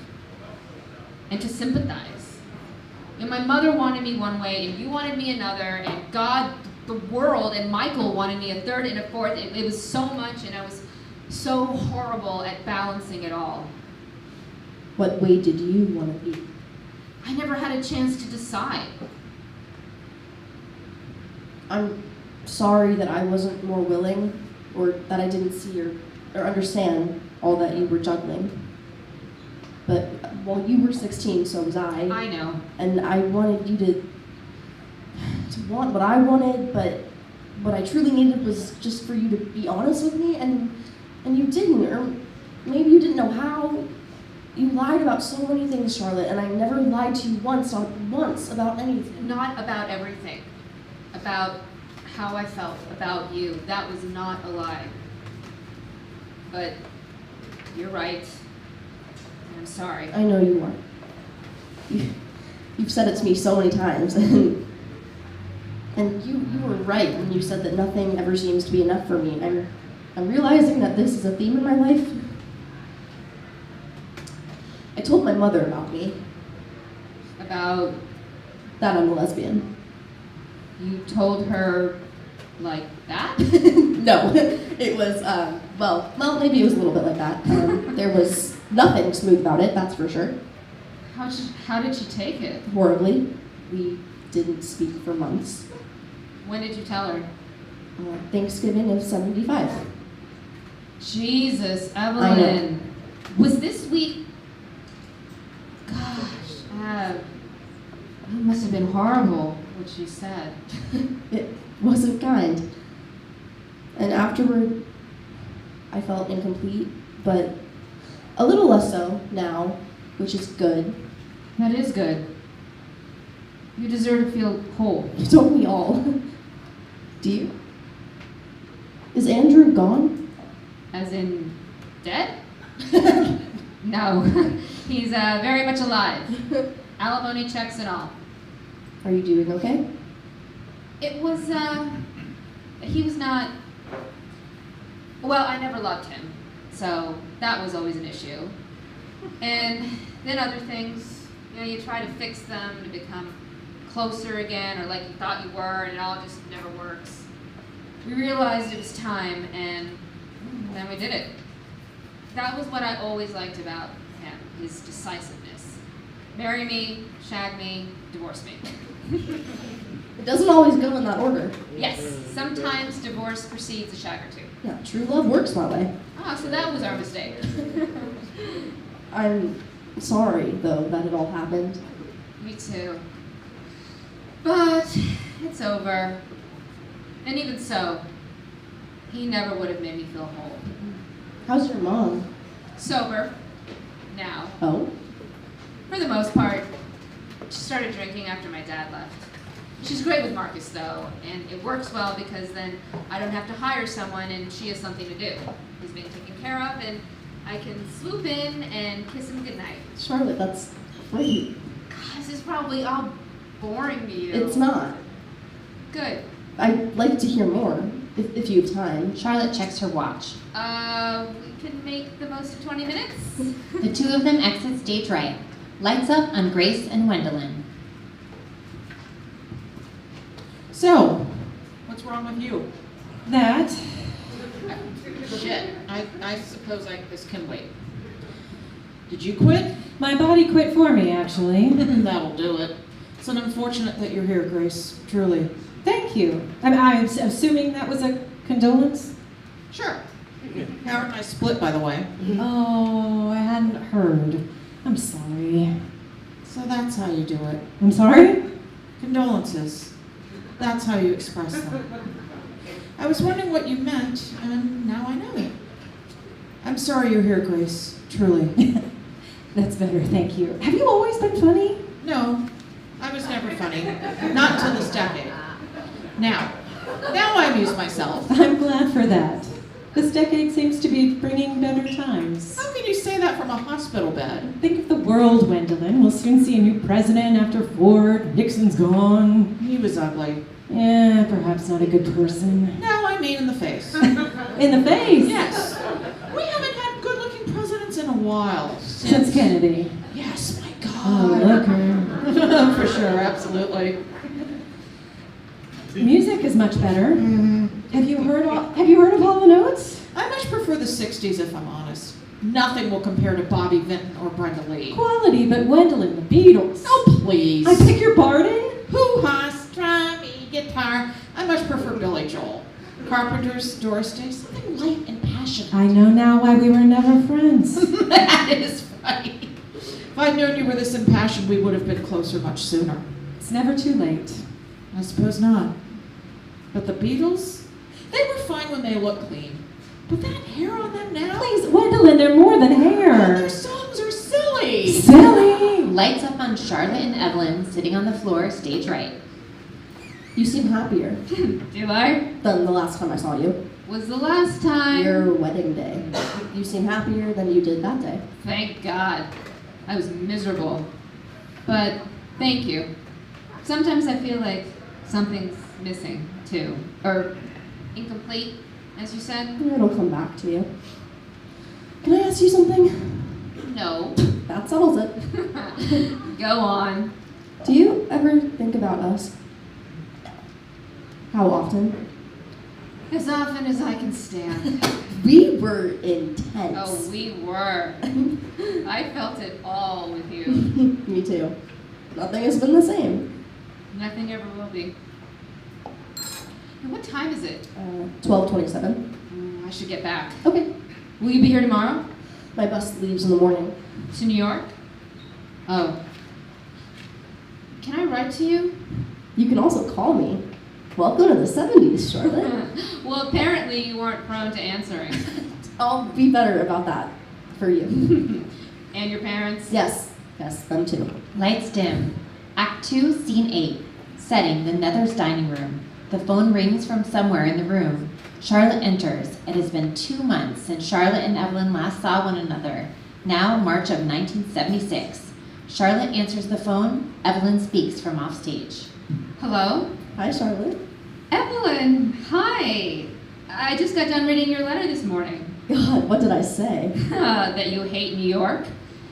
and to sympathize. And my mother wanted me one way, and you wanted me another, and God, the world, and Michael wanted me a third and a fourth. It was so much, and I was so horrible at balancing it all. What way did you want to be? I never had a chance to decide. I'm sorry that I wasn't more willing, or that I didn't see or understand all that you were juggling. But, well, you were 16, so was I. I know. And I wanted you to want what I wanted, but what I truly needed was just for you to be honest with me, and you didn't, or maybe you didn't know how. You lied about so many things, Charlotte, and I never lied to you once about anything. Not about everything. About how I felt about you. That was not a lie. But you're right. And I'm sorry. I know you are. You've said it to me so many times, and And you were right when you said that nothing ever seems to be enough for me. I'm realizing that this is a theme in my life. I told my mother about me, About, that I'm a lesbian. you told her like that? No, it was, well, maybe it was a little bit like that. There was nothing smooth about it, that's for sure. How did she take it? Horribly. We didn't speak for months. When did you tell her? Thanksgiving of 75. Jesus, I Evelyn. Was this week? Gosh, it must have been horrible what she said. It wasn't kind. And afterward, I felt incomplete, but a little less so now, which is good. That is good. You deserve to feel whole. Don't we all? Do you? Is Andrew gone? As in, dead? No, he's very much alive. Alimony checks and all. Are you doing okay? It was, he was not, well, I never loved him, so that was always an issue. And then other things, you try to fix them to become closer again, or like you thought you were, and it all just never works. We realized it was time, and then we did it. That was what I always liked about him, his decisiveness. Marry me, shag me, divorce me. It doesn't always go in that order. Yes, sometimes divorce precedes a shag or two. Yeah, true love works that way. Ah, so that was our mistake. I'm sorry, though, that it all happened. Me too. But it's over. And even so, he never would have made me feel whole. How's your mom? Sober. Now. Oh? For the most part. She started drinking after my dad left. She's great with Marcus, though, and it works well because then I don't have to hire someone and she has something to do. He's being taken care of, and I can swoop in and kiss him goodnight. Charlotte, that's great. God, this is probably all boring to you. It's not. Good. I'd like to hear more, if you have time. Charlotte checks her watch. We can make the most of 20 minutes? The two of them exit stage right. Lights up on Grace and Wendelin. So, what's wrong with you? That. Shit, I suppose this can wait. Did you quit? My body quit for me, actually. That'll do it. It's unfortunate that you're here, Grace, truly. Thank you. I'm assuming that was a condolence? Sure. Howard and I split, by the way. Oh, I hadn't heard. I'm sorry. So that's how you do it. I'm sorry? Condolences. That's how you express them. I was wondering what you meant, and now I know. I'm sorry you're here, Grace. Truly. That's better, thank you. Have you always been funny? No, I was never funny. Not until this decade. Now I amuse myself. I'm glad for that. This decade seems to be bringing better times. How can you say that from a hospital bed? Think of the world, Wendelin. We'll soon see a new president after Ford. Nixon's gone. He was ugly. Yeah, perhaps not a good person. No, I mean in the face. In the face? Yes. We haven't had good-looking presidents in a while. Since Kennedy. Yes, my God. Oh, look her. For sure, absolutely. Music is much better. Mm-hmm. Have you heard of Hall & Oates? I much prefer the 60s, if I'm honest. Nothing will compare to Bobby Vinton or Brenda Lee. Quality, but Wendelin, the Beatles. Oh, please. I pick your Barden. Hoo-ha, strummy guitar. I much prefer Billy Joel. Carpenter's Doris Day, something light and passionate. I know now why we were never friends. That is right. If I'd known you were this impassioned, we would have been closer much sooner. It's never too late. I suppose not. But the Beatles? They were fine when they looked clean. But that hair on them now? Please, Wendelin, they're more than hair. Their songs are silly. Silly. Lights up on Charlotte and Evelyn sitting on the floor, stage right. You seem happier Do I? than the last time I saw you. Was the last time. Your wedding day. You seem happier than you did that day. Thank God. I was miserable. But thank you. Sometimes I feel like something's missing, too. Or incomplete, as you said. It'll come back to you. Can I ask you something? No. That settles it. Go on. Do you ever think about us? How often? As often as I can stand. We were intense. Oh, we were. I felt it all with you. Me too. Nothing has been the same. Nothing ever will be. And what time is it? 12:27. I should get back. Okay. Will you be here tomorrow? My bus leaves in the morning. To New York? Oh. Can I write to you? You can also call me. Welcome to the 70s, Charlotte. Well, apparently you weren't prone to answering. I'll be better about that for you. And your parents? Yes, them too. Lights dim. Act 2, Scene 8. Setting, the Nethers' dining room. The phone rings from somewhere in the room. Charlotte enters. It has been 2 months since Charlotte and Evelyn last saw one another. Now, March of 1976. Charlotte answers the phone. Evelyn speaks from offstage. Hello? Hi, Charlotte. Evelyn, hi. I just got done reading your letter this morning. God, what did I say? That you hate New York?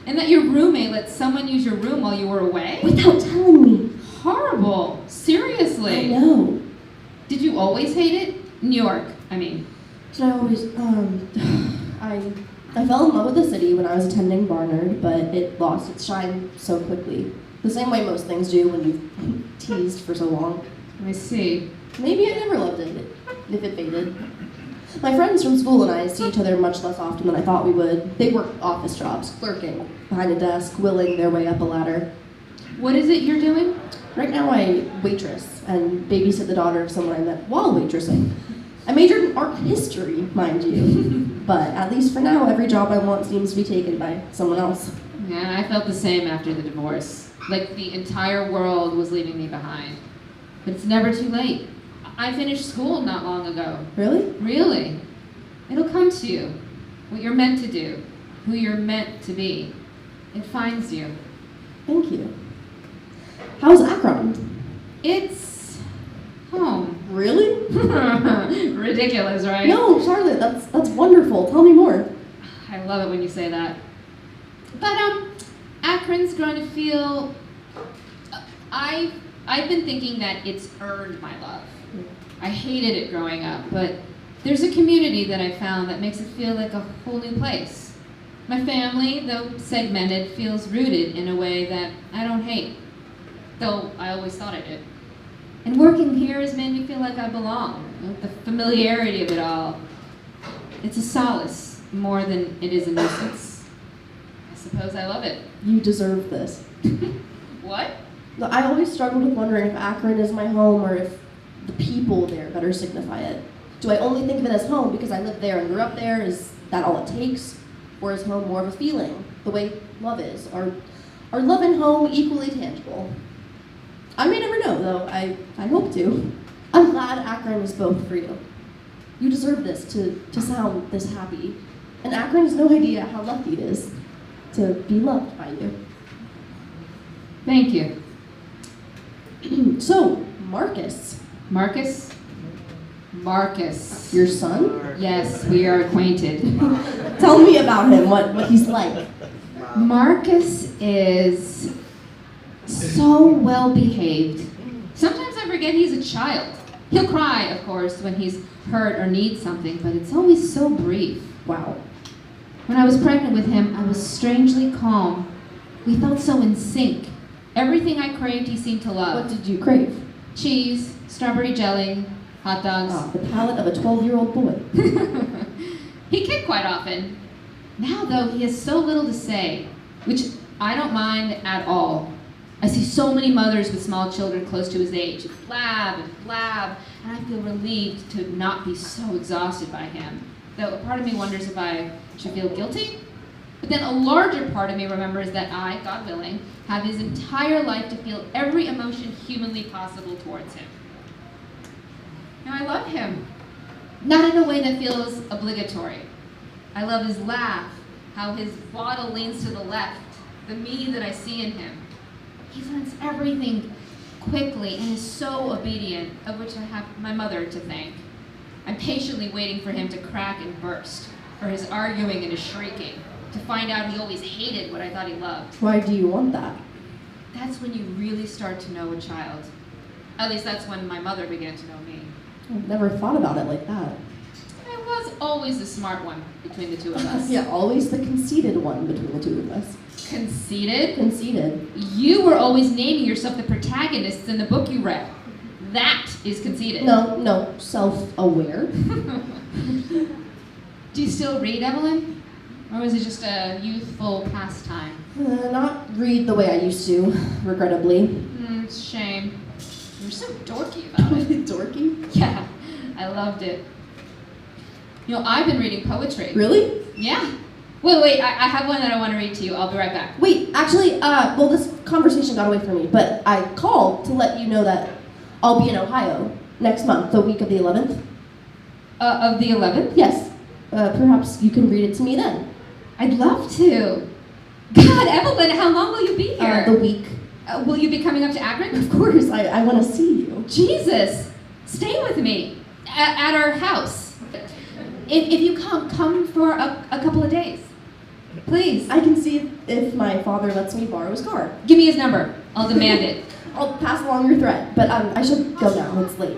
And that your roommate let someone use your room while you were away? Without telling me. Horrible. Seriously. I know. Did you always hate it? New York, I mean. Did I always, I fell in love with the city when I was attending Barnard, but it lost its shine so quickly. The same way most things do when you've teased for so long. I see. Maybe I never loved it, if it faded. My friends from school and I see each other much less often than I thought we would. They work office jobs, clerking, behind a desk, willing their way up a ladder. What is it you're doing? Right now I waitress and babysit the daughter of someone I met while waitressing. I majored in art history, mind you. But at least for now, every job I want seems to be taken by someone else. Yeah, I felt the same after the divorce. Like the entire world was leaving me behind. But it's never too late. I finished school not long ago. Really? Really. It'll come to you. What you're meant to do. Who you're meant to be. It finds you. Thank you. How's Akron? It's home. Really? Ridiculous, right? No, Charlotte, that's wonderful. Tell me more. I love it when you say that. But Akron's going to feel. I've been thinking that it's earned my love. I hated it growing up, but there's a community that I found that makes it feel like a whole new place. My family, though segmented, feels rooted in a way that I don't hate, though I always thought I did. And working here has made me feel like I belong. The familiarity of it all. It's a solace more than it is a nuisance. I suppose I love it. You deserve this. What? I always struggled with wondering if Akron is my home or if the people there better signify it. Do I only think of it as home because I lived there and grew up there? Is that all it takes? Or is home more of a feeling, the way love is? Are love and home equally tangible? I may never know, though. I hope to. I'm glad Akron is both for you. You deserve this, to sound this happy. And Akron has no idea how lucky it is to be loved by you. Thank you. So, Marcus. Marcus? Marcus. Your son? Yes, we are acquainted. Tell me about him, what he's like. Marcus is so well behaved. Sometimes I forget he's a child. He'll cry, of course, when he's hurt or needs something, but it's always so brief. Wow. When I was pregnant with him, I was strangely calm. We felt so in sync. Everything I craved, he seemed to love. What did you crave? Cheese, strawberry jelly, hot dogs. Ah, the palate of a 12-year-old boy. He kicked quite often. Now, though, he has so little to say, which I don't mind at all. I see so many mothers with small children close to his age who blab and blab, and I feel relieved to not be so exhausted by him. Though a part of me wonders if I should feel guilty. But then a larger part of me remembers that I, God willing, have his entire life to feel every emotion humanly possible towards him. Now, I love him. Not in a way that feels obligatory. I love his laugh, how his waddle leans to the left, the me that I see in him. He learns everything quickly and is so obedient, of which I have my mother to thank. I'm patiently waiting for him to crack and burst, for his arguing and his shrieking, to find out he always hated what I thought he loved. Why do you want that? That's when you really start to know a child. At least that's when my mother began to know me. I've never thought about it like that. I was always the smart one between the two of us. Yeah, always the conceited one between the two of us. Conceited? Conceited. You were always naming yourself the protagonists in the book you read. That is conceited. No, self-aware. Do you still read, Evelyn? Or was it just a youthful pastime? Not read the way I used to, regrettably. It's a shame. You're so dorky about it. Dorky? Yeah, I loved it. You know, I've been reading poetry. Really? Yeah. Wait, I have one that I want to read to you. I'll be right back. Wait, actually, well, this conversation got away from me, but I called to let you know that I'll be in Ohio next month, the week of the 11th. Of the 11th? Yes. Perhaps you can read it to me then. I'd love to. God, Evelyn, how long will you be here? The week. Will you be coming up to Akron? Of course, I want to see you. Jesus, stay with me at our house. If you come for a couple of days, please. I can see if my father lets me borrow his car. Give me his number. I'll demand it. I'll pass along your threat, but I should go now. It's late.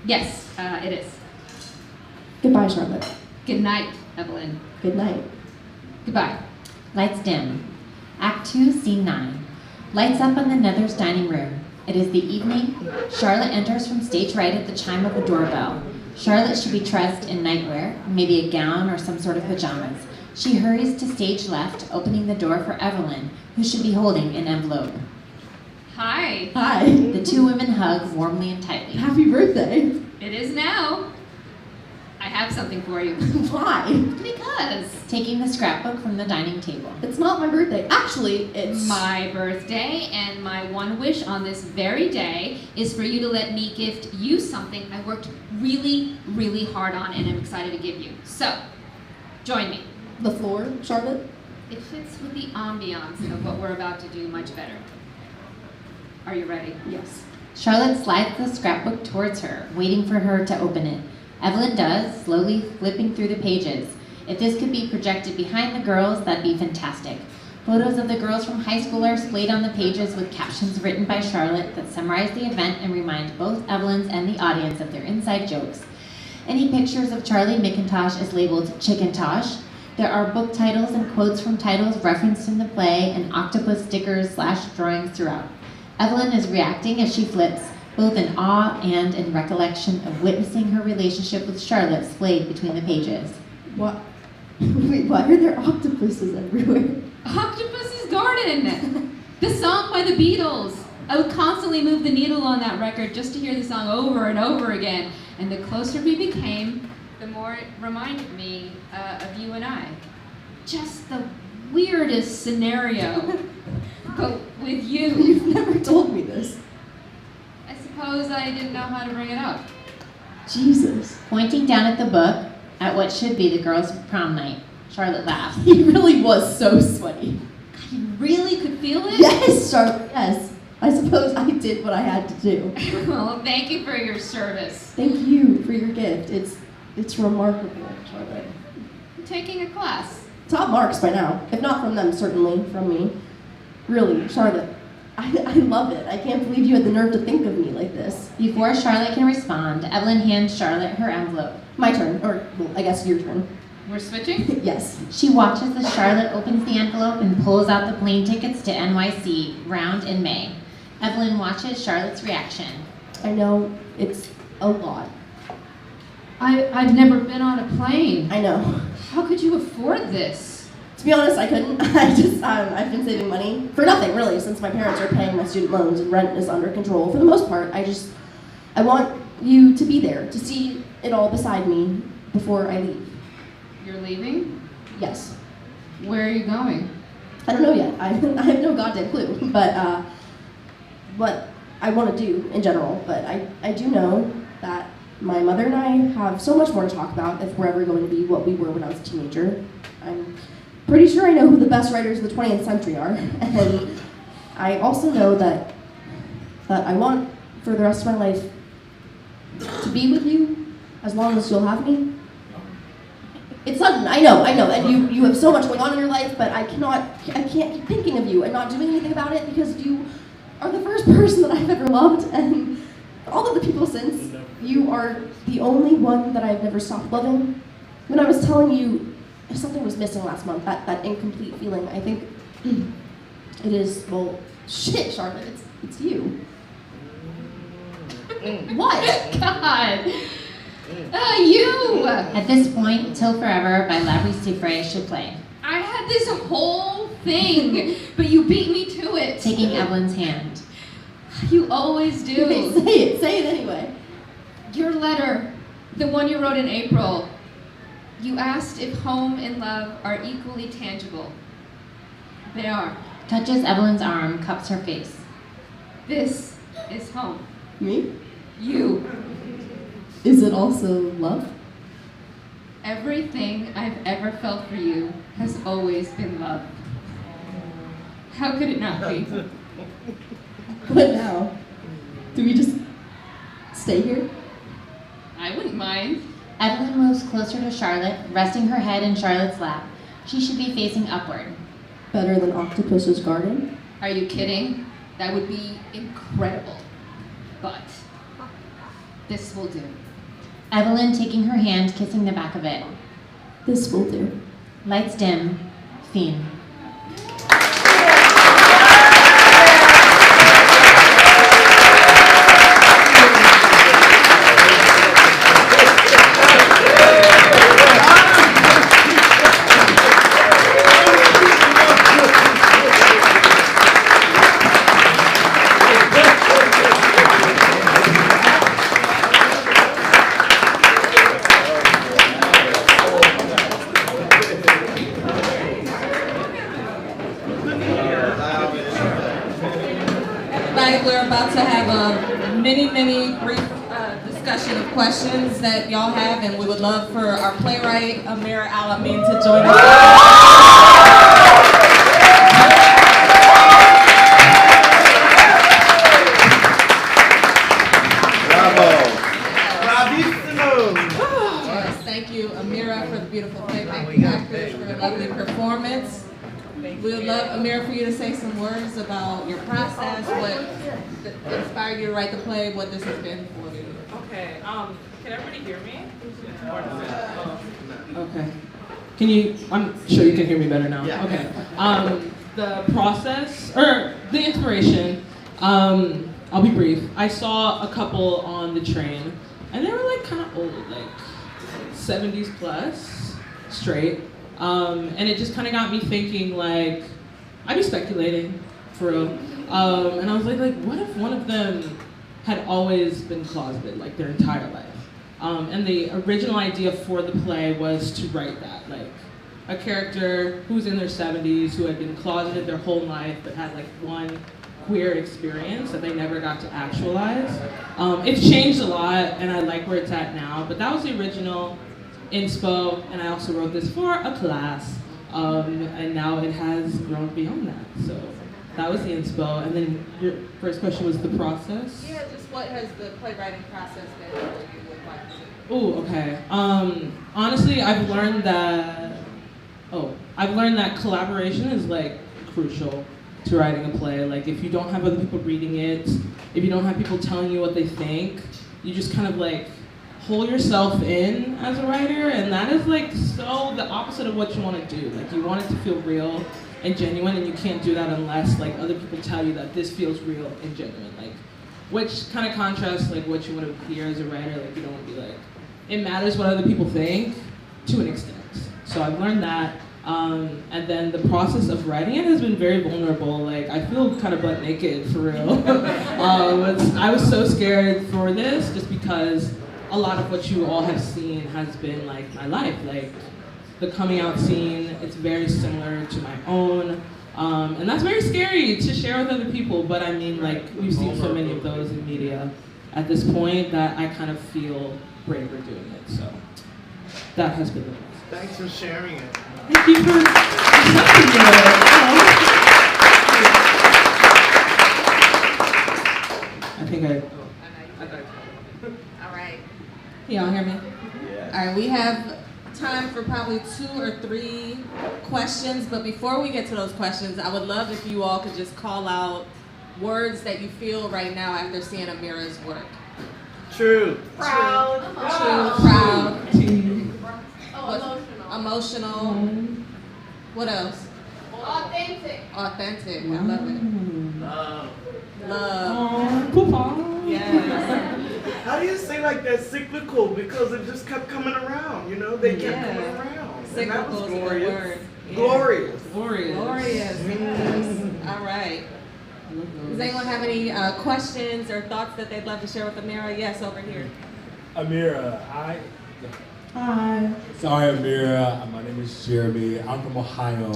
Yes, it is. Goodbye, Charlotte. Good night, Evelyn. Good night. Goodbye. Lights dim. Act 2, Scene 9. Lights up on the Nether's dining room. It is the evening. Charlotte enters from stage right at the chime of a doorbell. Charlotte should be dressed in nightwear, maybe a gown or some sort of pajamas. She hurries to stage left, opening the door for Evelyn, who should be holding an envelope. Hi. Hi. The two women hug warmly and tightly. Happy birthday. It is now. I have something for you. Why? Because. Taking the scrapbook from the dining table. It's not my birthday. Actually, it's my birthday, and my one wish on this very day is for you to let me gift you something I worked really, really hard on and I'm excited to give you. So, join me. The floor, Charlotte? It fits with the ambiance of what we're about to do much better. Are you ready? Yes. Charlotte slides the scrapbook towards her, waiting for her to open it. Evelyn does, slowly flipping through the pages. If this could be projected behind the girls, that'd be fantastic. Photos of the girls from high school are splayed on the pages with captions written by Charlotte that summarize the event and remind both Evelyn's and the audience of their inside jokes. Any pictures of Charlie McIntosh is labeled Chickintosh. There are book titles and quotes from titles referenced in the play and octopus stickers / drawings throughout. Evelyn is reacting as she flips, both in awe and in recollection of witnessing her relationship with Charlotte splayed between the pages. What? Wait, why are there octopuses everywhere? Octopus's Garden! The song by the Beatles. I would constantly move the needle on that record just to hear the song over and over again. And the closer we became, the more it reminded me of you and I. Just the weirdest scenario. But with you. You've never told me this. I suppose I didn't know how to bring it up. Jesus. Pointing down at the book, at what should be the girls' prom night, Charlotte laughed. He really was so sweaty. God, you really could feel it? Yes, Charlotte, yes. I suppose I did what I had to do. Well, thank you for your service. Thank you for your gift. It's remarkable, Charlotte. I'm taking a class. Top marks by now. If not from them, certainly from me. Really, Charlotte, I love it. I can't believe you had the nerve to think of me like this. Before Charlotte can respond, Evelyn hands Charlotte her envelope. My turn, or well, I guess your turn. We're switching? Yes. She watches as Charlotte opens the envelope and pulls out the plane tickets to NYC, round in May. Evelyn watches Charlotte's reaction. I know, it's a lot. I've never been on a plane. I know. How could you afford this? To be honest, I couldn't. I've been saving money for nothing, really, since my parents are paying my student loans and rent is under control. For the most part, I want you to be there, to see it all beside me before I leave. You're leaving? Yes. Where are you going? I don't know yet. I have no goddamn clue, but what I want to do in general. But I do know that my mother and I have so much more to talk about if we're ever going to be what we were when I was a teenager. I'm pretty sure I know who the best writers of the 20th century are, and I also know that that I want for the rest of my life to be with you as long as you'll have me. It's sudden, I know, and you have so much going on in your life, but I can't keep thinking of you and not doing anything about it because you are the first person that I've ever loved, and all of the people since, you are the only one that I've never stopped loving. When I was telling you something was missing last month, that incomplete feeling, I think it is, well, shit, Charlotte, it's you. What? God. You! At this point, Till Forever by Labrie Siffre should play. I had this whole thing, but you beat me to it. Taking Evelyn's hand. You always do. Okay, say it anyway. Your letter, the one you wrote in April, you asked if home and love are equally tangible. They are. Touches Evelyn's arm, cups her face. This is home. Me? You. Is it also love? Everything I've ever felt for you has always been love. How could it not be? What now? Do we just stay here? I wouldn't mind. Evelyn moves closer to Charlotte, resting her head in Charlotte's lap. She should be facing upward. Better than Octopus's garden? Are you kidding? That would be incredible. But this will do. Evelyn taking her hand, kissing the back of it. This will do. Lights dim. Theme. We're about to have a mini brief discussion of questions that y'all have, and we would love for our playwright, Amira Alamin, to join us. Yes, thank you, Amira, for the beautiful play. Thank you, actors, for the lovely performance. We would love, Amira, for you to say some words about your process, what inspired you to write the play, what this has been for you. Okay, can everybody hear me? Okay. Can you, I'm sure you can hear me better now. Yeah. Okay. The process, or the inspiration, I'll be brief. I saw a couple on the train, and they were like kind of old, like 70s plus, straight. And it just kind of got me thinking, like, I'd be speculating, for real. And I was like, what if one of them had always been closeted, like, their entire life? And the original idea for the play was to write that, like, a character who's in their 70s, who had been closeted their whole life, but had, like, one queer experience that they never got to actualize. It's changed a lot, and I like where it's at now, but that was the original inspo, and I also wrote this for a class, and now it has grown beyond that. So that was the inspo, and then your first question was the process. Yeah, just what has the playwriting process been for you with YPIP? Oh, okay. Honestly, I've learned that collaboration is like crucial to writing a play. Like if you don't have other people reading it, if you don't have people telling you what they think, you just kind of like hold yourself in as a writer, and that is like so the opposite of what you want to do. Like you want it to feel real and genuine, and you can't do that unless like other people tell you that this feels real and genuine. Like, which kind of contrasts like what you want to hear as a writer. Like you don't want to be like, it matters what other people think to an extent. So I've learned that, and then the process of writing it has been very vulnerable. Like I feel kind of butt naked for real. I was so scared for this just because a lot of what you all have seen has been like my life. Like the coming out scene, it's very similar to my own. And that's very scary to share with other people, but I mean like we've seen so many of those in media at this point that I kind of feel braver doing it. So that has been the process. Thanks for sharing it. Thank you for accepting it. y'all hear me? Yeah. All right, we have time for probably 2 or 3 questions, but before we get to those questions, I would love if you all could just call out words that you feel right now after seeing Amira's work. True. Proud. Oh. True. Proud. Oh, Emotional. What else? Authentic. Authentic. I love it. Love. Cool. Yes. How do you say like that cyclical? Because it just kept coming around, you know? They kept coming around. And that was Cyclical is a good glorious. word. Yeah. Glorious. Glorious. Yes. All right. Does anyone have any questions or thoughts that they'd love to share with Amira? Yes, over here. Amira, hi. Hi. Sorry, Amira. My name is Jeremy. I'm from Ohio.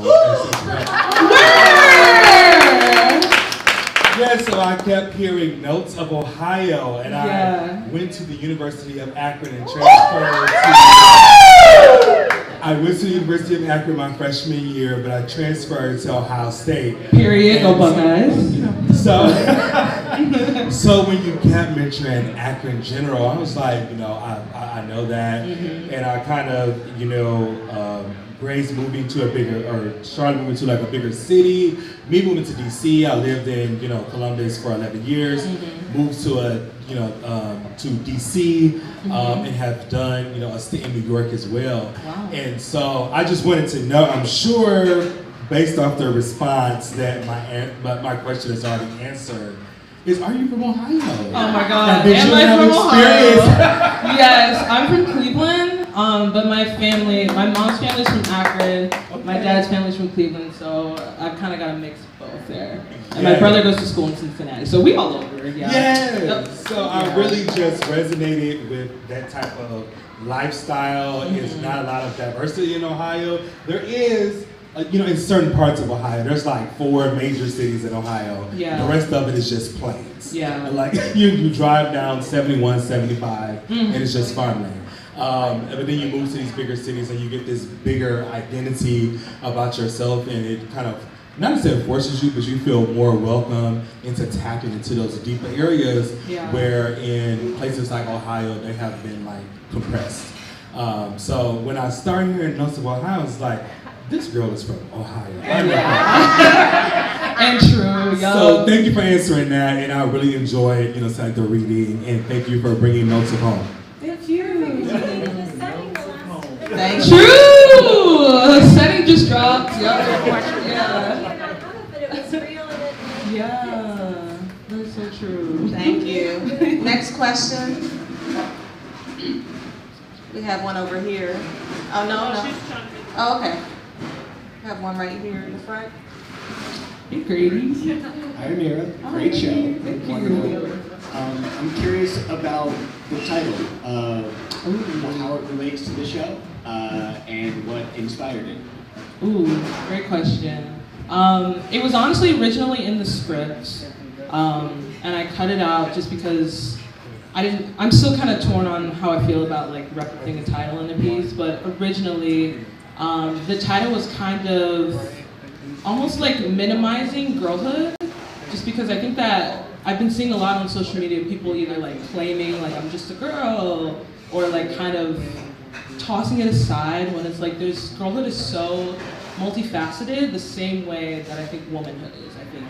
Yeah, so I kept hearing notes of Ohio, and I went to the University of Akron and transferred I went to the University of Akron my freshman year, but I transferred to Ohio State. Period. Go Buckeyes. So when you kept mentioning Akron General, I was like, you know, I know that, and I kind of, you know, Grace moving to a bigger, or Charlotte moving to like a bigger city. Me moving to DC, I lived in, you know, Columbus for 11 years. Moved to to DC, and have done, you know, a stint in New York as well. Wow. And so I just wanted to know. I'm sure, based off the response, that my question is already answered. Are you from Ohio? Oh my God. Am I from Ohio? Yes, I'm from Cleveland, but my mom's family's from Akron, my dad's family's from Cleveland, so I've kind of got a mix of both there. And my brother goes to school in Cincinnati, so we all over, yeah. Yep. So I really just resonated with that type of lifestyle. There's not a lot of diversity in Ohio. There is, you know, in certain parts of Ohio, there's like 4 major cities in Ohio. Yeah. The rest of it is just plains. Yeah. And like you drive down 71, 75, and it's just farmland. But then you move to these bigger cities and you get this bigger identity about yourself, and it kind of, not necessarily forces you, but you feel more welcome into tapping into those deeper areas where in places like Ohio, they have been like compressed. So when I started hearing notes of Ohio, it's like, this girl is from Ohio. And true, yo. So thank you for answering that, and I really enjoyed, you know, the reading, and thank you for bringing notes of home. Thank you. Thank you. True! Setting just dropped. Yeah. Yeah. That's so true. Thank you. Next question. We have one over here. Oh, no. Oh, okay. We have one right here in the front. Hey, Grady. Hi, Amira. Great show. Wonderful. I'm curious about the title, how it relates to the show, and what inspired it. Ooh, great question. It was honestly originally in the script, and I cut it out just because I'm still kind of torn on how I feel about like referencing a title in a piece, but originally the title was kind of almost like minimizing girlhood, just because I think that I've been seeing a lot on social media, people either like claiming like I'm just a girl, or like kind of tossing it aside when it's like girlhood is so multifaceted the same way that I think womanhood is. I think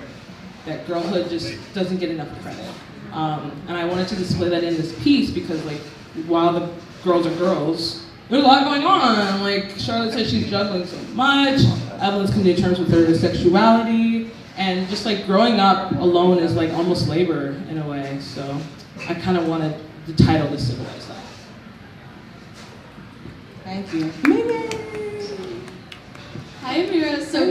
that girlhood just doesn't get enough credit. And I wanted to display that in this piece because like while the girls are girls, there's a lot going on. Like Charlotte said, she's juggling so much. Evelyn's coming to terms with her sexuality, and just like growing up alone is like almost labor in a way. So I kind of wanted the title to symbolize that. Thank you. Hi, Amira. So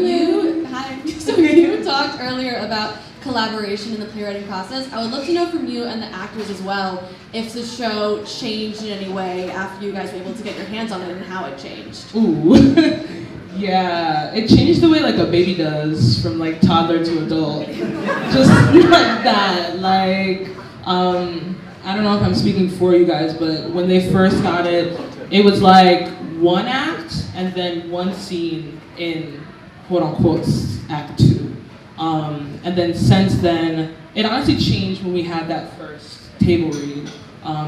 you talked earlier about collaboration in the playwriting process. I would love to know from you and the actors as well if the show changed in any way after you guys were able to get your hands on it and how it changed. Ooh. Yeah, it changed the way like a baby does from like toddler to adult. Just like that. Like, I don't know if I'm speaking for you guys, but when they first got it, it was like one act and then one scene in quote unquote act 2. And then since then, it honestly changed when we had that first table read,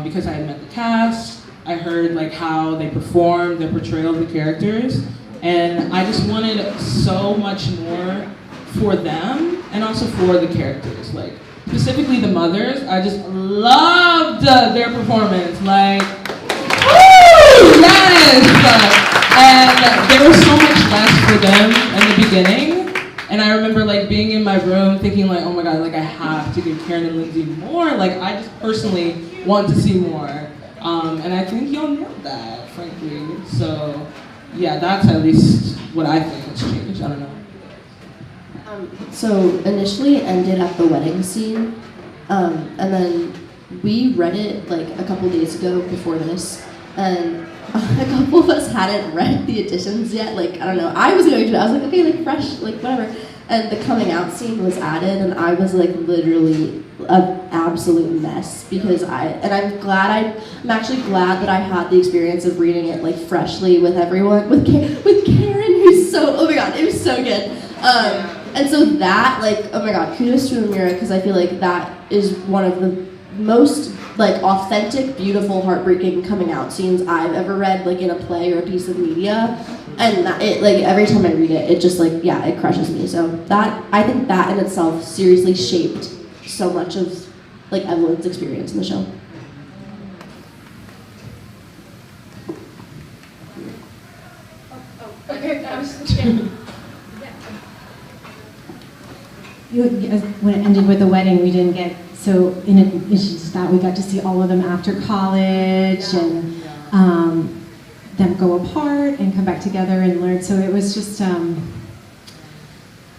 because I had met the cast, I heard like how they performed, their portrayal of the characters, and I just wanted so much more for them and also for the characters. Like specifically the mothers, I just loved their performance. Like, woo, yes! And there was so much less for them in the beginning. And I remember like being in my room thinking like, oh my God, like I have to give Karen and Lindsay more. Like I just personally want to see more. And I think y'all nailed that, frankly. So yeah, that's at least what I think has changed. I don't know. So initially it ended at the wedding scene, and then we read it like a couple days ago before this, and a couple of us hadn't read the additions yet. Like, I don't know, I was going to, I was like, okay, like fresh, like whatever. And the coming out scene was added, and I was like literally an absolute mess because I'm actually glad that I had the experience of reading it like freshly with everyone, with Karen, who's so, oh my God, it was so good. And so that, like, oh my God, kudos to Amira, because I feel like that is one of the most like authentic, beautiful, heartbreaking coming out scenes I've ever read, like in a play or a piece of media. And that, it, like, every time I read it, it just like, yeah, it crushes me. So that, I think that in itself seriously shaped so much of like Evelyn's experience in the show. Okay, I was, yeah. When it ended with the wedding, we didn't get, so in addition to that, we got to see all of them after college and them go apart and come back together and learn. So it was just, I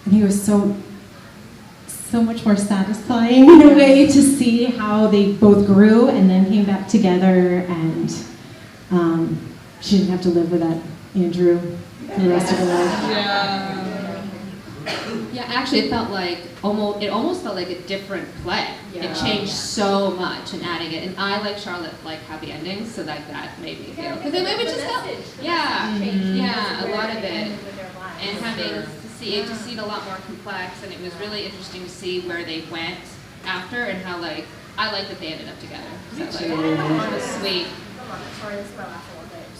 think it was so much more satisfying in a way to see how they both grew and then came back together, and she didn't have to live with that Andrew for the rest of her life. Yeah, actually, it felt like almost felt like a different play. Yeah. It changed so much in adding it, and I like Charlotte like happy endings, so that made me feel because it just felt a lot of it, and having to see it a lot more complex, and it was really interesting to see where they went after and how like I like that they ended up together. So like, it was sweet.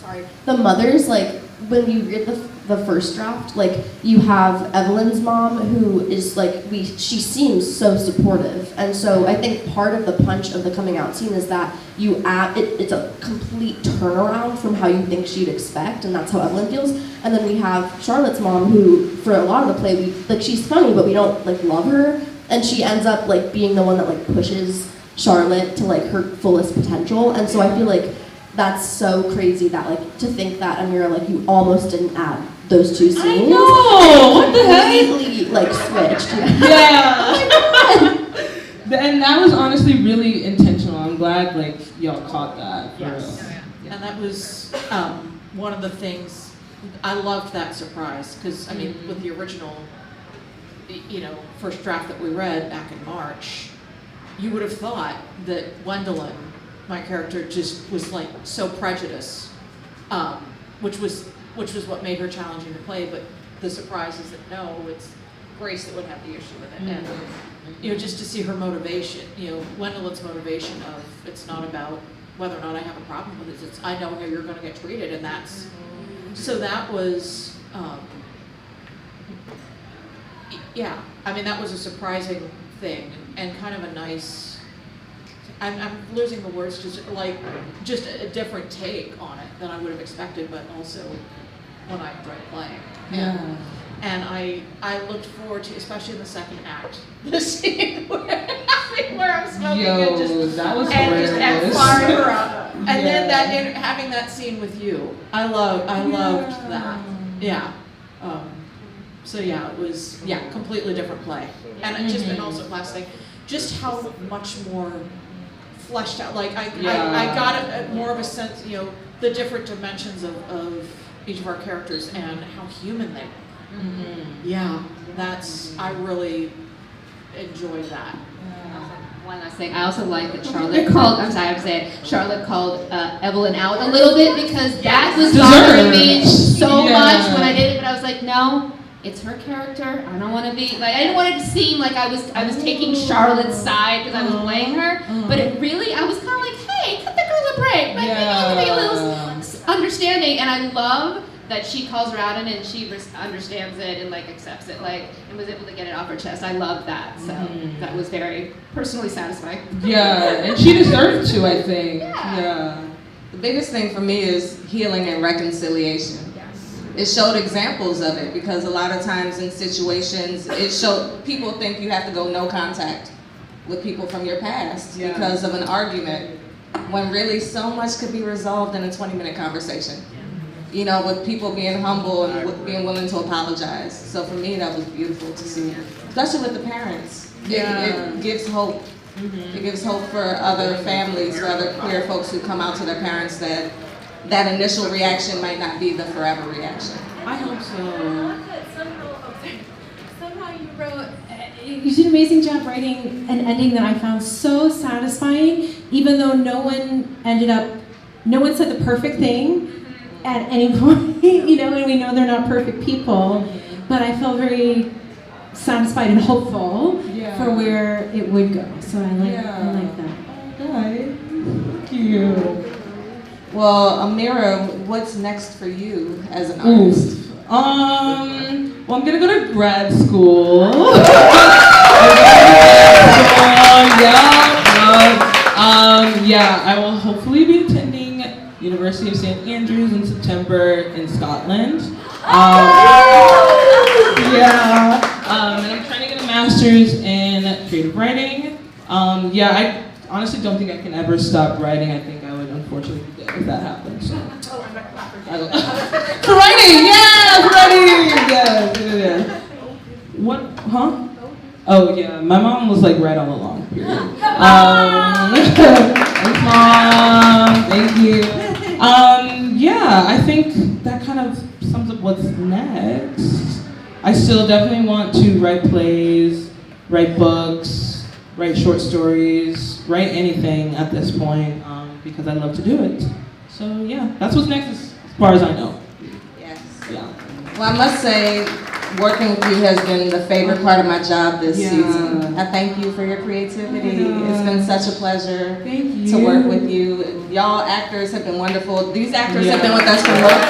Sorry. The mothers, like, when you read the first draft, like, you have Evelyn's mom who is, like, she seems so supportive. And so I think part of the punch of the coming out scene is that you add, it's a complete turnaround from how you think she'd expect, and that's how Evelyn feels. And then we have Charlotte's mom who, for a lot of the play, she's funny, but we don't, like, love her. And she ends up, like, being the one that, like, pushes Charlotte to, like, her fullest potential. And so I feel like that's so crazy that, like, to think that, Amira, like, you almost didn't add those two scenes. I know! What the heck? Completely, like, switched. Yeah. Oh my God. And that was honestly really intentional. I'm glad, like, y'all caught that. Yes. And that was one of the things, I loved that surprise, because, I mean, with the original, first draft that we read back in March, you would have thought that Gwendolyn, my character, just was like so prejudiced, which was what made her challenging to play. But the surprise is that no, it's Grace that would have the issue with it, and just to see her motivation, Gwendolyn's motivation of it's not about whether or not I have a problem with it. It's I know how you're going to get treated, and that's so that was I mean that was a surprising thing and kind of a nice. I'm losing the words, just a different take on it than I would have expected, but also when I enjoyed playing. And I looked forward to, especially in the second act, the scene where I'm smoking and firing her up, and then having that scene with you. I loved that. Yeah. So yeah, it was completely different play, and also last thing, just how much more fleshed out. Like I got more of a sense, the different dimensions of each of our characters and how human they were. Yeah, I really enjoyed that. One last thing, I also like that Charlotte called. I'm sorry, I have to say it. Charlotte called Evelyn out a little bit because that was bothering me so much when I did it. But I was like, no. It's her character. I don't want to be like I didn't want it to seem like I was taking Charlotte's side because I was playing her. But it really, I was kind of like, hey, cut the girl a break. Like maybe you can be a little thing, and I love that she calls her out on it and she understands it and like accepts it, like, and was able to get it off her chest. I love that. So that was very personally satisfying. Yeah, and she deserved to, I think. Yeah. The biggest thing for me is healing and reconciliation. It showed examples of it, because a lot of times in situations, people think you have to go no contact with people from your past because of an argument, when really so much could be resolved in a 20-minute conversation. You know, with people being humble and being willing to apologize. So for me, that was beautiful to see, especially with the parents. It gives hope. It gives hope for other families, for other queer folks who come out to their parents, that that initial reaction might not be the forever reaction. I hope so. Somehow you wrote, you did an amazing job writing an ending that I found so satisfying, even though no one said the perfect thing at any point, you know, and we know they're not perfect people, but I felt very satisfied and hopeful for where it would go. So I like that. Okay. Thank you. Well, Amira, what's next for you as an artist? Well, I'm gonna go to grad school. I will hopefully be attending University of St. Andrews in September in Scotland. And I'm trying to get a master's in creative writing. I honestly don't think I can ever stop writing. I think I would unfortunately be dead if that happened. So. For writing, yes. What? Huh? Oh yeah, my mom was like right all along. Period. Thanks, Mom. Thank you. I think that kind of sums up what's next. I still definitely want to write plays, write books, write short stories, write anything at this point, because I love to do it. So yeah, that's what's next as far as I know. Yes. Yeah. Well, I must say, working with you has been the favorite part of my job this season. I thank you for your creativity. It's been such a pleasure to work with you. Y'all actors have been wonderful. These actors have been with us for months.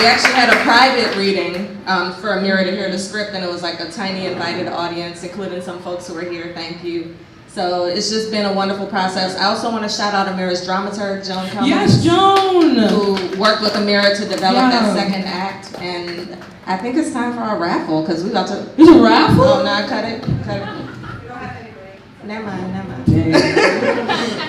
We actually had a private reading for Amira to hear the script, and it was like a tiny invited audience, including some folks who were here. Thank you. So it's just been a wonderful process. I also want to shout out Amira's dramaturg, Joan Cummings. Yes, Joan! Who worked with Amira to develop that second act. And I think it's time for our raffle, because we about to... There's a raffle? Oh, no, cut it. Never mind.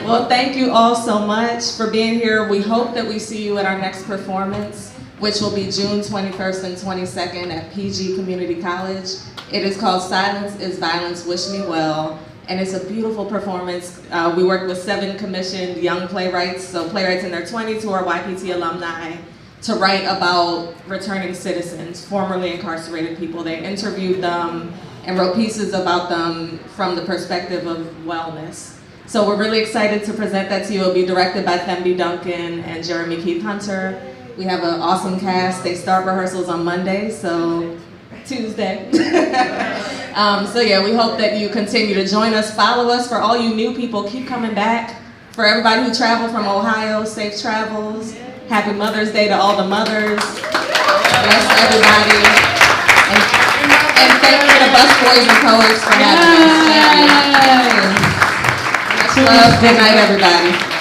Well, thank you all so much for being here. We hope that we see you at our next performance, which will be June 21st and 22nd at PG Community College. It is called Silence is Violence, Wish Me Well. And it's a beautiful performance. We worked with 7 commissioned young playwrights, so playwrights in their 20s who are YPT alumni, to write about returning citizens, formerly incarcerated people. They interviewed them and wrote pieces about them from the perspective of wellness. So we're really excited to present that to you. It'll be directed by Thembi Duncan and Jeremy Keith Hunter. We have an awesome cast. They start rehearsals on Monday, so Tuesday. We hope that you continue to join us. Follow us. For all you new people, keep coming back. For everybody who traveled from Ohio, safe travels. Happy Mother's Day to all the mothers. Bless everybody. And thank you to Bus Boys and Poets for having us. Thank you. Much love. Good night, everybody.